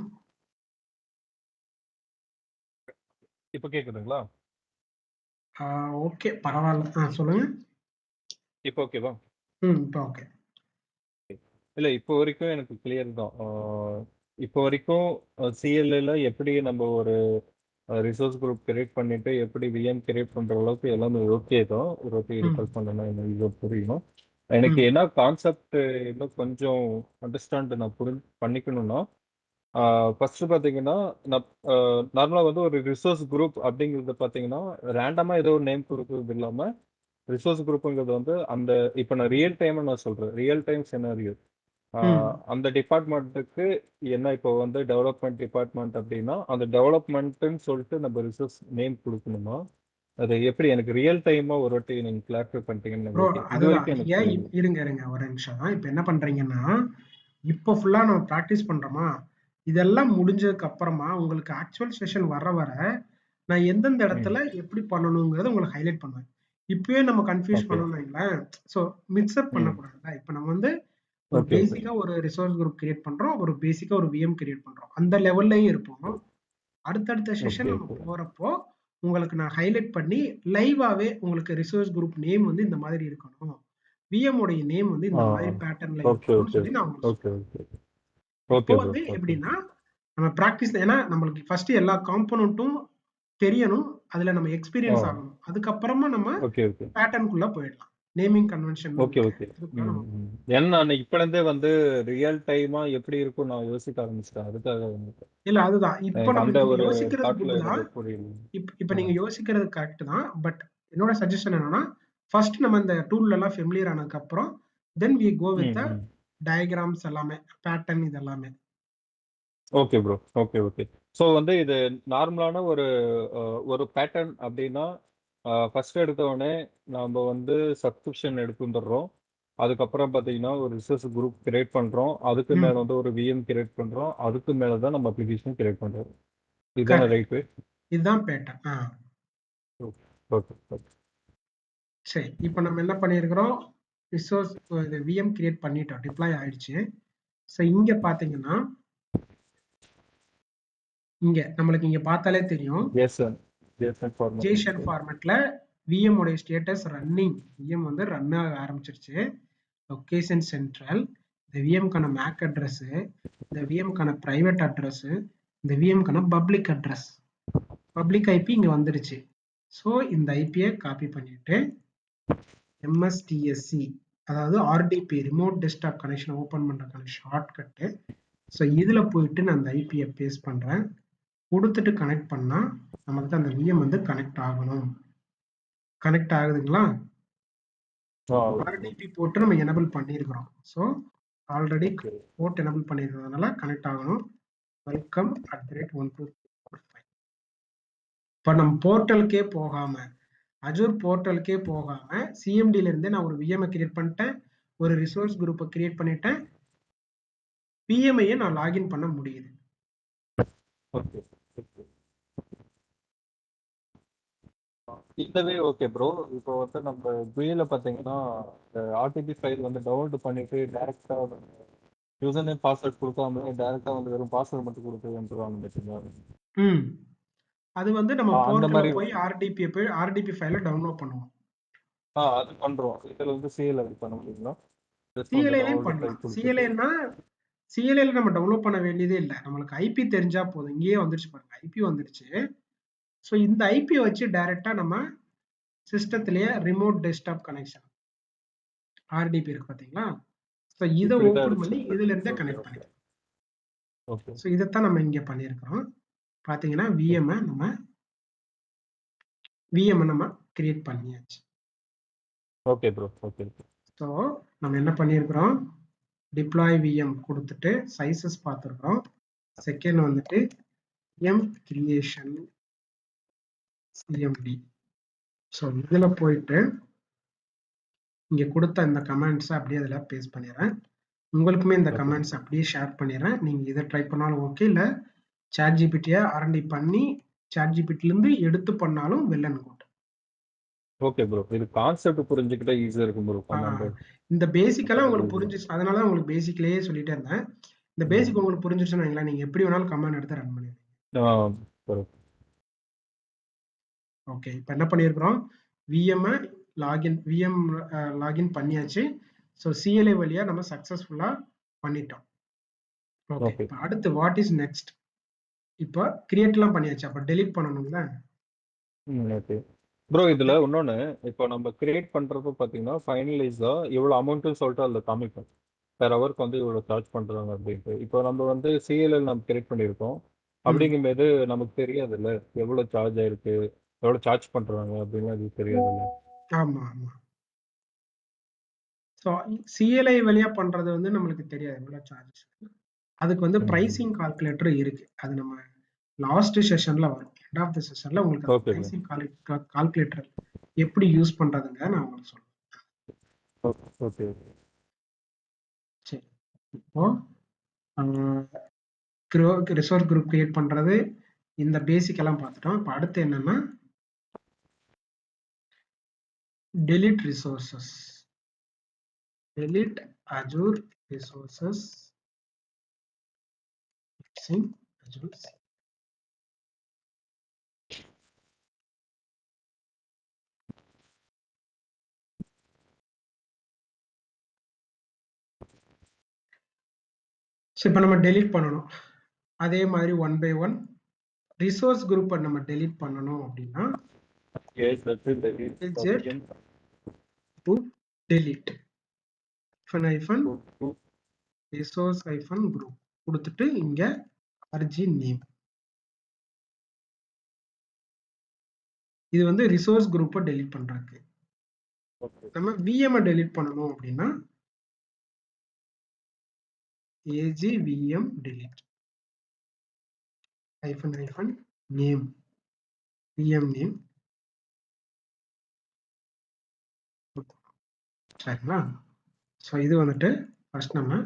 இப்போ கேக்குதுங்களா? ஓகே, பரவாயில்ல. சொல்லுங்க. இப்போ ஓகேவா? இப்போ ஓகே. இல்லை, இப்போ வரைக்கும் எனக்கு கிளியர் தான். இப்போ வரைக்கும் சிஎல்ல எப்படி நம்ம ஒரு ரிசோர்ஸ் குரூப் கிரியேட் பண்ணிட்டு எப்படி விஎம் கிரியேட் பண்ற அளவுக்கு எல்லாமே ஓகே தான். ஓகே, ரிஃபர் பண்ணணும், எனக்கு புரியும். எனக்கு என்ன கான்செப்ட் இன்னும் கொஞ்சம் அண்டர்ஸ்டாண்ட் நான் பண்ணிக்கணும்னா ஃபர்ஸ்ட் பார்த்தீங்கன்னா, நான் நார்மலா வந்து ஒரு ரிசோர்ஸ் குரூப் அப்படிங்கிறது பார்த்தீங்கன்னா, ரேண்டமா ஏதோ ஒரு நேம் குடுக்குறது இல்லாம, ரிசோர்ஸ் குரூப்ங்கிறது வந்து அந்த இப்ப நான் ரியல் டைம்னு நான் சொல்றேன். Real time scenario. ம். அந்த டிபார்ட்மெண்ட்டுக்கு என்ன இப்போ வந்து டெவலப்மெண்ட் டிபார்ட்மெண்ட் அப்படின்னா, அந்த டெவலப்மெண்ட்டுன்னு சொல்லிட்டு நம்ம ரிசோர்ஸ் நேம் குடுக்கணுமா? அது எப்படி எனக்கு ரியல் டைமா ஒரு வாட்டி நீங்க கிளாரிஃபை பண்ணிட்டீங்கன்னு ப்ரோ நினைக்கிறேன். அதுதான். இதுவரைக்கும் எனக்கு ஏன் புரியல. இருங்க, இருங்க ஒரு நிமிஷம். இப்ப என்ன பண்றீங்கன்னா, இப்போ ஃபுல்லா நம்ம பிராக்டிஸ் பண்றோமா, இதெல்லாம் முடிஞ்சதுக்கு அப்புறமா உங்களுக்கு ஆக்சுவல் செஷன் வர வர, நான் எந்தெந்த ம். இடத்துல எப்படி பண்ணணுங்கிறத உங்களுக்கு ஹைலைட் பண்ணுவேன். இப்பயே நம்ம கன்ஃப்யூஸ் ஓகே. பண்ணோம்னு வைங்களேன், ஸோ மிக்ஸ் அப் ம். பண்ணக்கூடாதுல்ல. இப்ப நம்ம வந்து ஒரு ஓகே, ஓகே. பேசிக்கா ஒரு ரிசோர்ஸ் குரூப் கிரியேட் பண்றோம். ஒரு பேசிக்கா ஒரு விஎம் கிரியேட் பண்றோம். அந்த லெவல்லயே இருப்போம். அடுத்தடுத்த செஷன் ஓகே, நம்ம ஓகே. போறப்போ, உங்களுக்கு நான் ஹைலைட் பண்ணி லைவாவே உங்களுக்கு ரிசோர்ஸ் குரூப் நேம் வந்து இந்த மாதிரி இருக்கணும். விஎம் உடைய நேம் வந்து ஆ. இந்த மாதிரி பேட்டர்ன்ல ஓகே, இருக்கணும்னு ஓகே. சொல்லி நான் உங்களுக்கு ஓகே, சொல்லுவேன். ஓகே. இப்போ ஓகே ப்ரோ. வந்து ஓகே. எப்படின்னா, நம்ம பிராக்டிஸ் ஏன்னா நம்மளுக்கு ஃபர்ஸ்ட் எல்லா காம்போனன்ட்டும் தெரியணும். அதுல நம்ம ஆ. எக்ஸ்பீரியன்ஸ் ஆகணும். அதுக்கப்புறமா நம்ம ஓகே, ஓகே. பேட்டர்ன்குள்ள போயிடலாம். நேமிங் கன்வென்ஷன் ஓகே, இருக்கு. ஓகே. இதுக்குள்ள ம், நம்ம ம். ஏன்னா நான் இப்ப இருந்தே வந்து ரியல் டைமா எப்படி இருக்கும் நான் யோசிக்க ஆரம்பிச்சுட்டேன். அதுக்காக வந்துட்டு. இல்ல அதுதான். இப்போ எனக்கு நம்ம அந்த நீங்க ஒரு யோசிக்கிறது குட் தாட்ல தான். எனக்கு புரியல. இப்ப ஆ. நீங்க யோசிக்கிறது கரெக்ட் தான். பட் என்னோட சஜஷன் என்னன்னா, ஃபர்ஸ்ட் நம்ம இந்த டூல்ல எல்லாம் ஃபெமிலியர் ஆனதுக்கு அப்புறம், தென் வி கோ வித் ம், த ம். டயகிராம்ஸ் எல்லாமே, பேட்டர்ன் இது எல்லாமே. Okay bro. Okay, okay. So வந்து இது நார்மலான ஒரு ஒரு பேட்டர்ன் அப்படின்னா, ஃபர்ஸ்ட் எடுத்த உடனே நாம வந்து சப்ஸ்கிரிப்ஷன் எடுத்து வந்துடுறோம். அதுக்கப்புறம் பார்த்தீங்கன்னா, ஒரு ரிசோர்ஸ் குரூப் கிரியேட் பண்றோம். அதுக்கு மேல ம். வந்து ஒரு விஎம் கிரியேட் பண்றோம். அதுக்கு மேல தான் நம்ம அப்ளிகேஷன் கிரியேட் பண்றோம். இதுதானே கரெக்ட். Right way? இதுதான் பேட்டர்ன். Okay, okay, okay. சரி. இப்ப நம்ம என்ன பண்ணியிருக்கிறோம், ரிசோர்ஸ் இது விஎம் கிரியேட் பண்ணிட்டோம். டிப்ளாய் ஆயிடுச்சு. ஸோ இங்க பார்த்தீங்கன்னா, இங்க நம்மளுக்கு இங்க பார்த்தாலே தெரியும். ஜேசன் ஜேசன் ஃபார்மேட் ஜேசன் இருக்கு. ஃபார்மேட்ல விஎம் உடைய ஸ்டேட்டஸ் ரன்னிங். விஎம் வந்து ரன் ஆக ஆரம்பிச்சிருச்சு. லொகேஷன் சென்ட்ரல், இந்த விஎம்க்கான மேக் அட்ரஸ், இந்த விஎம்க்கான பிரைவேட் அட்ரஸ், இந்த விஎம்க்கான பப்ளிக் அட்ரஸ், பப்ளிக் ஐபி இங்க வந்துருச்சு. ஸோ இந்த ஐபியை காப்பி பண்ணிட்டு எம்எஸ்டிஎஸ்சி, அதாவது RTB remote desktop connection open பண்றதுக்கான ஷார்ட்கட்டு. ஸோ இதுல போயிட்டு நான் அந்த ஐபியை பேஸ்ட் பண்றேன். கொடுத்துட்டு கனெக்ட் பண்ணா நமக்கு அந்த விஎம் வந்து கனெக்ட் ஆகணும். கனெக்ட் ஆகுதுங்களா? ஆர்டிபி போட்டு நம்ம எனபிள் பண்ணியிருக்கிறோம். So already okay. Port enable பண்ணியிருக்கிறதுனால கனெக்ட் ஆகணும். வெல்கம் @1245. இப்போ நம்ம போர்ட்டலுக்கே போகாம, அஜூர் போர்ட்டலுக்கே போகாம, சிஎம்டில இருந்தே நான் ஒரு விஎம் கிரியேட் பண்ணிட்டேன். ஒரு ரிசோர்ஸ் குரூப்பை கிரியேட் பண்ணிட்டேன். விஎம்ஐயை நான் லாகின் பண்ண முடியுது. Okay, okay. இந்த வே ஓகே ப்ரோ. இப்போ வந்து நம்ம குயில பார்த்தீங்கன்னா, இந்த ஆர்டிபி ஃபைல் வந்து டவுன்லோட் பண்ணிட்டு டைரக்ட்டா யூசர் நேம் பாஸ்வேர்ட் குடுக்காம டைரக்ட்டா வந்து வெறும் பாஸ்வேர்ட் மட்டும் குடுத்து வந்துருவாங்க பார்த்தீங்களா? ம். அது வந்து நம்ம அந்த போர்ட்டல்ல மாரி போய் ஆர்டிபி ஃபைலை டவுன்லோட் பண்ணுவோம். அது பண்றோம். இதுல வந்து சிஎல் அது பண்ண முடியுங்களா? ஜஸ்ட் வந்து சிஎல்ஏலையும் டவுன்லோட் ஃபைல் பண்ணலாம். குடுத்துட்டு சிஎல்ஏல நம்ம டவுன்லோட் பண்ண வேண்டியதே இல்ல. நம்மளுக்கு ஐபி தெரிஞ்சா போதும். இங்கேயே வந்துருச்சு பாருங்க. ஐபி வந்துருச்சு. ஸோ இந்த ஐபியை வச்சு டைரக்டா நம்ம சிஸ்டத்திலேயே ரிமோட் டெஸ்க்டாப் கனெக்ஷன் ஆர்டிபி இருக்கு பாத்தீங்களா? ஸோ இதை இப்படிதான் ஓபன் பண்ணி இருந்துச்சு. இதுல இருந்தே ஓகே, கனெக்ட் ஓகே, பண்ணிக்கலாம். ஓகே, ஸோ இதைத்தான் நம்ம இங்க பண்ணியிருக்கிறோம். பாத்தீங்கன்னா விஎம் நம்ம கிரியேட் பண்ணியாச்சு. Okay bro. ஓகே. ஸோ நம்ம என்ன பண்ணியிருக்கிறோம், டிப்ளாய் விஎம் கொடுத்துட்டு சைஸஸ் பார்த்துருக்கிறோம். செகண்ட் வந்துட்டு எம் கிரியேஷன் சிஎம்டி. ஸோ இதுல போயிட்டு இங்க கொடுத்த இந்த கமெண்ட்ஸ் அப்படியே அதில் பேஸ்ட் பண்ணிடுறேன். உங்களுக்குமே இந்த ஓகே. கமெண்ட்ஸ் அப்படியே ஷேர் பண்ணிடுறேன். நீங்க இதை ட்ரை பண்ணாலும் ஓகே, இல்ல சாட் ஜிபிடியை ஆர்என்டி பண்ணி சாட் ஜிபிடில இருந்து எடுத்து பண்ணாலும் well and good. Okay bro. இது கான்செப்ட் புரிஞ்சுக்கிட்டா ஈஸியா இருக்கும் ப்ரோ. கமாண்ட் இந்த பேசிக்கெல்லாம் உங்களுக்கு எழுதுறது. புரிஞ்சிச்சு, அதனால தான் உங்களுக்கு பேசிக்லயே சொல்லிட்டே இருந்தேன். இந்த பேசிக் உங்களுக்கு புரிஞ்சிருச்சுன்னு வைங்களேன், நீங்க எப்படி வேணாலும் கமாண்ட் எடுத்து ரன் பண்ணிடுங்க. ப்ரோ. ஓகே, இப்போ என்ன பண்ணியிருக்கிறோம், விஎம் லாகின் பண்ணியாச்சு. ஸோ சிஎல்ஏ வழியா நம்ம சக்சஸ்ஃபுல்லா பண்ணிட்டோம். Okay, okay. இப்போ அடுத்து வாட் இஸ் நெக்ஸ்ட்? இப்போ கிரியேட்லாம் பண்ணியாச்சு, அப்போ டெலீட் பண்ணணும்ல. ஓகே. ப்ரோ இதுல இன்னொன்னு, இப்போ நம்ம கிரியேட் பண்றப்ப பாத்தீங்கன்னா, ஃபைனலைஸா இவ்வளவு அமௌண்ட்னு சொல்லிட்டு அதுல காமிக்கும். பெர் ஹவருக்கு வந்து இவ்வளோ சார்ஜ் பண்றாங்க அப்படின்ட்டு. இப்போ நம்ம வந்து சிஎல்எல் நம்ம கிரியேட் பண்ணியிருக்கோம். ம். அப்படிங்கும்போது நமக்கு தெரியாதுல்ல. எவ்வளோ சார்ஜ் ஆயிருக்கு, எவ்வளோ சார்ஜ் பண்றாங்க அப்படின்னு அது தெரியாதுல்ல. ஆமா, ஆமா. ஸோ சிஎல்ஐ வழியா பண்றது வந்து நம்மளுக்கு தெரியாது எவ்வளோ சார்ஜஸ். அதுக்கு வந்து ம். பிரைசிங் கால்குலேட்டர் இருக்கு. அது நம்ம லாஸ்ட் செஷன்ல வரும். எண்ட் ஆஃப் த செஷன்ல உங்களுக்கு அந்த ஓகே. பிரைசிங் கால்குலேட்டர் எப்படி யூஸ் பண்றதுங்க நான் உங்களுக்கு சொல்றேன். ஓகே. சரி. இப்போ ரிசோர்ஸ் குரூப் கிரியேட் பண்றது இந்த பேசிக் எல்லாம் பார்த்துட்டோம். இப்போ அடுத்து என்னன்னா delete resources. Delete Azure resources using Azure. So இப்போ நம்ம delete பண்ணணும். அதே மாதிரி 1 by 1 ரிசோர்ஸ் குரூப்பை நம்ம delete பண்ணணும் அப்படின்னா delete resource group கொடுத்துட்டு இங்க RG name. இது வந்து ரிசோர்ஸ் குரூப்பை delete பண்றதுக்கு. நம்ம VM delete பண்ணணும் அப்படின்னா AGVM delete -name VM name. சரிங்களா? ஸோ இது வந்துட்டு ஃபர்ஸ்ட் நம்ம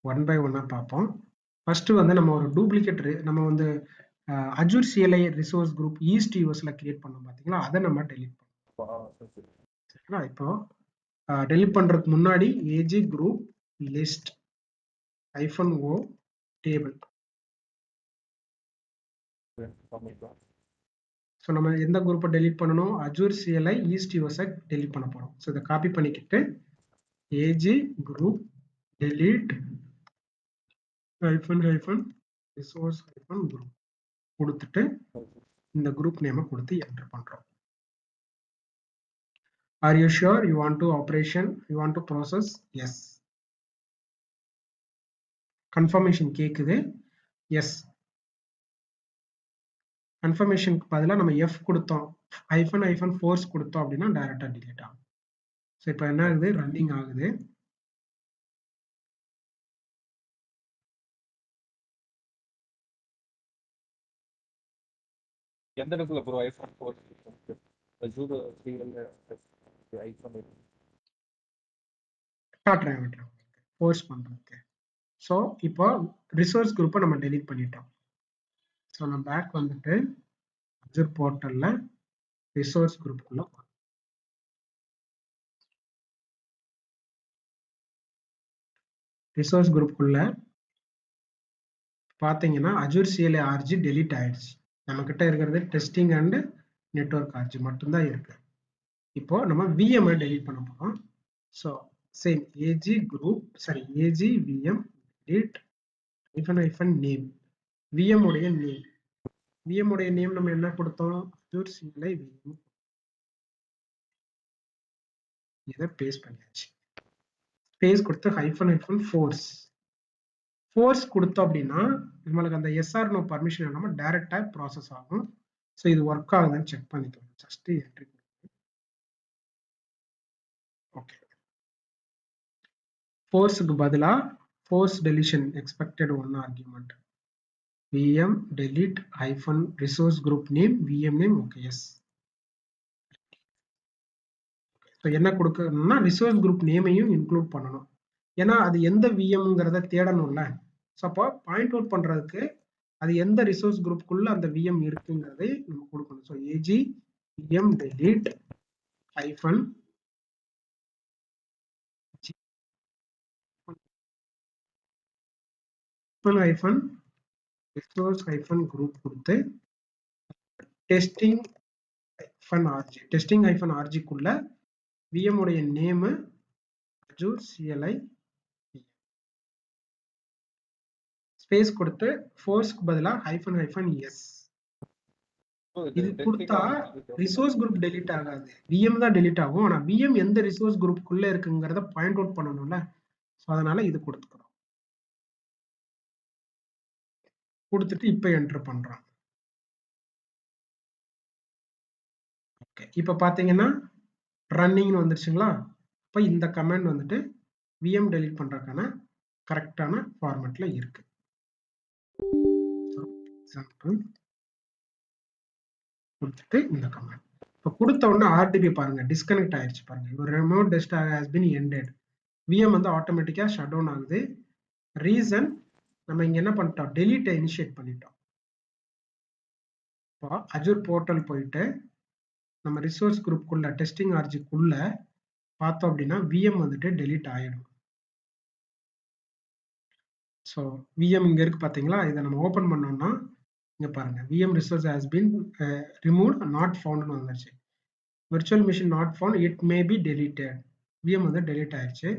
1 by 1 பார்ப்போம். ஃபர்ஸ்ட் வந்து நம்ம ஒரு டூப்ளிகேட் நம்ம வந்து Azure CLI resource group east யூஎஸ்ல கிரியேட் பண்ணோம் பார்த்தீங்களா, அதை நம்ம டெலிட் பண்ணோம். சரிங்களா? இப்போ டெலிட் பண்றதுக்கு முன்னாடி AZ group list -o table. So நம்ம எந்த குரூப்பை டெலிட் பண்ணணும்? அஜூர் சிஎல்ஐ ஈஸ்ட் யூஎஸ்ஐ டெலிட் பண்ண போறோம். ஸோ இதை காப்பி பண்ணிக்கிட்டு AZ group delete -resource group கொடுத்துட்டு இந்த குரூப் நேமை கொடுத்து என்டர் பண்றோம். Are you sure you want to process? Yes. Confirmation கேக்குது. Yes. கன்ஃபர்மேஷனுக்கு பதிலா நம்ம F கொடுத்தோம், -force கொடுத்தோம் அப்படின்னா டைரக்டா delete ஆகும். ஸோ இப்போ என்ன ஆகுது? ரன்னிங் ஆகுது. எந்த இடத்துல bro iPhone 4 Azure CLL iPhone காட்டுறேன் ஃபோர்ஸ் பண்றதுக்கு. ஸோ இப்போ ரிசோர்ஸ் குரூப்பை நம்ம டெலிட் பண்ணிட்டோம். ஸோ நம்ம பேக் வந்துட்டு அஜூர் போர்ட்டல்ல ரிசோர்ஸ் குரூப்புக்குள்ள ரிசோர்ஸ் குரூப்புக்குள்ள பாத்தீங்கன்னா அஜூர் சிஎல்ஐ ஆர்ஜி டெலிட் ஆயிடுச்சு. நம்ம கிட்ட இருக்கிறது டெஸ்டிங் அண்ட் நெட்வொர்க் ஆர்ஜி மட்டும்தான் இருக்கு. இப்போ நம்ம VM டெலிட் பண்ண போறோம். So same AZ VM delete -name VM உடைய நேம். VM உடைய நேம் நம்ம என்ன கொடுத்தோம்? Azure CLI VM. இதை பேஸ்ட் பண்ணியாச்சு. பேஸ்ட் கொடுத்து -force கொடுத்தோம் அப்படின்னா நம்மளுக்கு அந்த SR நோ பர்மிஷன் இல்லாம டைரக்டா ப்ராசஸ் ஆகும். ஸோ இது ஒர்க் ஆகுதுன்னு செக் பண்ணிக்கலாம். Just entry. ஓகே. ஃபோர்ஸுக்கு பதிலா force deletion expected 1 argument. VM delete -resource group name VM name. Okay. Yes. So என்ன கொடுக்கணும்னா ரிசோர்ஸ் குரூப் நேமையும் இன்க்ளூட் பண்ணணும். ஏன்னா அது எந்த VMங்கிறத தேடணும்ல. ஸோ அப்போ பாயிண்ட் அவுட் பண்றதுக்கு அது எந்த ரிசோர்ஸ் குரூப்புக்குள்ள அந்த VM இருக்குங்கிறதை நம்ம கொடுக்கணும். So AZ VM delete -resource group கொடுத்து testing -rg குள்ள VM உடைய நேம் அஜூர் சிஎல்ஐ ஸ்பேஸ் கொடுத்து ஃபோர்ஸ்க்கு பதிலா -s. இது கொடுத்தா ரிசோர்ஸ் குரூப் டெலிட் ஆகாது, VM தான் டெலிட் ஆகும். ஆனா VM எந்த ரிசோர்ஸ் குரூப்புக்குள்ள இருக்குங்கிறத பாயிண்ட் அவுட் பண்ணணும்ல. ஸோ அதனால இது கொடுத்துக்கிறோம். கொடுத்துட்டு இப்போ என்டர் பண்றோம். ஓகே, இப்போ பார்த்தீங்கன்னா ரன்னிங்னு வந்துருச்சுங்களா? இப்போ இந்த கமாண்ட் வந்துட்டு விஎம் டெலீட் பண்றதுக்கான கரெக்டான ஃபார்மேட்ல இருக்கு. எக்ஸாம்பிள் கொடுத்துட்டு இந்த கமாண்ட் இப்போ கொடுத்த உடனே ஆர்டிபி பாருங்க டிஸ்கனெக்ட் ஆயிடுச்சு பாருங்க. ஒரு remote desktop has been ended. VM வந்து ஆட்டோமேட்டிக்கா ஷட் டவுன் ஆகுது. ரீசன் நம்ம இங்க என்ன பண்ணிட்டோம், டெலீட்டை இனிஷியேட் பண்ணிட்டோம். இப்போ அஜூர் போர்ட்டல் போயிட்டு நம்ம ரிசோர்ஸ் குரூப்புக்குள்ள டெஸ்டிங் ஆர்ஜிக்குள்ள பார்த்தோம் அப்படின்னா விஎம் வந்துட்டு டெலீட் ஆயிடும். ஸோ விஎம் இங்க இருக்கு பாத்தீங்களா? இதை நம்ம ஓபன் பண்ணோம்னா இங்க பாருங்க VM resource has been remove not ஃபவுண்ட்னு வந்துருச்சு. Virtual machine not found, it may be deleted. VM வந்து டெலீட் ஆயிடுச்சு.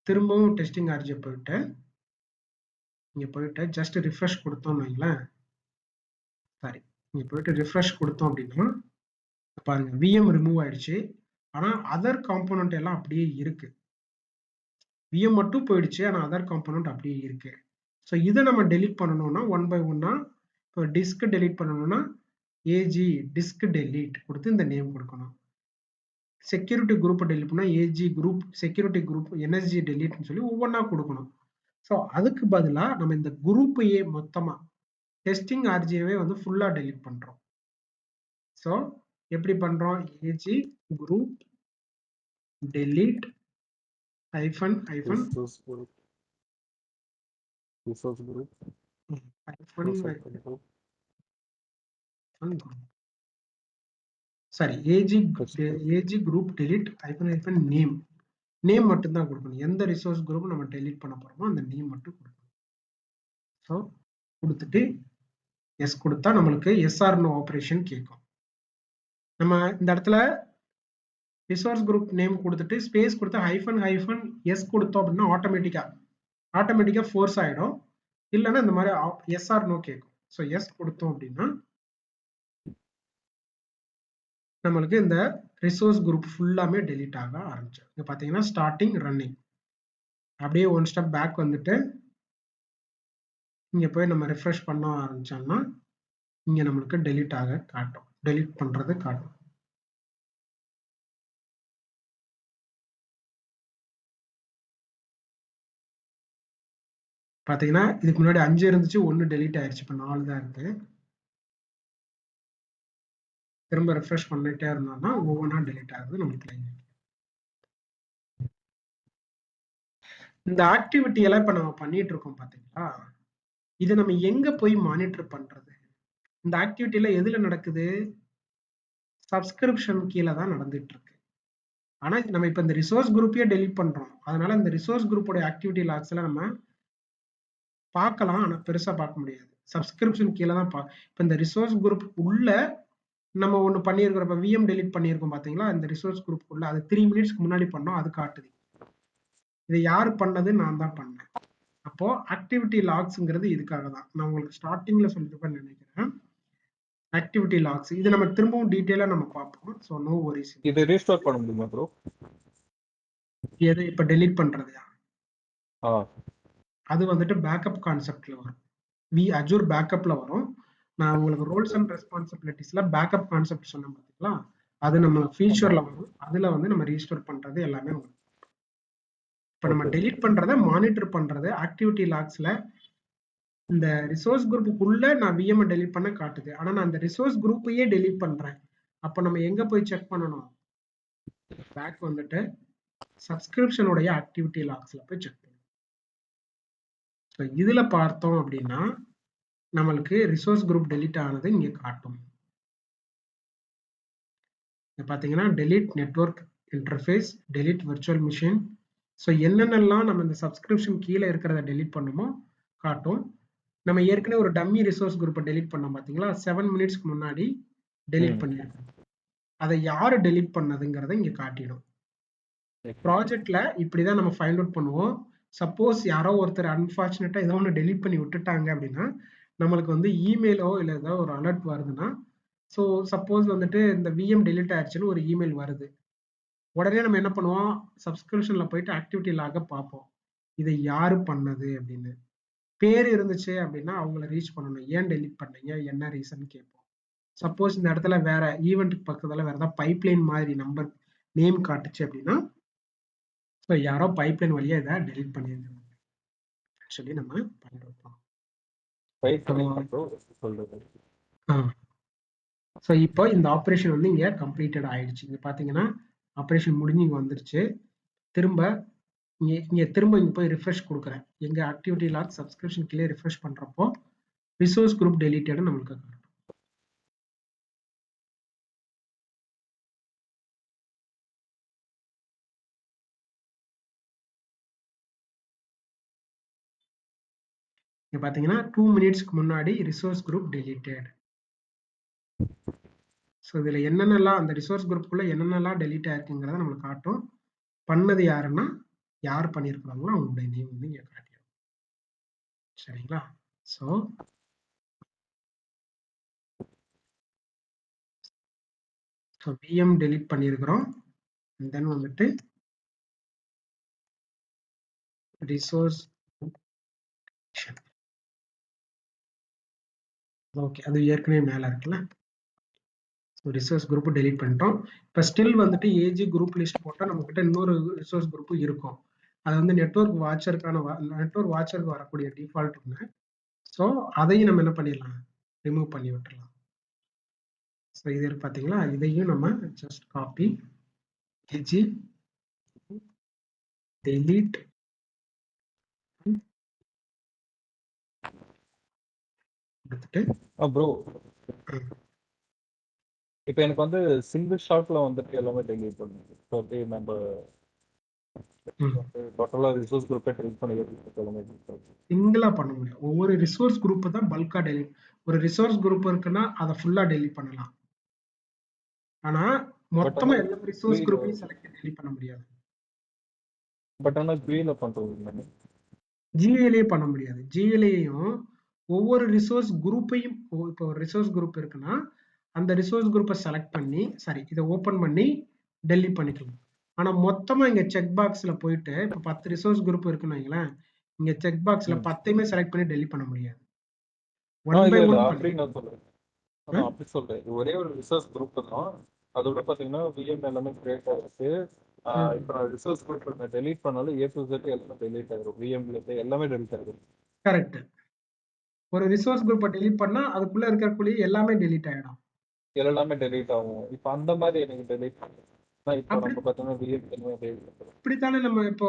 திரும்பவும் டெஸ்டிங் ஆர்ஜி போயிட்டு இங்க போயிட்டு ஜஸ்ட் ரிஃப்ரெஷ் கொடுத்தோம்னு வைங்களேன். சாரி, இங்க போயிட்டு ரிஃப்ரெஷ் கொடுத்தோம் அப்படின்னா பாருங்க விஎம் ரிமூவ் ஆயிடுச்சு. ஆனா அதர் காம்போனன்ட் எல்லாம் அப்படியே இருக்கு. விஎம் மட்டும் போயிடுச்சு, ஆனா அதர் காம்போனன்ட் அப்படியே இருக்கு. ஸோ இதை நம்ம டெலீட் பண்ணணும்னா ஒன் பை ஒன்னா, இப்போ டிஸ்க் டெலீட் பண்ணணும்னா ஏஜி டிஸ்க் டெலீட் கொடுத்து இந்த நேம் கொடுக்கணும். செக்யூரிட்டி குரூப் டெலீட் பண்ணா AZ group security group NSG டெலீட்னு சொல்லி ஒவ்வொன்றா கொடுக்கணும். ஸோ அதுக்கு பதிலாக நம்ம இந்த குரூப்பையே மொத்தமா டெஸ்டிங் ஆர்ஜியவே வந்து ஃபுல்லா டெலீட் பண்றோம். ஸோ எப்படி பண்றோம், AZ group delete hyphen hyphen sorry AZ group delete hyphen hyphen name. Name மட்டும் தான் கொடுக்கணும். எந்த ரிசோர்ஸ் குரூப் நம்ம டெலீட் பண்ண போறோமோ அந்த நேம் மட்டும் கொடுக்கணும். ஸோ கொடுத்துட்டு எஸ் கொடுத்தா நம்மளுக்கு எஸ்ஆர் நோ ஆபரேஷன் கேட்கும். நம்ம இந்த இடத்துல ரிசோர்ஸ் குரூப் நேம் கொடுத்துட்டு ஸ்பேஸ் கொடுத்து ஹைஃபன் ஹைஃபன் எஸ் கொடுத்தோம் அப்படின்னா ஆட்டோமேட்டிக்கா ஃபோர்ஸ் ஆயிடும். இல்லைன்னா இந்த மாதிரி எஸ்ஆர் நோ கேட்கும். ஸோ எஸ் கொடுத்தோம் அப்படின்னா நம்மளுக்கு இந்த ரிசோர்ஸ் குரூப் ஃபுல்லாமே டெலீட் ஆக ஆரம்பிச்சிடும். இங்க பாத்தீங்கன்னா ஸ்டார்டிங் ரன்னிங். அப்படியே ஒன் ஸ்டெப் பேக் வந்துட்டு இங்க போய் நம்ம ரிஃப்ரெஷ் பண்ண ஆரம்பிச்சோம்னா இங்க நம்மளுக்கு டெலீட் ஆக காட்டும், டெலீட் பண்றது காட்டும். பாத்தீங்கன்னா இதுக்கு முன்னாடி 5 இருந்துச்சு, 1 டெலீட் ஆயிடுச்சு, இப்ப 4 தான் இருக்கு. திரும்ப ரிஃப்ரெஷ் பண்ணிட்டே இருந்தோம்னா ஒவ்வொன்றா டெலீட் ஆகுது நம்மளுக்கு. இந்த ஆக்டிவிட்டி எல்லாம் இப்ப நம்ம பண்ணிட்டு இருக்கோம் பாத்தீங்களா, இதை நம்ம எங்க போய் மானிட்டர் பண்றது? இந்த ஆக்டிவிட்டில எதுல நடக்குது? சப்ஸ்கிரிப்ஷன் கீழே தான் நடந்துட்டு இருக்கு. ஆனா நம்ம இப்ப இந்த ரிசோர்ஸ் குரூப்பையே டெலீட் பண்றோம். அதனால இந்த ரிசோர்ஸ் குரூப்போட ஆக்டிவிட்டி லாக்ஸ் எல்லாம் நம்ம பார்க்கலாம், ஆனா பெருசா பார்க்க முடியாது. சப்ஸ்கிரிப்ஷன் கீழே தான் இப்ப இந்த ரிசோர்ஸ் குரூப் உள்ள நம்ம ஒண்ணு பண்ணியிருக்கிறோம். இப்ப விஎம் டெலீட் பண்ணியிருக்கோம் பாத்தீங்களா, இந்த ரிசோர்ஸ் குரூப் உள்ள அது 3 மினிட்ஸ்க்கு முன்னாடி பண்ணோம், அது காட்டுது. இதை யாரு பண்ணது? நான் தான் பண்ணேன். அப்போ ஆக்டிவிட்டி லாக்ஸ்ங்கிறது இதுக்காக தான். நான் உங்களுக்கு ஸ்டார்டிங்ல சொல்லிருப்பேன்னு நினைக்கிறேன். ஆக்டிவிட்டி லாக்ஸ் இது நம்ம திரும்பவும் டீடைலா நம்ம பார்ப்போம். So no worries. இது ரீஸ்டோர் பண்ண முடியுமா ப்ரோ? எது இப்ப டெலீட் பண்றதுயா? அது வந்துட்டு பேக்கப் கான்செப்ட்ல வரும். அஜூர் பேக்கப்ல வரும். நான் உங்களுக்கு ரோல்ஸ் அண்ட் ரெஸ்பான்சிபிலிட்டிஸ்ல பேக்கப் கான்செப்ட் சொன்னேன் பாத்தீங்களா, அது நம்ம ஃபீச்சர்ல வரும். அதுல வந்து நம்ம ரீஸ்டோர் பண்றது எல்லாமே வரும். இப்ப நம்ம டெலீட் பண்றதை மானிட்டர் பண்றது ஆக்டிவிட்டி லாக்ஸ்ல இந்த ரிசோர்ஸ் குரூப்புக்குள்ள நான் விஎம் டெலீட் பண்ண காட்டுது. ஆனா நான் அந்த ரிசோர்ஸ் குரூப்பையே டெலீட் பண்றேன். அப்ப நம்ம எங்க போய் செக் பண்ணணும்? பேக் வந்துட்டு சப்ஸ்கிரிப்ஷனுடைய ஆக்டிவிட்டி லாக்ஸ்ல போய் செக் பண்ணணும். ஸோ இதுல பார்த்தோம் அப்படின்னா நம்மளுக்கு ரிசோர்ஸ் குரூப் டெலீட் ஆனது இங்க காட்டும். பாத்தீங்கன்னா delete network interface, delete virtual machine. So என்னென்னலாம் நம்ம இந்த சப்ஸ்கிரிப்ஷன் கீழே இருக்கிறத டெலீட் பண்ணுமோ காட்டும். நம்ம ஏற்கனவே ஒரு டம்மி ரிசோர்ஸ் குரூப்பை டெலீட் பண்ணோம் பாத்தீங்களா, 7 மினிட்ஸ்க்கு முன்னாடி டெலீட் பண்ணிருக்கோம். அதை யாரு டெலீட் பண்ணதுங்கிறத இங்க காட்டிடும். ப்ராஜெக்ட்ல இப்படிதான் நம்ம ஃபைண்ட் அவுட் பண்ணுவோம். சப்போஸ் யாரோ ஒருத்தர் அன்பார்ச்சுனேட்டா ஏதோ ஒன்று டெலீட் பண்ணி விட்டுட்டாங்க அப்படின்னா நம்மளுக்கு வந்து இமெயிலோ இல்லை ஏதோ ஒரு அலர்ட் வருதுன்னா, ஸோ சப்போஸ் வந்துட்டு இந்த விஎம் டெலீட் ஆயிடுச்சுன்னு ஒரு இமெயில் வருது, உடனே நம்ம என்ன பண்ணுவோம், சப்ஸ்கிரிப்ஷன்ல போயிட்டு ஆக்டிவிட்டி லாக பார்ப்போம். இதை யாரு பண்ணது அப்படின்னு. பேர் இருந்துச்சு அப்படின்னா அவங்கள ரீச் பண்ணணும். ஏன் டெலீட் பண்ணீங்க? என்ன ரீசன் கேட்போம். சப்போஸ் இந்த இடத்துல வேற ஈவென்ட்க்கு பக்கத்துல வேற ஏதாவது பைப்லைன் மாதிரி நம்பர் நேம் காட்டுச்சு அப்படின்னா, ஸோ யாரோ பைப்லைன் வழியா இதை டெலீட் பண்ணியிருக்காங்க. ஆக்சுவலி நம்ம பண்ணிருப்போம். ஸோ இப்போ இந்த ஆப்ரேஷன் வந்து இங்க கம்ப்ளீட்டட் ஆயிடுச்சு. இங்க பாத்தீங்கன்னா ஆப்ரேஷன் முடிஞ்சு இங்க வந்துருச்சு. திரும்ப இங்க திரும்ப இங்க போய் ரிஃப்ரெஷ் கொடுக்குறேன். எங்க ஆக்டிவிட்டி லாக் சப்ஸ்கிரிப்ஷன் கீழே ரிஃப்ரெஷ் பண்றப்போ ரிசோர்ஸ் குரூப் டெலீட்டட் நம்மளுக்கு காட்டும். இங்க பாத்தீங்கன்னா 2 மினிட்ஸ்க்கு முன்னாடி ரிசோர்ஸ் குரூப் டெலீட்டட். ஸோ இதுல என்னென்னலாம் அந்த ரிசோர்ஸ் குரூப்புக்குள்ள என்னென்னலாம் டெலீட் ஆயிருக்குங்கிறத நம்மளுக்கு காட்டும். பண்ணது யாருன்னா யார் பண்ணியிருக்கிறாங்களோ அவங்களுடைய நேம் வந்து இங்க காட்டிடும். சரிங்களா? ஸோ விஎம் டெலீட் பண்ணியிருக்கிறோம். தென் வந்துட்டு ரிசோர்ஸ் ஓகே, அது ஏற்கனவே மேல இருக்குல்ல. ரிசோர்ஸ் குரூப் டெலீட் பண்ணிட்டோம். இப்போ ஸ்டில் வந்துட்டு ஏஜி குரூப் லிஸ்ட் போட்டால் நம்ம கிட்ட இன்னொரு ரிசோர்ஸ் குரூப் இருக்கும். அது வந்து நெட்வொர்க் வாட்சருக்கு வரக்கூடிய டிஃபால்ட் ஒன்று. ஸோ அதையும் நம்ம என்ன பண்ணிடலாம், ரிமூவ் பண்ணி விட்டுறலாம். ஸோ இது இருக்கு பார்த்தீங்களா, இதையும் நம்ம ஜஸ்ட் காப்பி ஏஜி டெலீட் எடுத்துட்டு ப்ரோ இப்போ எனக்கு வந்து சிங்கிள் ஷாட்ல வந்துட்டு எல்லாமே டெலீட் பண்ணுது. ஸோ அப்படியே நம்ம டோட்டலா ரிசோர்ஸ் குரூப்பை டெலீட் பண்ணி எல்லாமே சிங்கிளா பண்ண முடியும். ஒவ்வொரு ரிசோர்ஸ் குரூப்பை தான் பல்கா டெலீட். ஒரு ரிசோர்ஸ் குரூப் இருக்குன்னா அதை ஃபுல்லா டெலீட் பண்ணலாம். ஆனா மொத்தமா எல்லா ரிசோர்ஸ் குரூப்பையும் செலக்ட் டெலீட் பண்ண முடியாது. பட் ஆனா ஜிவில பண்றது ஜிவிலேயே பண்ண முடியாது. ஜிவிலையும் ஒவ்வொரு ரிசோர்ஸ் குரூப்பையும், இப்போ ஒரு ரிசோர்ஸ் குரூப் இருக்குன்னா அந்த ரிசோர்ஸ் குரூப்பை செலக்ட் பண்ணி இதை ஓபன் பண்ணி டெலீட் பண்ணிக்கலாம். ஆனா மொத்தமா இங்க செக் பாக்ஸ்ல போயிட்டு இப்போ 10 ரிசோர்ஸ் குரூப் இருக்குன்னு வைங்களேன், இங்க செக் பாக்ஸ்ல 10யுமே செலக்ட் பண்ணி டெலீட் பண்ண முடியாது. ஒன் பை ஒன் அப்படி சொல்றேன். ஒரே ஒரு ரிசோர்ஸ் குரூப் தான். அதோட பாத்தீங்கன்னா விஎம் எல்லாமே கிரியேட் ஆயிடுச்சு. இப்போ நான் ரிசோர்ஸ் குரூப் டெலீட் பண்ணாலும் A to Z எல்லாமே டெலீட் ஆயிடும். விஎம்ல இருந்து எல்லாமே டெலீட் ஆயிடும். கரெக்ட். ஒரு ரிசோர்ஸ் குரூப்பை டெலீட் பண்ணா அதுக்குள்ள இருக்கக்கூடிய எல்லாமே டெலீட் ஆயிடும். எல்லாமே டெலீட் ஆகும். இப்போ அந்த மாதிரி எனக்கு டெலீட் இப்போ நம்ம பார்த்தோம்னா இப்படித்தானே நம்ம இப்போ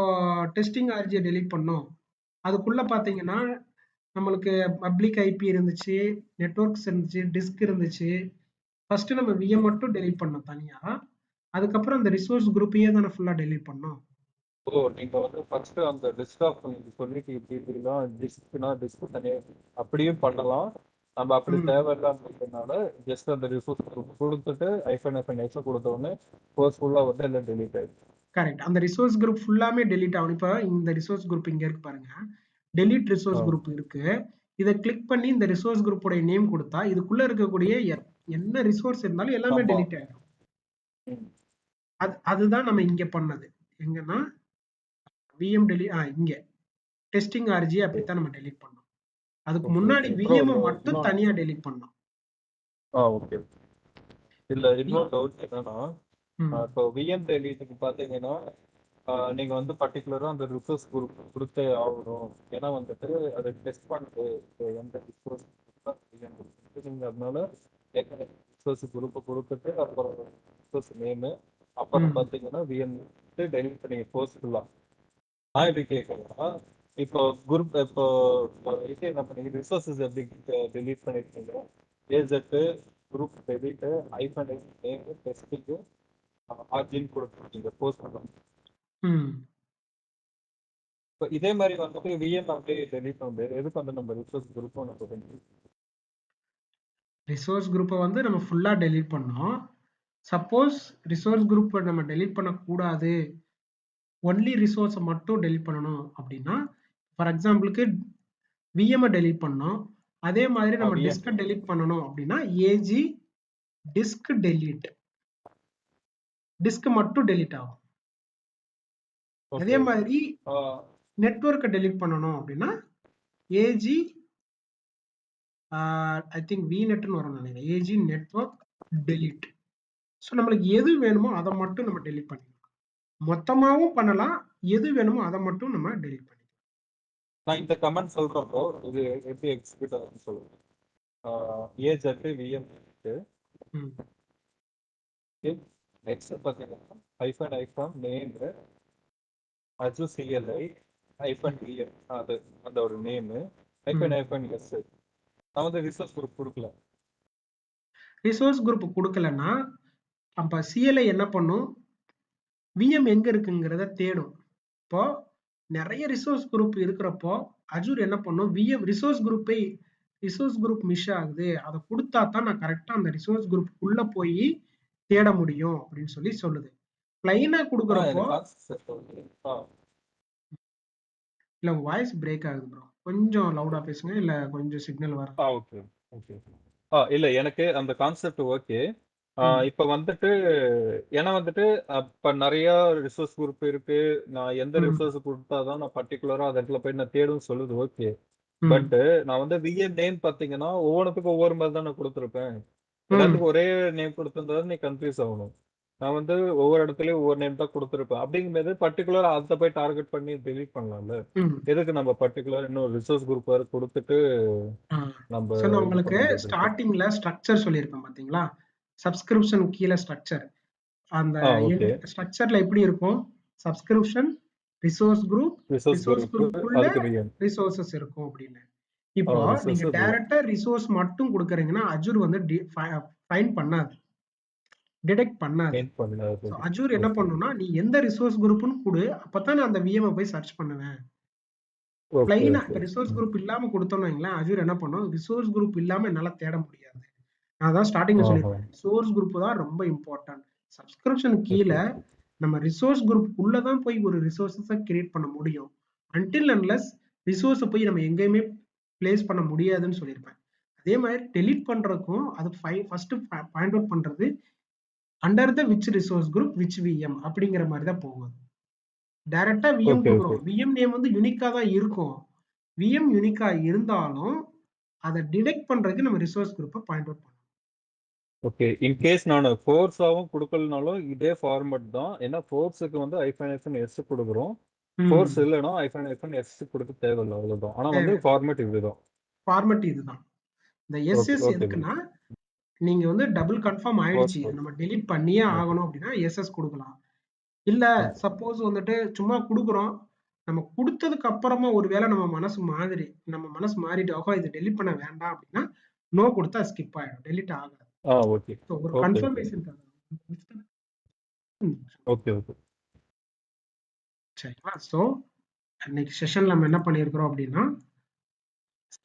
டெஸ்டிங் ஆர்ஜியை டெலீட் பண்ணோம். அதுக்குள்ள பாத்தீங்கன்னா நம்மளுக்கு பப்ளிக் ஐபி இருந்துச்சு, நெட்வொர்க்ஸ் இருந்துச்சு, டிஸ்க் இருந்துச்சு. ஃபர்ஸ்ட் நம்ம விஎம் மட்டும் டெலீட் பண்ணோம் தனியா. அதுக்கப்புறம் அந்த ரிசோர்ஸ் குரூப்பையே தானே ஃபுல்லா டெலீட் பண்ணோம். ஓ, நீங்க வந்து ஃபர்ஸ்ட் அந்த டெஸ்க்டாப் சொல்லிட்டு இப்படிலாம் டிஸ்க் தனியா அப்படியும் பண்ணலாம். நம்ம அப்படி தேவையில்லாம ஜஸ்ட் அந்த ரிசோர்ஸ் கொடுத்துட்டு ஐஃபன் கொடுத்த உடனே கோர்ஸ் ஃபுல்லா வந்து எல்லாம் டெலீட் ஆயிடுச்சு. கரெக்ட். அந்த ரிசோர்ஸ் குரூப் ஃபுல்லாமே டெலீட் ஆகும். இப்போ இந்த ரிசோர்ஸ் குரூப் இங்க இருக்கு பாருங்க, டெலீட் ரிசோர்ஸ் குரூப் இருக்கு. இதை கிளிக் பண்ணி இந்த ரிசோர்ஸ் குரூப்போட நேம் கொடுத்தா இதுக்குள்ள இருக்கக்கூடிய என்ன ரிசோர்ஸ் இருந்தாலும் எல்லாமே டெலீட் ஆயிடும். அதுதான் நம்ம இங்க பண்ணது. எங்கன்னா விஎம் இங்க டெஸ்டிங் ஆர்ஜி அப்படித்தான் நம்ம டெலீட் பண்ணோம். அதுக்கு முன்னாடி விஎம் மட்டும் தனியா டெலீட் பண்ணோம். ஓகே. இல்ல இன்னொரு டவுட் என்னன்னா, இப்போ விஎம் டெலீட்டுக்கு பாத்தீங்கன்னா நீங்க வந்து பர்டிகுலரா அந்த ரிசோர்ஸ் குரூப் கொடுத்தே ஆகணும். ஏன்னா வந்துட்டு அதை டெஸ்ட் பண்ணுது எந்த ரிசோர்ஸ் நீங்க அதனால ரிசோர்ஸ் குரூப்பை கொடுத்துட்டு அப்புறம் ரிசோர்ஸ் நேமு அப்புறம் பாத்தீங்கன்னா விஎம் டெலிட் பண்ணி போஸ்ட் ஃபுல்லா. நான் எப்படி கேட்கலாம், இப்போ குரூப் இப்போ இது என்ன பண்ணீங்க ரிசோர்ஸஸ் எப்படி டெலீட் பண்ணிருக்கீங்க, ஏஜெட்டு குரூப் டெலிட் ஐஃபன் நேம் டெஸ்ட்டுக்கு ஆர்ஜின் கொடுத்துருக்கீங்க போஸ்ட் பண்ணலாம். இப்போ இதே மாதிரி வந்துட்டு விஎம் அப்படியே டெலீட் பண்ண முடியாது. எதுக்கு வந்து நம்ம ரிசோர்ஸ் குரூப் ஒன்று ரிசோர்ஸ் குரூப்பை வந்து நம்ம ஃபுல்லா டெலீட் பண்ணோம். சப்போஸ் ரிசோர்ஸ் குரூப்பை நம்ம டெலீட் பண்ணக்கூடாது, ஒன்லி ரிசோர்ஸை மட்டும் டெலீட் பண்ணணும் அப்படின்னா, ஃபார் எக்ஸாம்பிளுக்கு விஎம் டெலீட் பண்ணோம், அதே மாதிரி நம்ம டிஸ்கை டெலீட் பண்ணணும் அப்படின்னா ஏஜி டிஸ்க் டெலீட், டிஸ்க் மட்டும் டெலீட் ஆகும். அதே மாதிரி நெட்வொர்க்கை டெலீட் பண்ணணும் அப்படின்னா ஏஜி ஐ திங்க் விநெட்னு வரும்னு நினைக்கிறேன். AG network delete. ஸோ நம்மளுக்கு எது வேணுமோ அதை மட்டும் நம்ம டெலீட் பண்ணிக்கலாம். மொத்தமாகவும் பண்ணலாம், எது வேணுமோ அதை மட்டும் நம்ம டெலீட் பண்ணிக்கலாம். நான் இந்த கமெண்ட் சொல்றப்போ இது எப்படி எக்ஸிக்யூட் ஆகுதுன்னு சொல்லுவேன். ஏஜ் அட் விஎம் நெக்ஸ்ட் பார்த்தீங்கன்னா ஐஃபன் நேம் அஜு சிஎல்ஐ ஐஃபன் விஎம் அது அந்த ஒரு நேமு ஐஃபன் எஸ். நான் வந்து ரிசோர்ஸ் குரூப் கொடுக்கல. ரிசோர்ஸ் குரூப் கொடுக்கலன்னா அப்ப சிஎல்ஐ என்ன பண்ணும், விஎம் எங்க இருக்குங்கிறத தேடும். இப்போ நிறைய ரிசோர்ஸ் குரூப் இருக்கிறப்போ அஜூர் என்ன பண்ணும், விஎம் ரிசோர்ஸ் குரூப் மிஸ் ஆகுது, அதை கொடுத்தா தான் நான் கரெக்டா அந்த ரிசோர்ஸ் குரூப் உள்ள போய் தேட முடியும் அப்படின்னு சொல்லி சொல்லுது. பிளைனா கொடுக்குறப்போ இல்ல வாய்ஸ் பிரேக் ஆகுது ப்ரோ, கொஞ்சம் லவுடா பேசுங்க, இல்ல கொஞ்சம் சிக்னல் வர. Okay okay. இல்ல எனக்கு அந்த கான்செப்ட் ஓகே. இப்ப வந்துட்டு ஏன்னா வந்துட்டு இப்ப நிறைய ரிசோர்ஸ் குரூப் இருக்கு, நான் எந்த ரிசோர்ஸ் கொடுத்தாதான் நான் பர்டிகுலரா அந்த இடத்துல போய் நான் தேடும் சொல்லுது ஓகே. பட் நான் வந்து விஎம் நேம் பாத்தீங்கன்னா ஒவ்வொன்றுத்துக்கும் ஒவ்வொரு மாதிரி தான் நான் கொடுத்துருப்பேன். எல்லாத்துக்கும் ஒரே நேம் கொடுத்திருந்தா நீ கன்ஃபியூஸ் ஆகணும். நான் வந்து ஒவ்வொரு இடத்துலயும் ஒவ்வொரு நேம் தான் கொடுத்துருப்பேன். அப்படிங்கும்போது பர்டிகுலர் அதை போய் டார்கெட் பண்ணி டெலீட் பண்ணலாம்ல. எதுக்கு நம்ம பர்டிகுலர் இன்னும் ரிசோர்ஸ் குரூப் வேற கொடுத்துட்டு நம்ம உங்களுக்கு ஸ்டார்டிங்ல ஸ்ட்ரக்சர் சொல்லியிருப்பேன் பாத்தீங்களா, சப்ஸ்கிரிப்ஷன் கீழே ஸ்ட்ரக்சர். அந்த ஸ்ட்ரக்சர்ல எப்படி இருக்கும், சப்ஸ்கிரிப்ஷன், ரிசோர்ஸ் குரூப் குரூப்புக்குள்ள ரிசோர்சஸ் இருக்கும் அப்படின்னு. இப்போ நீங்க டைரக்டா ரிசோர்ஸ் மட்டும் கொடுக்கறீங்கன்னா அஜூர் வந்து ஃபைண்ட் பண்ணாது, டிடெக்ட் பண்ணாது. அஜூர் என்ன பண்ணும்னா, நீ எந்த ரிசோர்ஸ் குரூப்னு கொடு, அப்பதான் நான் அந்த விஎம் போய் சர்ச் பண்ணுவேன். பிளைனா ரிசோர்ஸ் குரூப் இல்லாம கொடுத்தோம்னா அஜூர் என்ன பண்ணும், ரிசோர்ஸ் குரூப் இல்லாம என்னால தேட முடியாது. அதான் ஸ்டார்டிங்ல சொல்லிருப்பேன், ரிசோர்ஸ் குரூப் தான் ரொம்ப இம்பார்ட்டன்ட். சப்ஸ்கிரிப்ஷன் கீழே நம்ம ரிசோர்ஸ் குரூப் உள்ளதான் போய் ஒரு ரிசோர்ஸஸை கிரியேட் பண்ண முடியும். அன்டில் அன்லெஸ் ரிசோர்ஸை போய் நம்ம எங்கேயுமே பிளேஸ் பண்ண முடியாதுன்னு சொல்லியிருப்பேன். அதே மாதிரி டெலீட் பண்றதுக்கும் அது ஃபர்ஸ்ட் பாயிண்ட் அவுட் பண்றது under the which resource group which VM அப்படிங்கிற மாதிரி தான் போகும். டைரக்டா விஎம் கொடுக்குறோம், விஎம் நேம் வந்து யூனிக்கா தான் இருக்கும். விஎம் யூனிக்கா இருந்தாலும் அதை டிடெக்ட் பண்றதுக்கு நம்ம ரிசோர்ஸ் குரூப்பை பாயிண்ட் அவுட் பண்ணணும். ஓகே, இன் கேஸ் நான் ஃபோர்ஸாவும் கொடுக்கலனாலும் இதே ஃபார்மட் தான். ஏன்னா ஃபோர்ஸுக்கு வந்து ஐஃபன் எஸ் கொடுக்குறோம், ஃபோர்ஸ் இல்லைன்னா ஐஃபன் எஸ் கொடுக்க தேவையில்லை, அவ்வளவுதான். ஆனா வந்து ஃபார்மட் இதுதான். இந்த எஸ்எஸ் எதுக்குன்னா, நீங்க வந்து டபுள் கன்ஃபார்ம் ஆயிடுச்சு, நம்ம டெலீட் பண்ணியே ஆகணும் அப்படின்னா எஸ்எஸ் கொடுக்கலாம். இல்ல சப்போஸ் வந்துட்டு சும்மா கொடுக்குறோம், நம்ம கொடுத்ததுக்கு அப்புறமா ஒருவேளை நம்ம மனசு மாறிட்டு இது டெலீட் பண்ண வேண்டாம் அப்படின்னா நோ கொடுத்தா ஸ்கிப் ஆயிடும், டெலீட் ஆகாது. ஒரு கன்ஃபர்மேஷன். சரிங்களா? சோ இன்னைக்கு செஷன்ல நம்ம என்ன பண்ணியிருக்கிறோம் அப்படின்னா,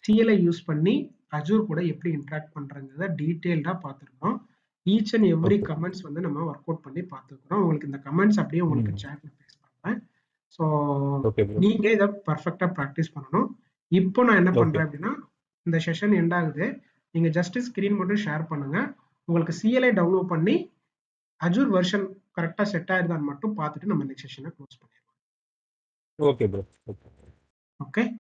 சிஎல்ஐ யூஸ் பண்ணி அஜூர் கூட எப்படி இன்டராக்ட் பண்றங்கிறத டீடைல்டா பார்த்துருக்கோம். ஈச் அண்ட் எவ்ரி கமெண்ட்ஸ் வந்து நம்ம ஒர்க் அவுட் பண்ணி பார்த்துக்கிறோம். உங்களுக்கு இந்த கமெண்ட்ஸ் அப்படியே உங்களுக்கு சாட்ல பேஸ் பண்றேன். ஸோ நீங்க இதை பர்ஃபெக்டா ப்ராக்டிஸ் பண்ணணும். இப்போ நான் என்ன பண்றேன் அப்படின்னா, இந்த செஷன் எண்ட் ஆகுது, நீங்க ஜஸ்ட் ஸ்கிரீன் மட்டும் ஷேர் பண்ணுங்க. உங்களுக்கு சிஎல்ஐ டவுன்லோட் பண்ணி அஜூர் வெர்ஷன் கரெக்டா செட் ஆயிருதான்னு மட்டும் பார்த்துட்டு நம்ம நெக்ஸ்ட் செஷனை க்ளோஸ் பண்ணிடலாம். Okay bro. ஓகே.